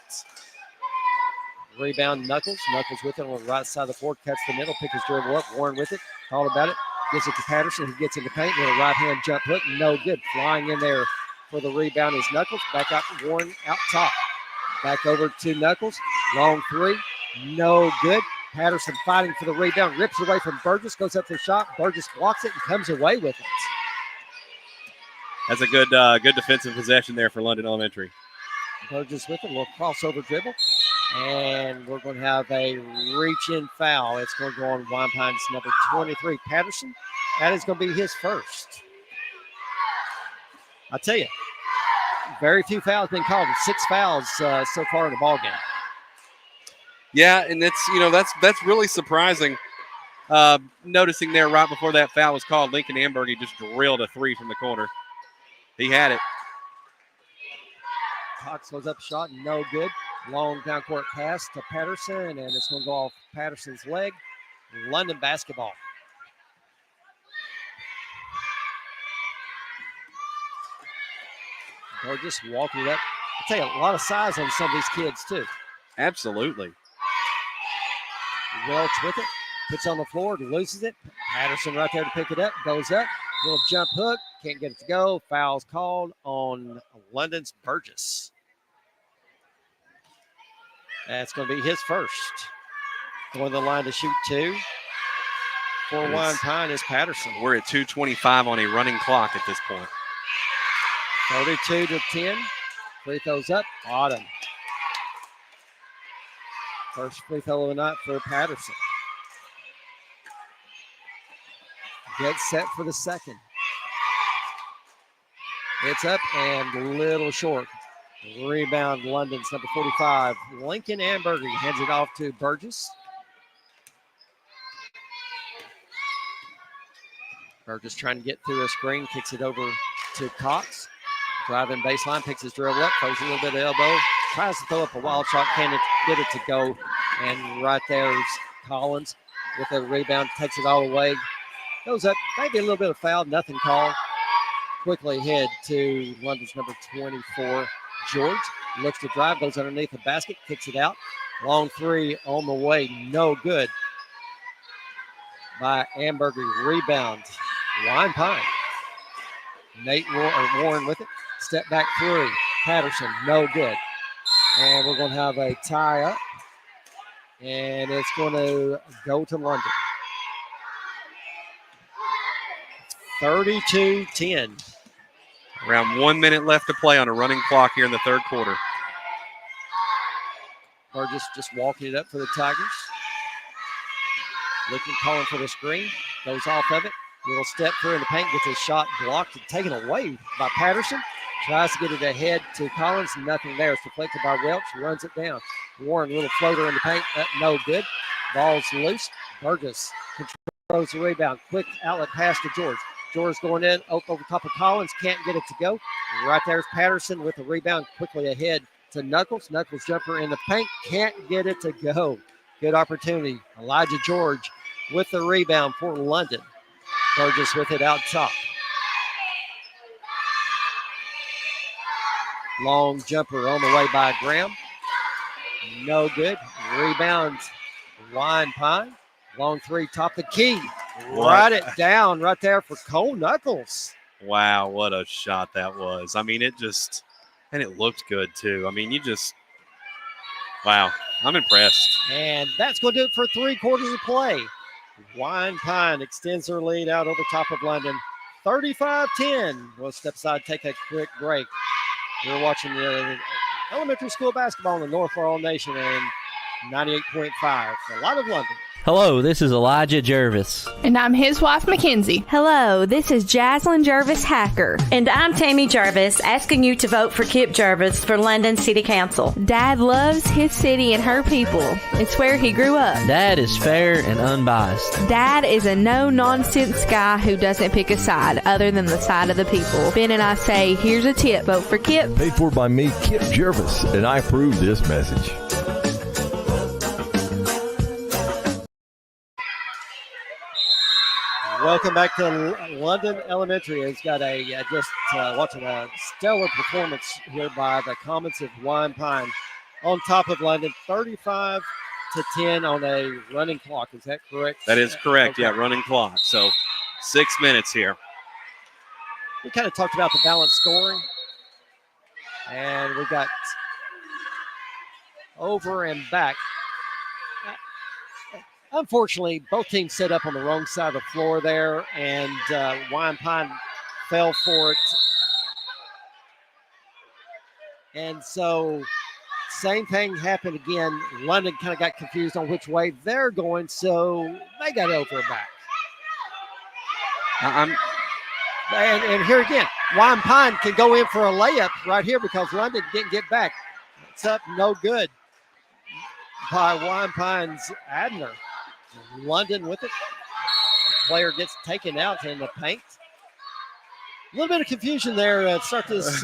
Rebound, Knuckles. Knuckles with it on the right side of the floor. Cuts the middle, picks his dribble up. Warren with it. All about it. Gets it to Patterson. He gets in the paint. With a right-hand jump hook. No good. Flying in there for the rebound is Knuckles. Back out to Warren out top. Back over to Knuckles. Long 3. No good. Patterson fighting for the rebound. Rips away from Burgess. Goes up for the shot. Burgess blocks it and comes away with it. That's a good defensive possession there for London Elementary. Burgess with it. A little crossover dribble. And we're going to have a reach-in foul. It's going to go on Wyan Pine's number 23, Patterson. That is going to be his first. I tell you, very few fouls been called. 6 fouls so far in the ballgame. Yeah, and that's really surprising noticing there right before that foul was called, Lincoln Amberg, he just drilled a three from the corner. He had it. Cox goes up shot, no good. Long down court pass to Patterson, and it's going to go off Patterson's leg. London basketball. Burgess walking it up. I tell you, a lot of size on some of these kids, too. Absolutely. Welch with it. Puts on the floor, loses it. Patterson right there to pick it up. Goes up. Little jump hook. Can't get it to go. Foul's called on London's Burgess. That's going to be his first. Going to the line to shoot two. For Wyan Pine is Patterson. We're at 2:25 on a running clock at this point. 32-10. Free throws up. Bottom. First free throw of the night for Patterson. Gets set for the second. It's up and little short. Rebound London's number 45. Lincoln Amberger hands it off to Burgess. Burgess trying to get through a screen, kicks it over to Cox. Driving baseline, picks his dribble up, throws a little bit of elbow, tries to throw up a wild shot, can't get it to go. And right there's Collins with a rebound, takes it all away. Goes up, maybe a little bit of foul, nothing called. Quickly head to London's number 24, George. Looks to drive, goes underneath the basket, kicks it out. Long three on the way, no good by Amberger. Rebound, Wyan Pine. Nate Warren with it. Step back three. Patterson, no good. And we're going to have a tie up. And it's going to go to London. 32-10. Around 1 minute left to play on a running clock here in the third quarter. Burgess just walking it up for the Tigers. Looking, calling for the screen. Goes off of it. Little step through in the paint. Gets his shot blocked and taken away by Patterson. Tries to get it ahead to Collins. Nothing there. It's deflected by Welch. Runs it down. Warren, little floater in the paint. No good. Ball's loose. Burgess controls the rebound. Quick outlet pass to George. George going in over top of Collins. Can't get it to go. Right there's Patterson with the rebound. Quickly ahead to Knuckles. Knuckles jumper in the paint. Can't get it to go. Good opportunity. Elijah George with the rebound for London. Burgess with it out top. Long jumper on the way by Graham. No good. Rebound, Wyan Pine. Long three, top the key. Right it down right there for Cole Knuckles. Wow, what a shot that was. I mean, it just, and it looked good too. I mean, wow, I'm impressed. And that's going to do it for 3 quarters of play. Wyan Pine extends their lead out over top of London. 35-10. We'll step aside, take a quick break. We're watching the elementary school basketball in the North Laurel Nation and 98.5. A lot of London. Hello, this is Elijah Jervis. And I'm his wife, Mackenzie. Hello, this is Jaslyn Jervis Hacker. And I'm Tammy Jervis, asking you to vote for Kip Jervis for London City Council. Dad loves his city and her people. It's where he grew up. Dad is fair and unbiased. Dad is a no-nonsense guy who doesn't pick a side other than the side of the people. Ben and I say, here's a tip, vote for Kip. Paid for by me, Kip Jervis, and I approve this message. Welcome back to London Elementary. It's got watching a stellar performance here by the Comets of Wyan Pine on top of London, 35-10 on a running clock. Is that correct? That is correct. Okay. Yeah, running clock. So 6 minutes here. We kind of talked about the balanced scoring, and we got over and back. Unfortunately, both teams set up on the wrong side of the floor there, and Wyan Pine fell for it. And so, same thing happened again. London kind of got confused on which way they're going, so they got over and back. And here again, Wyan Pine can go in for a layup right here because London didn't get back. It's up, no good by Wyan Pine's Adner. London with it. player gets taken out in the paint. A little bit of confusion there to start this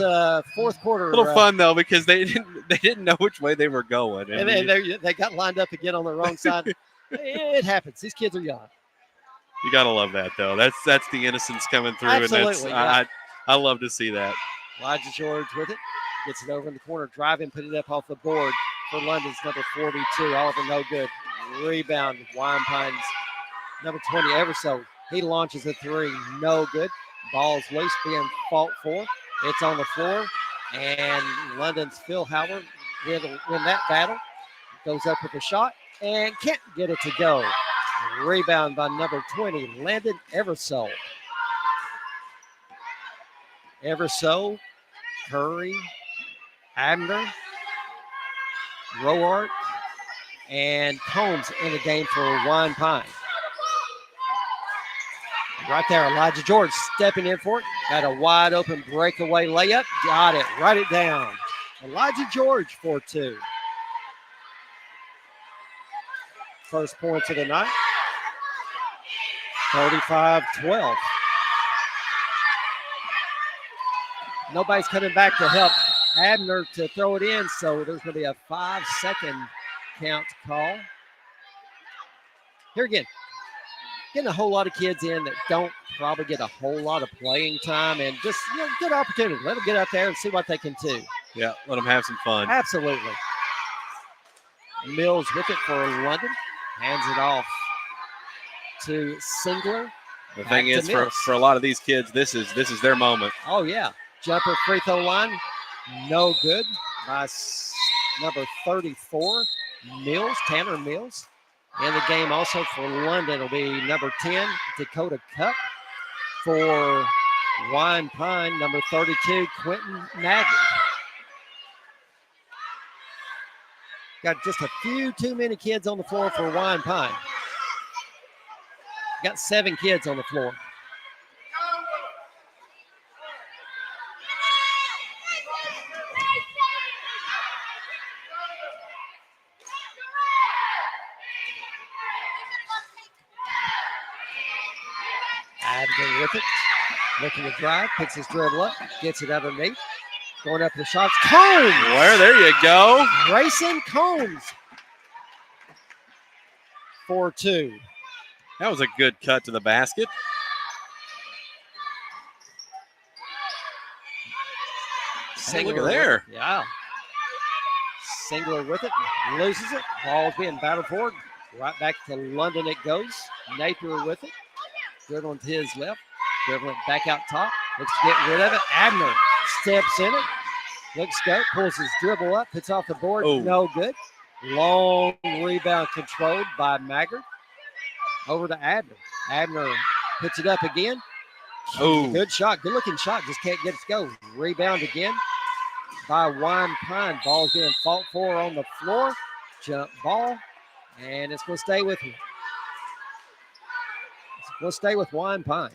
fourth quarter. A little fun though, because they didn't know which way they were going, and they got lined up again on the wrong side. It happens. These kids are young. You gotta love that though. That's the innocence coming through, Absolutely, and I love to see that. Elijah George with it, gets it over in the corner, driving, put it up off the board for London's number 42. Oliver, no good. Rebound, Wyan Pines, number 20, Everso. He launches a three, no good. Ball's loose, being fought for. It's on the floor, and London's Phil Howard will win that battle. Goes up with a shot and can't get it to go. Rebound by number 20, Landon Everso. Everso, Curry, Abner, Roark, and Combs in the game for Wyan Pine. Right there, Elijah George stepping in for it. Got a wide open breakaway layup. Got it. Write it down. Elijah George for two. First points of the night. 35-12. Nobody's coming back to help Abner to throw it in, so there's going to be a 5-second count call. Here again. Getting a whole lot of kids in that don't probably get a whole lot of playing time, and just good opportunity. Let them get out there and see what they can do. Yeah, let them have some fun. Absolutely. Mills with it for London. Hands it off to Singler. The thing is, for a lot of these kids, this is their moment. Oh, yeah. Jumper free throw line. No good by number 34, Mills, Tanner Mills. In the game also for London will be number 10, Dakota Cup. For Wyan Pine, number 32, Quentin Nagy. Got just a few too many kids on the floor for Wyan Pine. Got 7 kids on the floor. Abner with it, looking to drive, picks his dribble up, gets it underneath, going up the shots. Combs! There you go. Grayson Combs for two. That was a good cut to the basket. Hey, look at there. Yeah. Singler with it, loses it. Ball's being battled for it. Right back to London it goes. Napier with it. Dribbling to his left. Dribbling back out top. Looks to get rid of it. Abner steps in it. Looks good. Pulls his dribble up. Puts off the board. Oh. No good. Long rebound controlled by Maggard. Over to Abner. Abner puts it up again. Oh. Good shot. Good looking shot. Just can't get it to go. Rebound again by Wyan Pine. Ball's being fought for on the floor. Jump ball. And it's going to stay with him. We'll stay with Wyan Pine.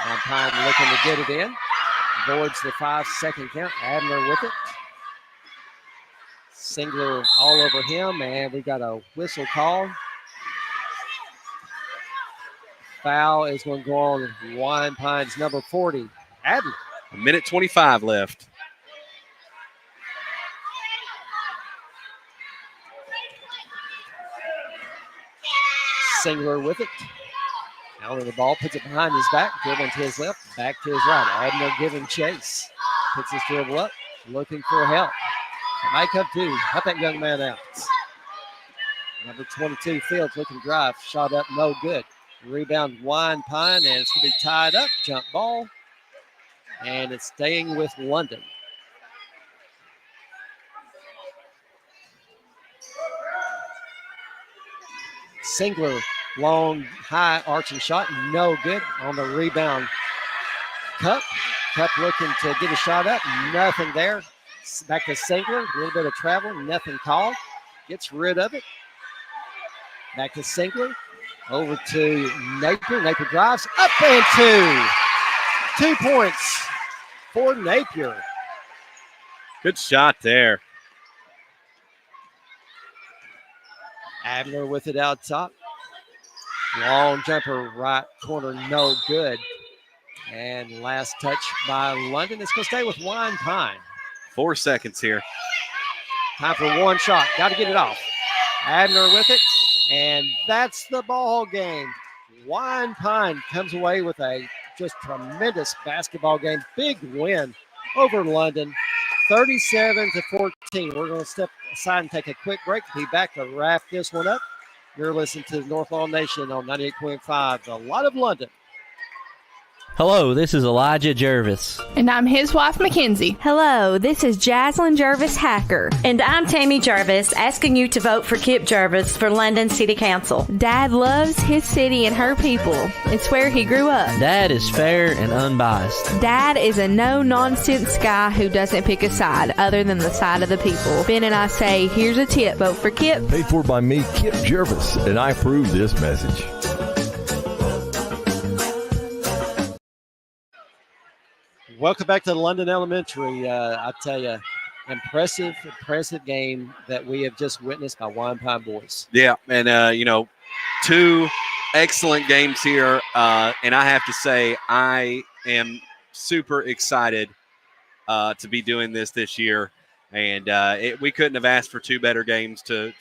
Wyan Pine looking to get it in. Voids the 5-second count. Abner with it. Singler all over him, and we've got a whistle call. Foul is going to go on Wyan Pine's number 40, Abner. 1:25 left. Singler with it. Out of the ball, puts it behind his back, dribbling to his left, back to his right. Abner giving chase. Puts his dribble up, looking for help. Might come to help that young man out. Number 22, Fields looking to drive. Shot up, no good. Rebound, Wyan Pine, and it's going to be tied up. Jump ball. And it's staying with London. Singler, long, high arching shot, no good on the rebound. Cup looking to get a shot up, nothing there. Back to Singler, a little bit of travel, nothing called. Gets rid of it. Back to Singler, over to Napier. Napier drives up and two. 2 points for Napier. Good shot there. Adler with it out top. Long jumper, right corner, no good. And last touch by London. It's going to stay with Wyan Pine. 4 seconds here. Time for one shot. Got to get it off. Abner with it. And that's the ball game. Wyan Pine comes away with a just tremendous basketball game. Big win over London. 37-14. We're going to step aside and take a quick break. Be back to wrap this one up. You're listening to North Lawn Nation on 98.5, The Light of London. Hello, this is Elijah Jervis. And I'm his wife, Mackenzie. Hello, this is Jaslyn Jervis Hacker. And I'm Tammy Jarvis, asking you to vote for Kip Jarvis for London City Council. Dad loves his city and her people. It's where he grew up. Dad is fair and unbiased. Dad is a no-nonsense guy who doesn't pick a side other than the side of the people. Ben and I say, here's a tip, vote for Kip. Paid for by me, Kip Jervis, and I approve this message. Welcome back to London Elementary. I tell you, impressive game that we have just witnessed by Wyan Pine boys. Yeah, and, two excellent games here. And I have to say, I am super excited to be doing this year. And we couldn't have asked for two better games to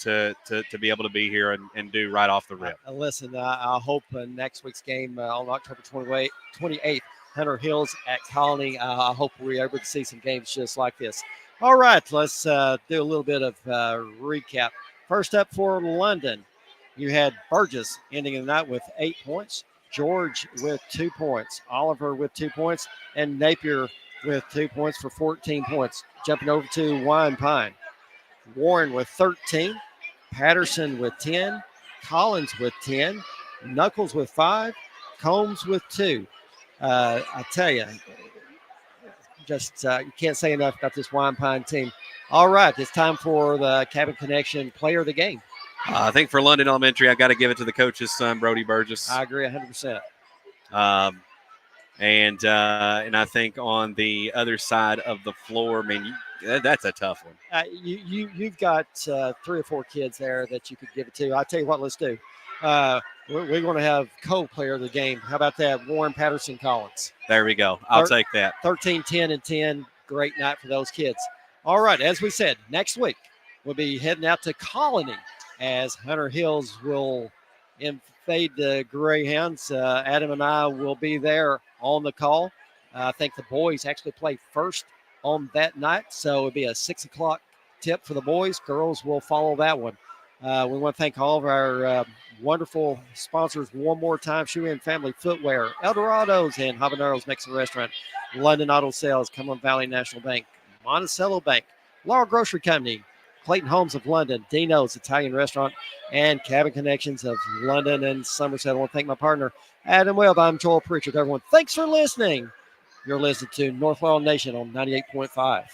be able to be here and do right off the rip. Listen, I hope next week's game on October 28th, Hunter Hills at Colony. I hope we're able to see some games just like this. All right, let's do a little bit of recap. First up for London, you had Burgess ending the night with 8 points, George with 2 points, Oliver with 2 points, and Napier with 2 points for 14 points. Jumping over to Wyan Pine, Warren with 13, Patterson with 10, Collins with 10, Knuckles with 5, Combs with 2. I tell you, just you can't say enough about this Wyan Pine team. All right, it's time for the Cabin Connection Player of the Game. I think for London Elementary, I got to give it to the coach's son, Brody Burgess. I agree 100%. And I think on the other side of the floor, man, that's a tough one. You've got 3 or 4 kids there that you could give it to. I'll tell you what, let's do. We're going to have co-player of the game. How about that? Warren, Patterson, Collins. There we go. I'll take that. 13, 10, and 10. Great night for those kids. All right, as we said, next week we'll be heading out to Colony as Hunter Hills will invade the Greyhounds. Adam and I will be there on the call. I think the boys actually play first on that night, so it'll be a 6 o'clock tip for the boys. Girls will follow that one. We want to thank all of our wonderful sponsors one more time. Shoe and Family Footwear, Eldorado's and Habanero's Mexican Restaurant, London Auto Sales, Cumberland Valley National Bank, Monticello Bank, Laurel Grocery Company, Clayton Homes of London, Dino's Italian Restaurant, and Cabin Connections of London and Somerset. I want to thank my partner, Adam Webb. I'm Joel Pritchard. Everyone, thanks for listening. You're listening to North Lawn Nation on 98.5.